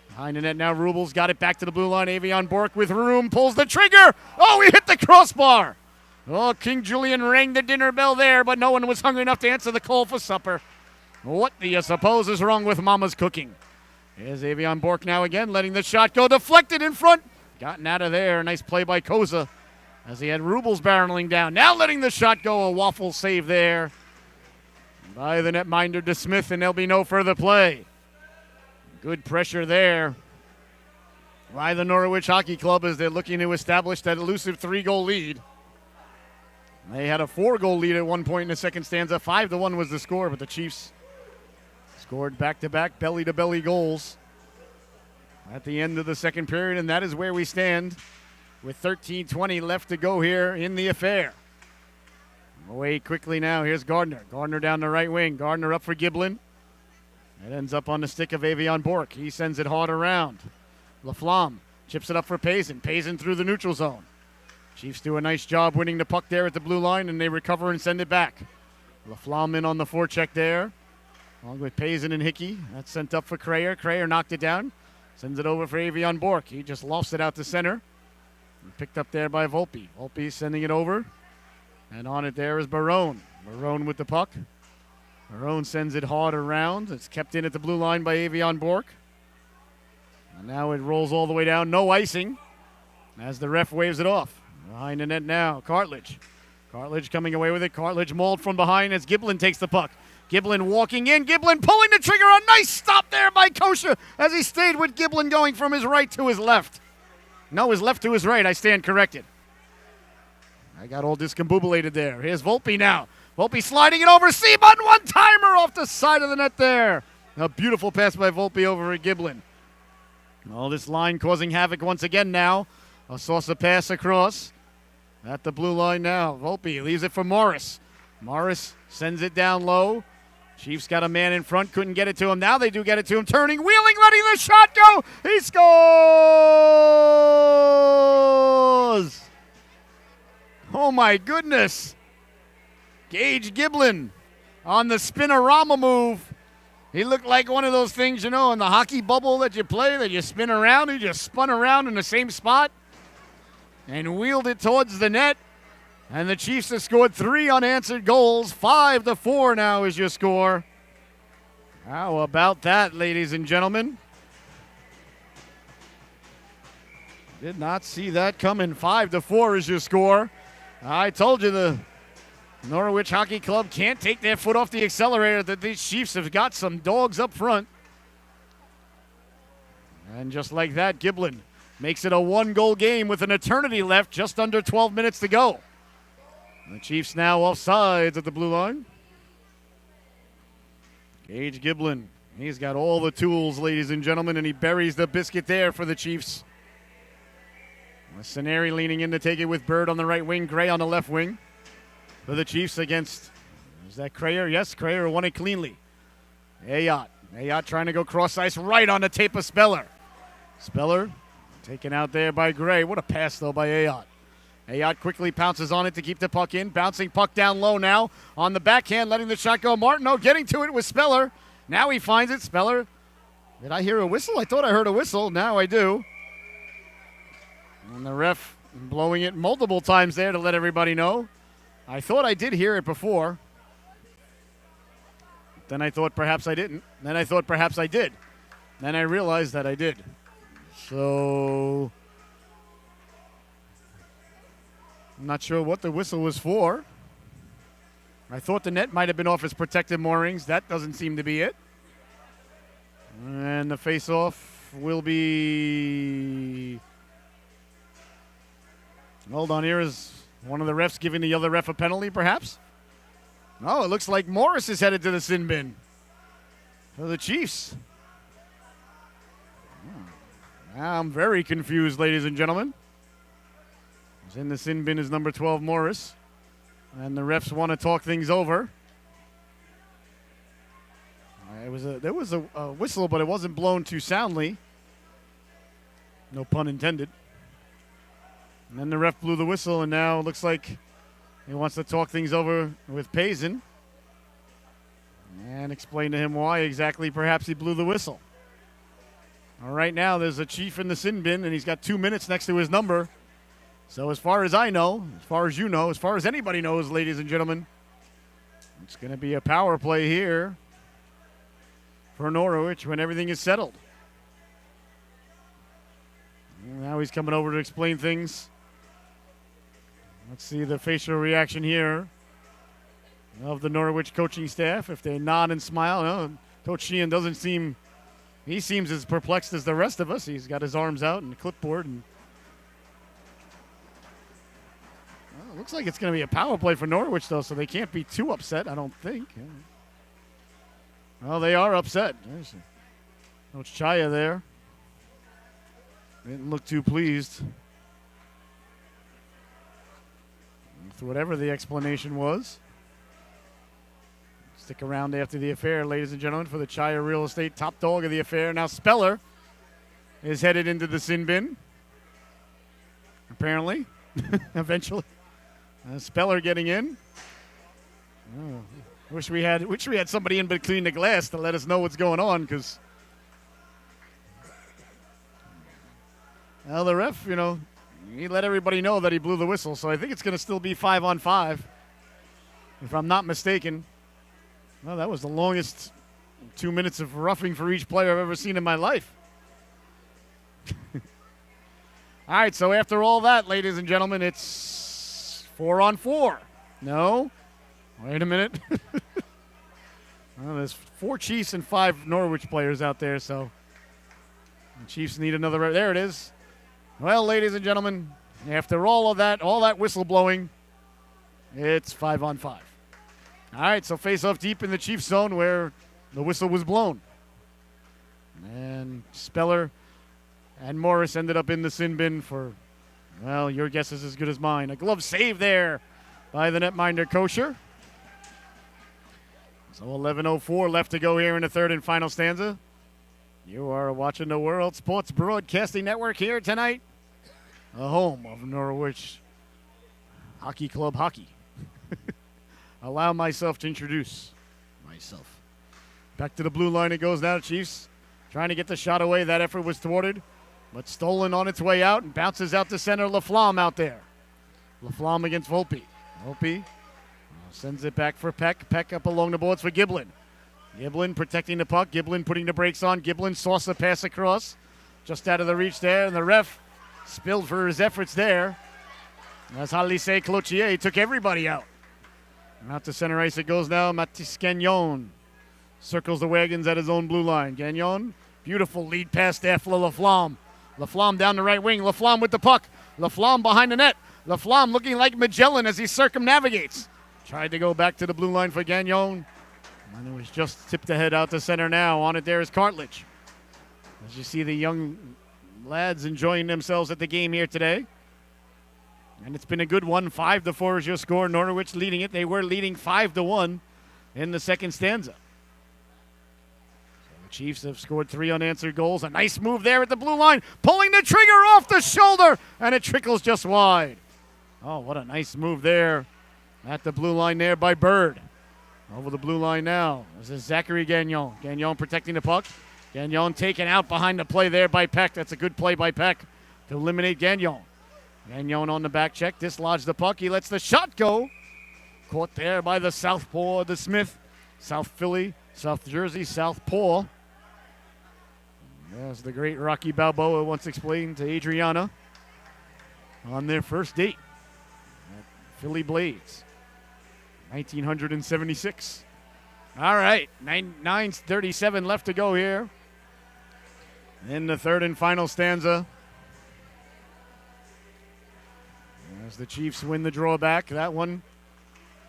Behind the net now, Rubles got it back to the blue line. Avion Bork with room, pulls the trigger. Oh, he hit the crossbar. Oh, King Julian rang the dinner bell there, but no one was hungry enough to answer the call for supper. What do you suppose is wrong with Mama's cooking? Here's Avion Bork now again, letting the shot go. Deflected in front. Gotten out of there. Nice play by Koza as he had Rubles barreling down. Now letting the shot go. A waffle save there by the netminder DeSmith, and there'll be no further play. Good pressure there by the Norwich Hockey Club as they're looking to establish that elusive 3-goal lead. They had a 4-goal lead at one point in the second stanza. 5-1 was the score, but the Chiefs scored back-to-back belly-to-belly goals at the end of the second period, and that is where we stand with 13:20 left to go here in the affair. Away quickly now. Here's Gardner. Gardner down the right wing. Gardner up for Giblin. It ends up on the stick of Avion Bork. He sends it hard around. Laflamme chips it up for Payson. Payson through the neutral zone. Chiefs do a nice job winning the puck there at the blue line, and they recover and send it back. LaFlamme on the forecheck there, along with Payson and Hickey. That's sent up for Crayer. Crayer knocked it down. Sends it over for Avion Bork. He just lofts it out to center. And picked up there by Volpe. Volpe sending it over. And on it there is Barone. Barone with the puck. Barone sends it hard around. It's kept in at the blue line by Avion Bork. And now it rolls all the way down. No icing as the ref waves it off. Behind the net now, Cartledge. Cartledge coming away with it. Cartledge mauled from behind as Giblin takes the puck. Giblin walking in. Giblin pulling the trigger. A nice stop there by Kosha as he stayed with Giblin going from his right to his left. No, his left to his right. I stand corrected. I got all discombobulated there. Here's Volpe now. Volpe sliding it over. Seabun, one-timer off the side of the net there. A beautiful pass by Volpe over at Giblin. All this line causing havoc once again now. A Sosa pass across at the blue line now. Volpe leaves it for Morris. Morris sends it down low. Chiefs got a man in front, couldn't get it to him. Now they do get it to him. Turning, wheeling, letting the shot go. He scores! Oh my goodness. Gage Giblin on the spinorama move. He looked like one of those things, you know, in the hockey bubble that you play, that you spin around. He just spun around in the same spot and wheeled it towards the net. And the Chiefs have scored 3 unanswered goals. 5-4 now is your score. How about that, ladies and gentlemen? Did not see that coming. 5-4 is your score. I told you the Norwich Hockey Club can't take their foot off the accelerator, that these Chiefs have got some dogs up front. And just like that, Giblin makes it a 1-goal game with an eternity left, just under 12 minutes to go. The Chiefs now offsides at the blue line. Gage Giblin, he's got all the tools, ladies and gentlemen, and he buries the biscuit there for the Chiefs. Scenari leaning in to take it with Bird on the right wing, Gray on the left wing. For the Chiefs against, is that Crayer? Yes, Crayer won it cleanly. Ayotte trying to go cross ice right on the tape of Speller. Speller taken out there by Gray. What a pass, though, by Ayotte. Ayotte quickly pounces on it to keep the puck in. Bouncing puck down low now on the backhand, letting the shot go. Martineau getting to it with Speller. Now he finds it. Speller. Did I hear a whistle? I thought I heard a whistle. Now I do. And the ref blowing it multiple times there to let everybody know. I thought I did hear it before. Then I thought perhaps I didn't. Then I thought perhaps I did. Then I realized that I did. So I'm not sure what the whistle was for. I thought the net might have been off its protective moorings. That doesn't seem to be it. And the face-off will be... Hold on, here is one of the refs giving the other ref a penalty, perhaps? Oh, it looks like Morris is headed to the sin bin for the Chiefs. I'm very confused, ladies and gentlemen. In the sin bin is number 12, Morris. And the refs want to talk things over. There was a whistle, but it wasn't blown too soundly. No pun intended. And then the ref blew the whistle, and now it looks like he wants to talk things over with Payson and explain to him why exactly perhaps he blew the whistle. All right, now there's a Chief in the sin bin, and he's got 2 minutes next to his number. So as far as I know, as far as you know, as far as anybody knows, ladies and gentlemen, it's going to be a power play here for Norwich when everything is settled. And now he's coming over to explain things. Let's see the facial reaction here of the Norwich coaching staff. If they nod and smile, no, Coach Sheehan doesn't seem, he seems as perplexed as the rest of us. He's got his arms out and the clipboard. And well, it looks like it's going to be a power play for Norwich, though, so they can't be too upset, I don't think. Well, they are upset. There's Coach Chaya there. Didn't look too pleased with whatever the explanation was. Stick around after the affair, ladies and gentlemen, for the Chaya Real Estate top dog of the affair. Now Speller is headed into the sin bin, apparently, eventually. Speller getting in. Oh. Wish we had somebody in between the glass to let us know what's going on, because well, the ref, he let everybody know that he blew the whistle, so I think it's going to still be 5-on-5, if I'm not mistaken. Well, that was the longest 2 minutes of roughing for each player I've ever seen in my life. All right, so after all that, ladies and gentlemen, it's 4-on-4. No? Wait a minute. Well, there's 4 Chiefs and 5 Norwich players out there, so the Chiefs need another. There it is. Well, ladies and gentlemen, after all that whistle blowing, it's 5-on-5. All right, so face off deep in the Chiefs zone where the whistle was blown. And Speller and Morris ended up in the sin bin for, well, your guess is as good as mine. A glove save there by the netminder Kosher. So 11:04 left to go here in the third and final stanza. You are watching the World Sports Broadcasting Network here tonight, the home of Norwich Hockey Club hockey. Allow myself to introduce myself. Back to the blue line it goes now, Chiefs. Trying to get the shot away. That effort was thwarted, but stolen on its way out and bounces out to center. Laflamme out there. Laflamme against Volpe. Volpe sends it back for Peck. Peck up along the boards for Giblin. Giblin protecting the puck. Giblin putting the brakes on. Giblin sauce the pass across. Just out of the reach there, and the ref spilled for his efforts there. As Halise Cloutier took everybody out. Out to center ice it goes now. Mathis Gagnon circles the wagons at his own blue line. Gagnon, beautiful lead pass there for Laflamme. Laflamme down the right wing. Laflamme with the puck. Laflamme behind the net. Laflamme looking like Magellan as he circumnavigates. Tried to go back to the blue line for Gagnon. And it was just tipped ahead out to center now. On it there is Cartledge. As you see the young lads enjoying themselves at the game here today. And it's been a good one. 5-4 is your score. Norwich leading it. They were leading 5-1 in the second stanza. So the Chiefs have scored 3 unanswered goals. A nice move there at the blue line. Pulling the trigger off the shoulder. And it trickles just wide. Oh, what a nice move there at the blue line there by Bird. Over the blue line now. This is Zachary Gagnon. Gagnon protecting the puck. Gagnon taken out behind the play there by Peck. That's a good play by Peck to eliminate Gagnon. Gagnon on the back check, dislodged the puck. He lets the shot go. Caught there by the southpaw of the Smith. South Philly, South Jersey, southpaw. As the great Rocky Balboa once explained to Adriana on their first date at Philly Blades, 1976. All right, 9:37 left to go here in the third and final stanza. As the Chiefs win the drawback, that one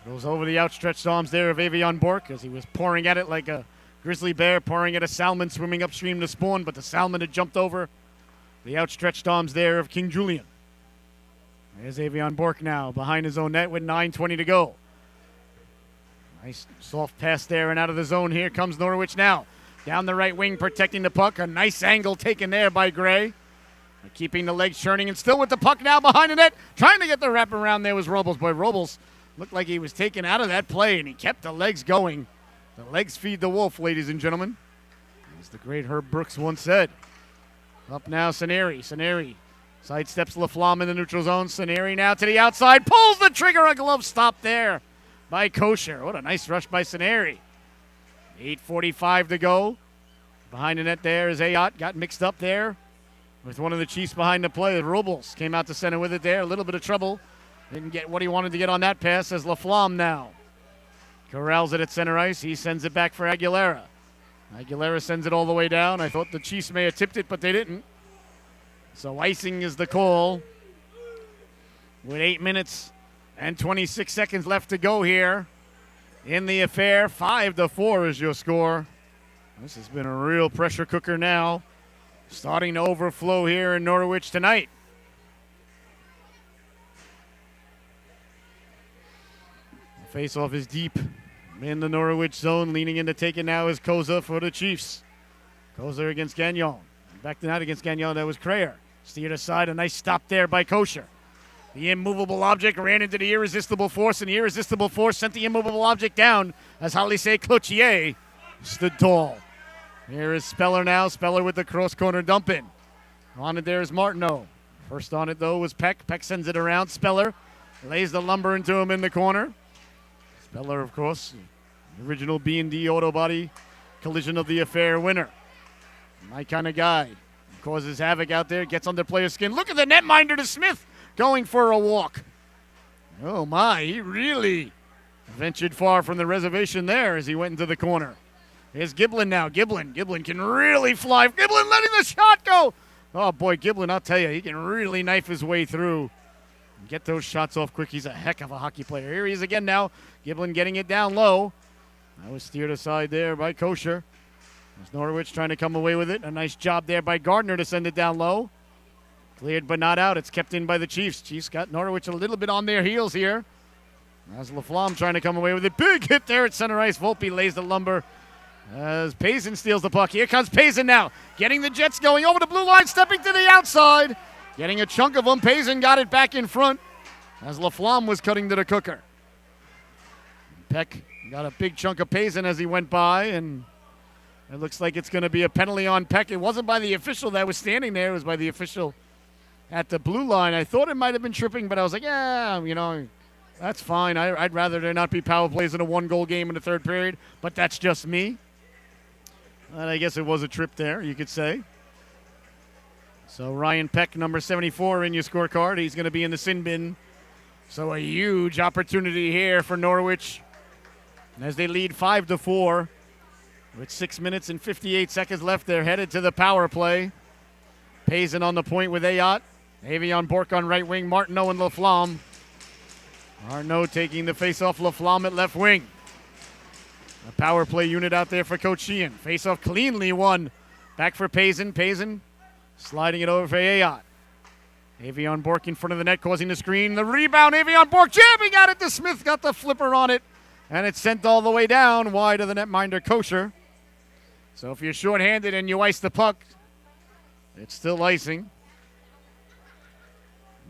goes over the outstretched arms there of Avion Bork as he was pouring at it like a grizzly bear, pouring at a salmon swimming upstream to spawn, but the salmon had jumped over the outstretched arms there of King Julian. There's Avion Bork now behind his own net with 9:20 to go. Nice soft pass there and out of the zone. Here comes Norwich now. Down the right wing protecting the puck. A nice angle taken there by Gray. Keeping the legs churning and still with the puck now behind the net. Trying to get the wrap around there was Robles. Boy, Robles looked like he was taken out of that play and he kept the legs going. The legs feed the wolf, ladies and gentlemen. As the great Herb Brooks once said. Up now, Saneri. Saneri sidesteps Laflamme in the neutral zone. Saneri now to the outside. Pulls the trigger. A glove stop there by Kosher. What a nice rush by Saneri. 8:45 to go. Behind the net there is Ayot. Got mixed up there with one of the Chiefs behind the play. Robles came out to center with it there. A little bit of trouble. Didn't get what he wanted to get on that pass as Laflamme now corrals it at center ice. He sends it back for Aguilera. Aguilera sends it all the way down. I thought the Chiefs may have tipped it, but they didn't. So icing is the call. With 8 minutes and 26 seconds left to go here in the affair. 5-4 is your score. This has been a real pressure cooker now. Starting to overflow here in Norwich tonight. The face-off is deep in the Norwich zone. Leaning in to take it now is Koza for the Chiefs. Koza against Gagnon. Back to that against Gagnon, that was Crayer. Steered aside, a nice stop there by Kosher. The immovable object ran into the irresistible force, and the irresistible force sent the immovable object down as Halise Cloutier stood tall. Here is Speller now. Speller with the cross-corner dump in. On it there is Martineau. First on it, though, was Peck. Peck sends it around. Speller lays the lumber into him in the corner. Speller, of course, the original B&D Auto Body Collision of the Affair winner. My kind of guy. Causes havoc out there, gets under player's skin. Look at the netminder to Smith going for a walk. Oh, my. He really ventured far from the reservation there as he went into the corner. Here's Giblin now. Giblin can really fly. Giblin letting the shot go. Oh, boy, Giblin, I'll tell you, he can really knife his way through and get those shots off quick. He's a heck of a hockey player. Here he is again now. Giblin getting it down low. That was steered aside there by Kosher. There's Norwich trying to come away with it. A nice job there by Gardner to send it down low. Cleared but not out. It's kept in by the Chiefs. Chiefs got Norwich a little bit on their heels here. As Laflamme trying to come away with it. Big hit there at center ice. Volpe lays the lumber as Payson steals the puck. Here comes Payson now. Getting the Jets going over the blue line. Stepping to the outside. Getting a chunk of them. Payson got it back in front as Laflamme was cutting to the cooker. Peck got a big chunk of Payson as he went by, and it looks like it's going to be a penalty on Peck. It wasn't by the official that was standing there. It was by the official at the blue line. I thought it might have been tripping, but I was like, yeah, that's fine. I'd rather there not be power plays in a one-goal game in the third period, but that's just me. And I guess it was a trip there, you could say. So Ryan Peck, number 74 in your scorecard. He's going to be in the sin bin. So a huge opportunity here for Norwich as they lead 5-4. With 6 minutes and 58 seconds left, they're headed to the power play. Payson on the point with Ayotte. Avion Bork on right wing. Martineau and Laflamme. Martineau taking the face-off. Laflamme at left wing. A power play unit out there for Coach Sheehan. Face-off cleanly won. Back for Payson. Payson sliding it over for Ayotte. Avion Bork in front of the net, causing the screen. The rebound. Avion Bork jamming at it. The Smith got the flipper on it. And it's sent all the way down wide of the netminder Kosher. So if you're shorthanded and you ice the puck, it's still icing.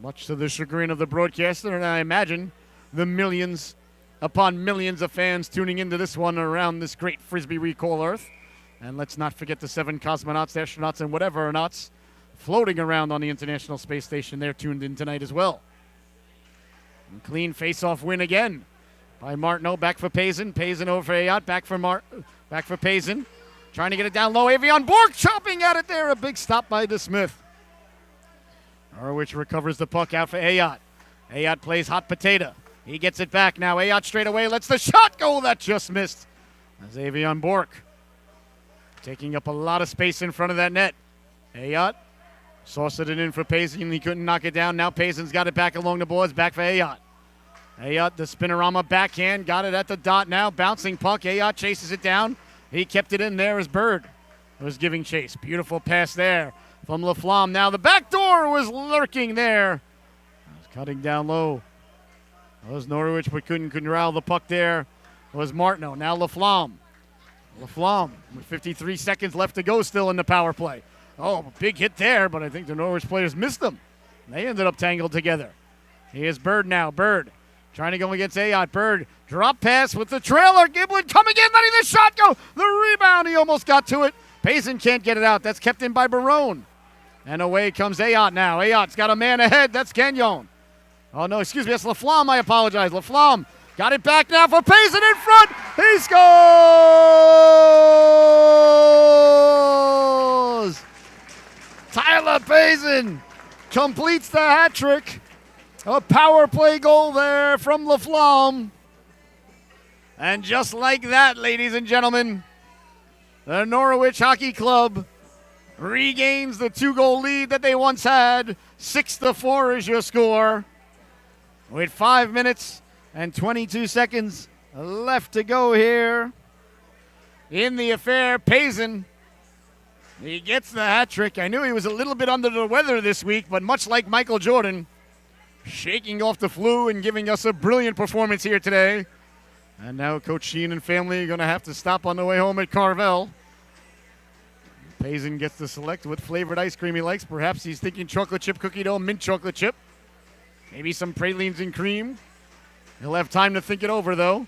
Much to the chagrin of the broadcaster, and I imagine the millions upon millions of fans tuning into this one around this great Frisbee we call Earth. And let's not forget the 7 cosmonauts, astronauts, and whatever nauts floating around on the International Space Station. They're tuned in tonight as well. And clean face-off win again by Martineau. Back for Payson. Payson over for Ayotte. Back for Payson. Trying to get it down low. Avion Bork chopping at it there. A big stop by DeSmith. Norwich recovers the puck out for Ayotte. Ayotte plays hot potato. He gets it back now. Ayotte straight away lets the shot go. That just missed. As Avion Bork taking up a lot of space in front of that net. Ayotte sauced it in for Payson. He couldn't knock it down. Now Payson's got it back along the boards. Back for Ayotte. Ayotte, the spinorama backhand. Got it at the dot now. Bouncing puck. Ayotte chases it down. He kept it in there as Bird was giving chase. Beautiful pass there from Laflamme. Now the back door was lurking there. Cutting down low. That was Norwich, but couldn't corral the puck there. It was Martineau. Now Laflamme. Laflamme with 53 seconds left to go still in the power play. Oh, big hit there, but I think the Norwich players missed them. They ended up tangled together. Here's Bird now. Bird trying to go against Ayotte. Bird, drop pass with the trailer. Giblin coming in, letting the shot go. The rebound, he almost got to it. Payson can't get it out. That's kept in by Barone. And away comes Ayotte now. Ayotte's got a man ahead. That's Kenyon. Oh, no, excuse me. That's Laflamme. I apologize. Laflamme got it back now for Payson in front. He scores! Tyler Payson completes the hat trick. A power play goal there from Laflamme. And just like that, ladies and gentlemen, the Norwich Hockey Club regains the 2-goal lead that they once had. 6-4 is your score. With 5 minutes and 22 seconds left to go here in the affair. Payson, he gets the hat trick. I knew he was a little bit under the weather this week, but much like Michael Jordan, shaking off the flu and giving us a brilliant performance here today. And now Coach Sheehan and family are going to have to stop on the way home at Carvel. Payson gets to select what flavored ice cream he likes. Perhaps he's thinking chocolate chip cookie dough, mint chocolate chip. Maybe some pralines and cream. He'll have time to think it over, though.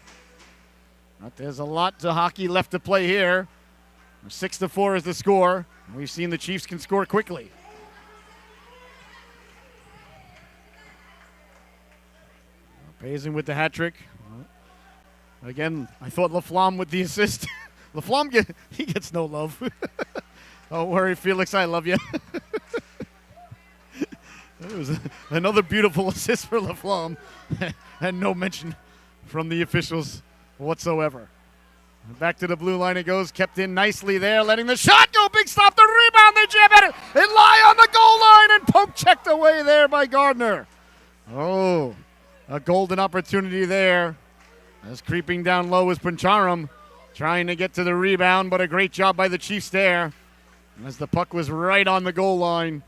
But there's a lot to hockey left to play here. 6-4 is the score. We've seen the Chiefs can score quickly. Payson with the hat trick. Again, I thought Laflamme with the assist. Laflamme, he gets no love. Don't worry, Felix, I love you. It was another beautiful assist for Laflamme, and no mention from the officials whatsoever. Back to the blue line it goes, kept in nicely there, letting the shot go. Big stop, the rebound, they jam at it. It lie on the goal line and poke checked away there by Gardner. Oh, a golden opportunity there. As creeping down low is Pancharam, trying to get to the rebound, but a great job by the Chiefs there. As the puck was right on the goal line.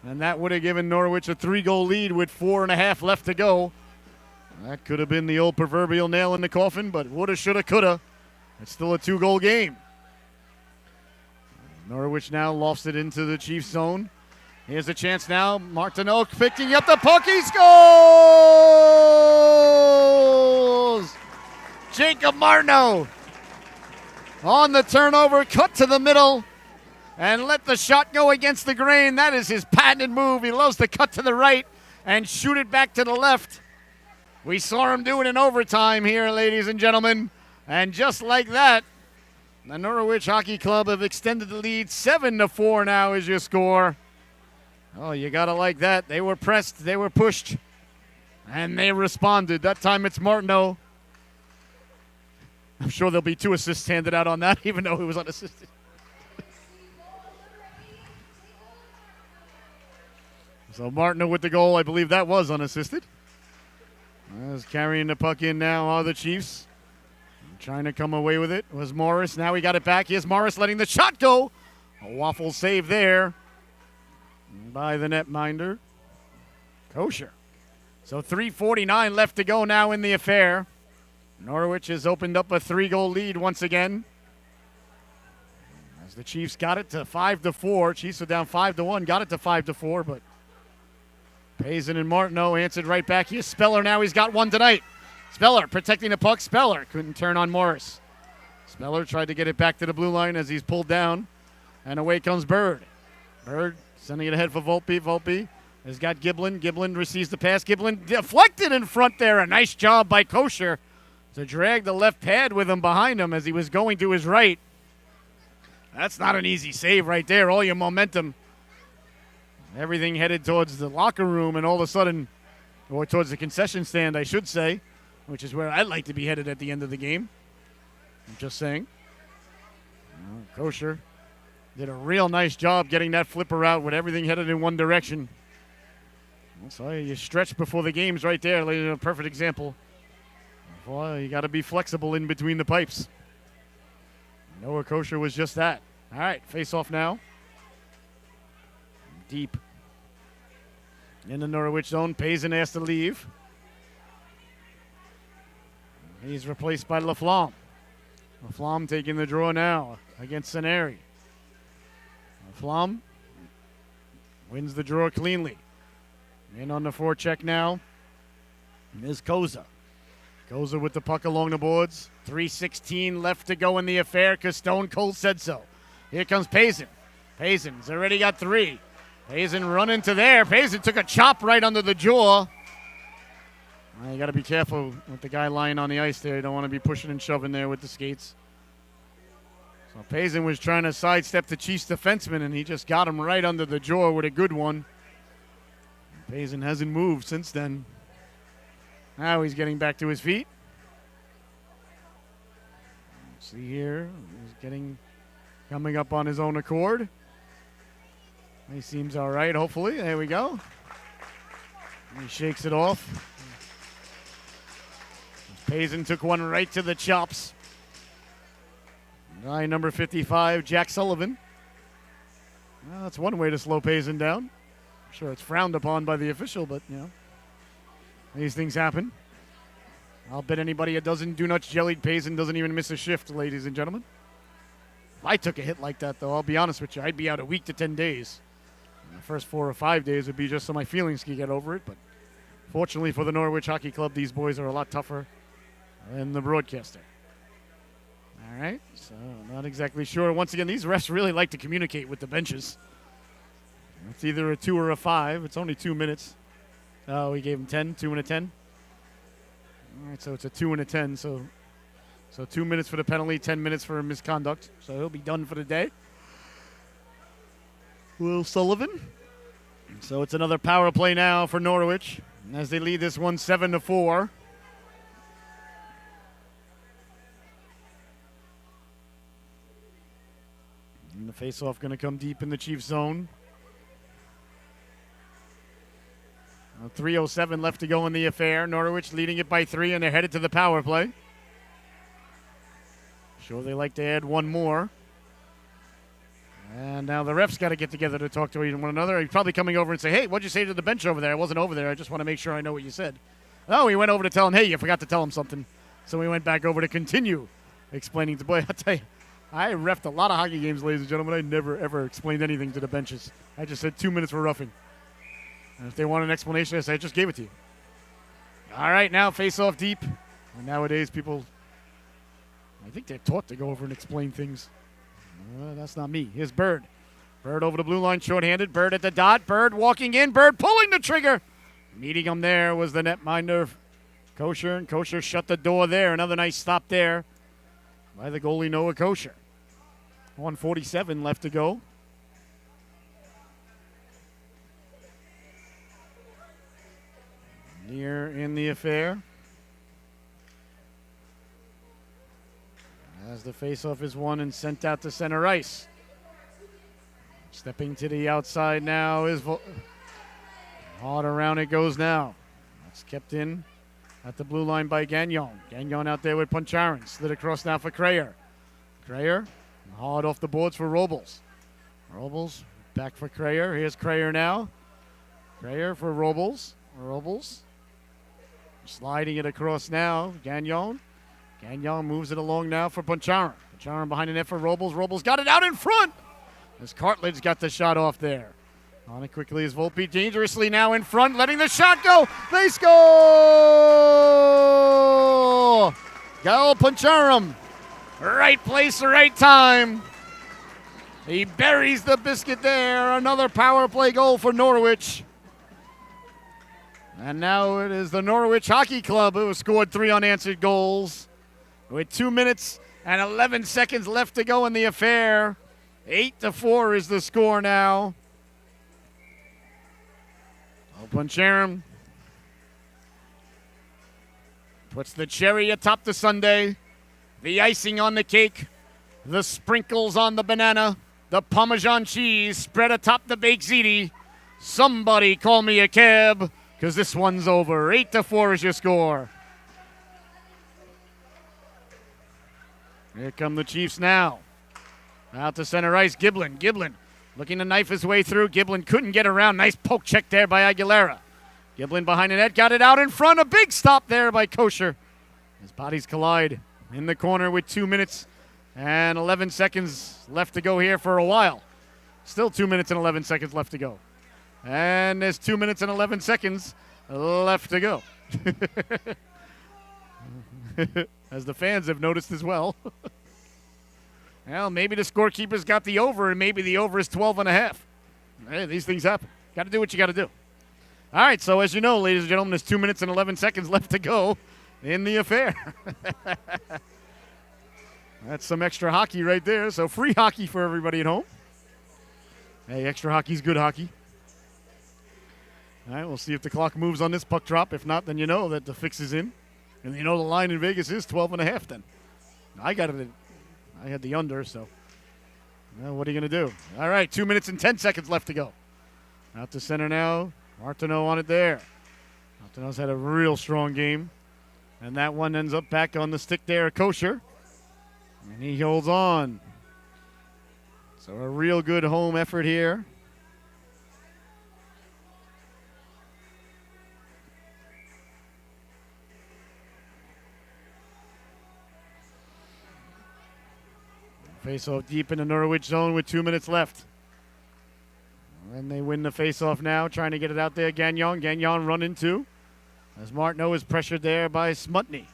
And that would have given Norwich a 3-goal lead with 4.5 left to go. That could have been the old proverbial nail in the coffin, but woulda, shoulda, coulda. It's still a 2-goal game. Norwich now lofts it into the Chiefs zone. Here's a chance now. Martineau picking up the puck. He scores! Jacob Martineau on the turnover, cut to the middle. And let the shot go against the grain. That is his patented move. He loves to cut to the right and shoot it back to the left. We saw him do it in overtime here, ladies and gentlemen. And just like that, the Norwich Hockey Club have extended the lead. 7-4 now is your score. Oh, you got to like that. They were pressed, they were pushed, and they responded. That time it's Martineau. I'm sure there'll be 2 assists handed out on that, even though he was unassisted. So Martineau with the goal. I believe that was unassisted. As carrying the puck in now are the Chiefs. Trying to come away with it was Morris. Now he got it back. Here's Morris letting the shot go. A waffle save there by the netminder. Kosher. So 3:49 left to go now in the affair. Norwich has opened up a 3-goal lead once again. As the Chiefs got it to 5-4. Chiefs are down 5-1. Got it to 5-4, but Payson and Martineau answered right back. Here's Speller now. He's got one tonight. Speller protecting the puck. Speller couldn't turn on Morris. Speller tried to get it back to the blue line as he's pulled down. And away comes Bird. Bird sending it ahead for Volpe. Volpe has got Giblin. Giblin receives the pass. Giblin deflected in front there. A nice job by Kosher to drag the left pad with him behind him as he was going to his right. That's not an easy save right there. All your momentum. Everything headed towards the locker room, and all of a sudden, or towards the concession stand, I should say, which is where I'd like to be headed at the end of the game. I'm just saying. Kosher did a real nice job getting that flipper out with everything headed in one direction. So you stretch before the game's right there. A perfect example. Well, you got to be flexible in between the pipes. Noah Kosher was just that. All right, face off now. Deep in the Norwich zone. Payson has to leave. He's replaced by Laflamme. Laflamme taking the draw now against Saneri. Laflamme wins the draw cleanly. In on the forecheck now is Koza. Koza with the puck along the boards. 3:16 left to go in the affair because Stone Cold said so. Here comes Payson. Payson's already got 3. Payson running to there. Payson took a chop right under the jaw. You got to be careful with the guy lying on the ice there. You don't want to be pushing and shoving there with the skates. So Payson was trying to sidestep the Chiefs defenseman, and he just got him right under the jaw with a good one. Payson hasn't moved since then. Now he's getting back to his feet. See here, he's coming up on his own accord. He seems all right, hopefully. There we go. He shakes it off. Payson took one right to the chops. Guy number 55, Jack Sullivan. Well, that's one way to slow Payson down. I'm sure it's frowned upon by the official, but, these things happen. I'll bet anybody a dozen do-nuts jellied Payson doesn't even miss a shift, ladies and gentlemen. If I took a hit like that, though, I'll be honest with you, I'd be out a week to 10 days. And the first 4 or 5 days would be just so my feelings could get over it, but Fortunately for the Norwich Hockey Club, these boys are a lot tougher than the broadcaster. All right, so not exactly sure. Once again, these refs really like to communicate with the benches. It's either a 2 or a 5. It's only 2 minutes. Oh, we gave him 10, 2 and a 10. All right, so it's a 2 and a 10. So 2 minutes for the penalty, 10 minutes for misconduct. So he'll be done for the day. Will Sullivan. So it's another power play now for Norwich as they lead this one 7-4. And the faceoff going to come deep in the Chiefs zone. 3:07 left to go in the affair. Norwich leading it by 3, and they're headed to the power play. Sure, they like to add one more. And now the refs got to get together to talk to one another. He's probably coming over and say, hey, what'd you say to the bench over there? I wasn't over there. I just want to make sure I know what you said. Oh, he went over to tell him, hey, you forgot to tell him something. So we went back over to continue explaining to, boy, I'll tell you, I reffed a lot of hockey games, ladies and gentlemen. I never, ever explained anything to the benches. I just said 2 minutes for roughing. And if they want an explanation, I say, I just gave it to you. All right, now face off deep. And nowadays, people, I think they're taught to go over and explain things. That's not me. Here's Bird. Bird over the blue line, shorthanded. Bird at the dot. Bird walking in. Bird pulling the trigger. Meeting him there was the netminder, Kosher. And Kosher shut the door there. Another nice stop there by the goalie, Noah Kosher. 1:47 left to go. Near in the affair. As the faceoff is won and sent out to center ice. Stepping to the outside now is hard around it goes now. That's kept in at the blue line by Gagnon. Gagnon out there with Puncharin. Slid across now for Crayer. Crayer hard off the boards for Robles. Robles back for Crayer. Here's Crayer now. Crayer for Robles. Robles sliding it across now. Gagnon. Gagnon moves it along now for Puncharin. Puncharin behind the net for Robles. Robles got it out in front. As Cartledge got the shot off there. On it quickly is Volpe dangerously now in front, letting the shot go. They score! Go Puncharin. Right place, right time. He buries the biscuit there. Another power play goal for Norwich. And now it is the Norwich Hockey Club who has scored 3 unanswered goals. With 2 minutes and 11 seconds left to go in the affair. 8-4 is the score now. Puncharin puts the cherry atop the sundae, the icing on the cake, the sprinkles on the banana, the Parmesan cheese spread atop the baked ziti. Somebody call me a cab, because this one's over. 8-4 is your score. Here come the Chiefs now. Out to center ice, Giblin. Giblin looking to knife his way through. Giblin couldn't get around. Nice poke check there by Aguilera. Giblin behind the net, got it out in front. A big stop there by Kosher. His bodies collide in the corner with 2 minutes and 11 seconds left to go here for a while. Still 2 minutes and 11 seconds left to go. And there's 2 minutes and 11 seconds left to go. As the fans have noticed as well. Well, maybe the scorekeeper's got the over, and maybe the over is 12.5. Hey, these things happen. Got to do what you got to do. All right, so as you know, ladies and gentlemen, there's 2 minutes and 11 seconds left to go in the affair. That's some extra hockey right there. So free hockey for everybody at home. Hey, extra hockey's good hockey. All right, we'll see if the clock moves on this puck drop. If not, then you know that the fix is in. And you know the line in Vegas is 12.5 then. I got it. I had the under, so well, what are you going to do? All right, 2 minutes and 10 seconds left to go. Out to center now. Martineau on it there. Martineau's had a real strong game. And that one ends up back on the stick there, Kosher. And he holds on. So a real good home effort here. Face-off deep in the Norwich zone with 2 minutes left. And they win the face-off now, trying to get it out there. Gagnon running too. As Martineau is pressured there by Smutney.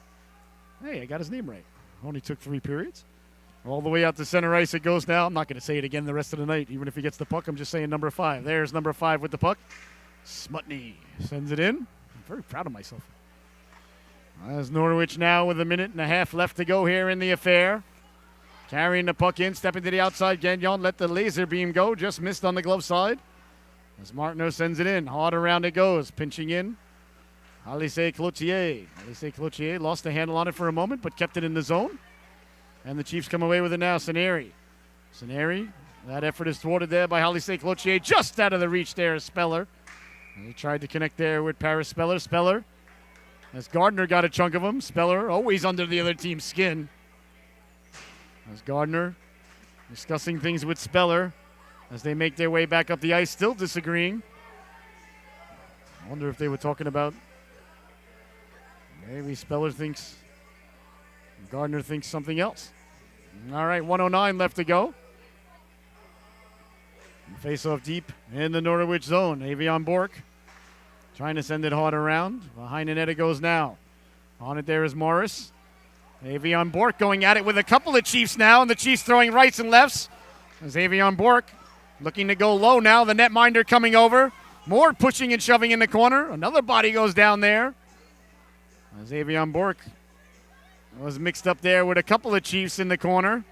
Hey, I got his name right. Only took 3 periods. All the way out to center ice it goes now. I'm not going to say it again the rest of the night. Even if he gets the puck, I'm just saying number 5. There's number 5 with the puck. Smutney sends it in. I'm very proud of myself. As Norwich now with 1.5 minutes left to go here in the affair. Carrying the puck in, stepping to the outside. Gagnon let the laser beam go. Just missed on the glove side. As Martineau sends it in. Hard around it goes. Pinching in. Alise Cloutier. Alise Cloutier lost the handle on it for a moment, but kept it in the zone. And the Chiefs come away with it now. Saneri. That effort is thwarted there by Alise Cloutier. Just out of the reach there is Speller. And he tried to connect there with Paris Speller. Speller, as Gardner got a chunk of him. Speller always under the other team's skin. As Gardner discussing things with Speller as they make their way back up the ice, still disagreeing. I wonder if they were talking about maybe Speller thinks Gardner thinks something else. All right, 1:09 left to go. Face off deep in the Norwich zone. Avion Bork trying to send it hard around. Behind the net it goes now. On it there is Morris. Avion Bork going at it with a couple of Chiefs now, and the Chiefs throwing rights and lefts. As Avion Bork looking to go low now. The netminder coming over. More pushing and shoving in the corner. Another body goes down there. As Avion Bork was mixed up there with a couple of Chiefs in the corner.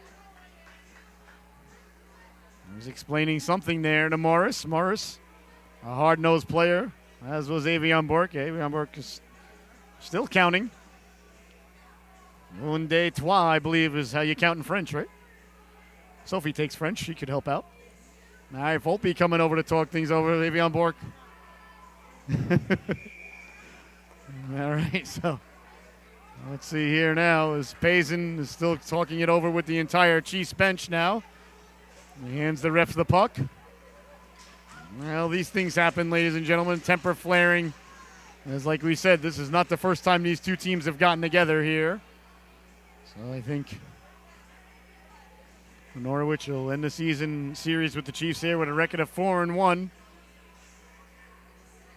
He was explaining something there to Morris. Morris, a hard-nosed player, as was Avion Bork. Avion Bork is still counting. Un, deux, trois, I believe, is how you count in French, right? Sophie takes French. She could help out. All right, Volpe coming over to talk things over with Avion Bork. All right, so let's see here now as Payson is still talking it over with the entire Chiefs bench now. He hands the ref the puck. Well, these things happen, ladies and gentlemen. Temper flaring. As like we said, this is not the first time these two teams have gotten together here. So I think Norwich will end the season series with the Chiefs here with a record of 4-1.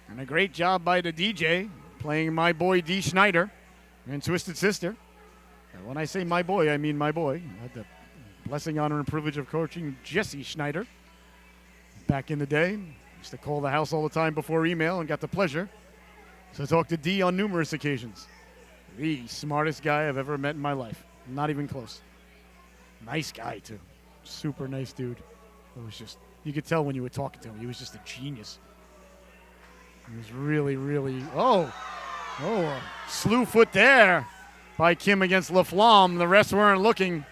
And a great job by the DJ playing my boy D. Schneider and Twisted Sister. And when I say my boy, I mean my boy. I had the blessing, honor, and privilege of coaching Jesse Schneider back in the day. Used to call the house all the time before email and got the pleasure to talk to D on numerous occasions. The smartest guy I've ever met in my life. Not even close. Nice guy, too. Super nice dude. It was just, you could tell when you were talking to him. He was just a genius. He was really, really, a slew foot there by Kim against LaFlamme. The rest weren't looking.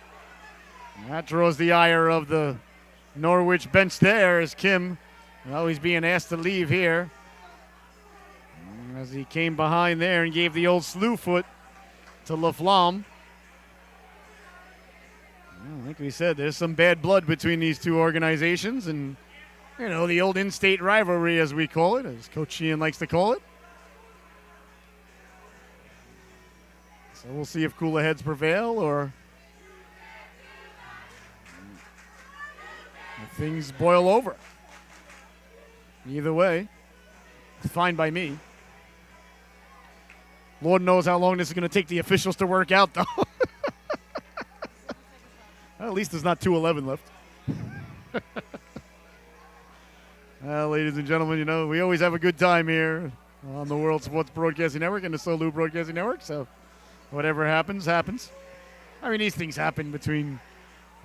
That draws the ire of the Norwich bench there as Kim, he's being asked to leave here. As he came behind there and gave the old slew foot to LaFlamme. Like we said, there's some bad blood between these two organizations and, the old in-state rivalry, as we call it, as Coach Sheehan likes to call it. So we'll see if cooler heads prevail or if things boil over. Either way, it's fine by me. Lord knows how long this is going to take the officials to work out, though. At least there's not 2:11 left. Well, ladies and gentlemen, we always have a good time here on the World Sports Broadcasting Network and the Solu Broadcasting Network. So whatever happens, happens. I mean, these things happen between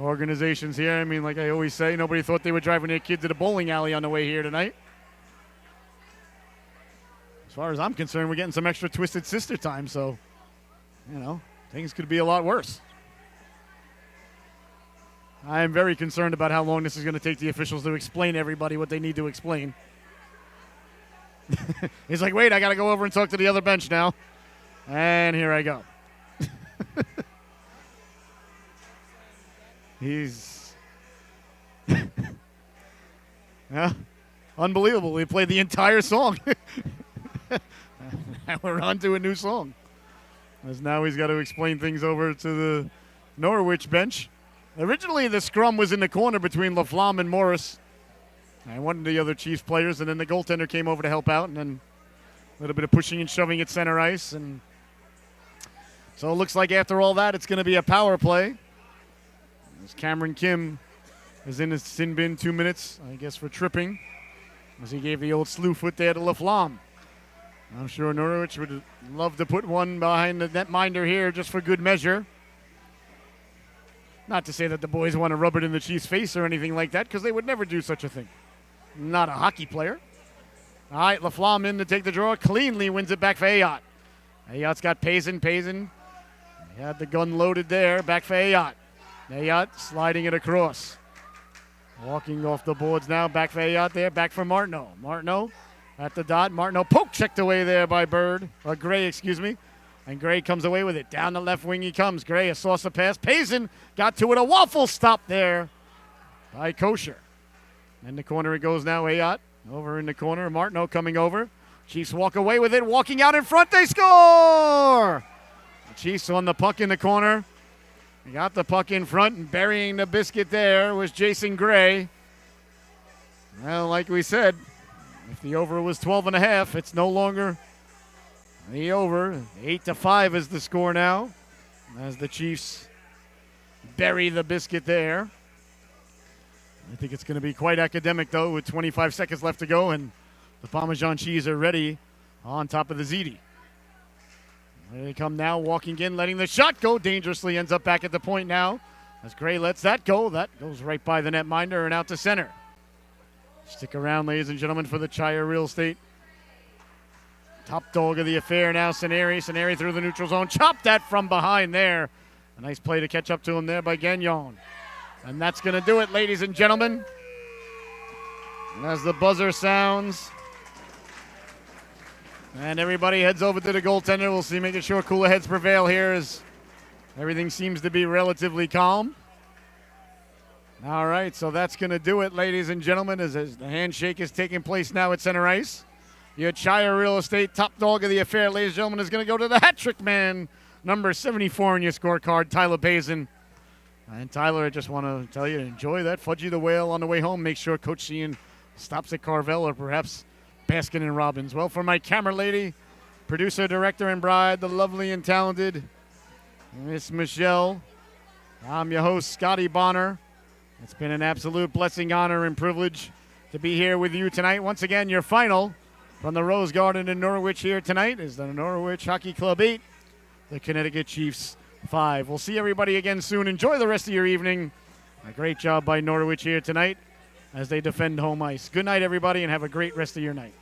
organizations here. I mean, like I always say, nobody thought they were driving their kid to the bowling alley on the way here tonight. As far as I'm concerned, we're getting some extra Twisted Sister time, so, things could be a lot worse. I am very concerned about how long this is going to take the officials to explain to everybody what they need to explain. He's like, wait, I got to go over and talk to the other bench now. And here I go. He's unbelievable. He played the entire song. Now we're on to a new song. As now he's got to explain things over to the Norwich bench. Originally, the scrum was in the corner between LaFlamme and Morris. And one of the other Chiefs players, and then the goaltender came over to help out, and then little bit of pushing and shoving at center ice. And so it looks like after all that, it's going to be a power play. As Cameron Kim is in his sin bin 2 minutes, I guess, for tripping, as he gave the old slew foot there to LaFlamme. I'm sure Norwich would love to put one behind the netminder here just for good measure. Not to say that the boys want to rub it in the Chiefs' face or anything like that, because they would never do such a thing. Not a hockey player. All right, LaFlamme in to take the draw. Cleanly wins it back for Ayotte. Ayotte's got Payson. He had the gun loaded there. Back for Ayotte. Ayotte sliding it across. Walking off the boards now. Back for Ayotte there. Back for Martineau. Martineau at the dot. Martineau poke checked away there by Gray, excuse me. And Gray comes away with it. Down the left wing he comes. Gray, a saucer pass. Payson got to it. A waffle stop there by Kosher. In the corner it goes now. Ayotte over in the corner. Martineau coming over. Chiefs walk away with it. Walking out in front. They score! The Chiefs on the puck in the corner. They got the puck in front, and burying the biscuit there was Jason Gray. Well, like we said, if the over was 12.5, it's no longer the over. 8-5 is the score now, as the Chiefs bury the biscuit there. I think it's going to be quite academic, though, with 25 seconds left to go, and the Parmesan cheese are ready on top of the ziti. There they come now, walking in, letting the shot go dangerously. Ends up back at the point now. As Gray lets that go. That goes right by the netminder and out to center. Stick around, ladies and gentlemen, for the Chire Real Estate. Top dog of the affair now, Saneri. Saneri through the neutral zone. Chopped that from behind there. A nice play to catch up to him there by Gagnon. And that's going to do it, ladies and gentlemen. And as the buzzer sounds, and everybody heads over to the goaltender. We'll see, making sure cooler heads prevail here as everything seems to be relatively calm. All right, so that's going to do it, ladies and gentlemen, as the handshake is taking place now at center ice. Your Chire Real Estate top dog of the affair, ladies and gentlemen, is going to go to the hat-trick man, number 74 on your scorecard, Tyler Payson. And Tyler, I just want to tell you, enjoy that Fudgy the Whale on the way home. Make sure Coach Sheehan stops at Carvel or perhaps Baskin and Robbins. Well, for my camera lady, producer, director, and bride, the lovely and talented Miss Michelle, I'm your host, Scotty Bonner. It's been an absolute blessing, honor, and privilege to be here with you tonight. Once again, your final from the Rose Garden in Norwich here tonight is the Norwich Hockey Club 8, the Connecticut Chiefs 5. We'll see everybody again soon. Enjoy the rest of your evening. A great job by Norwich here tonight as they defend home ice. Good night, everybody, and have a great rest of your night.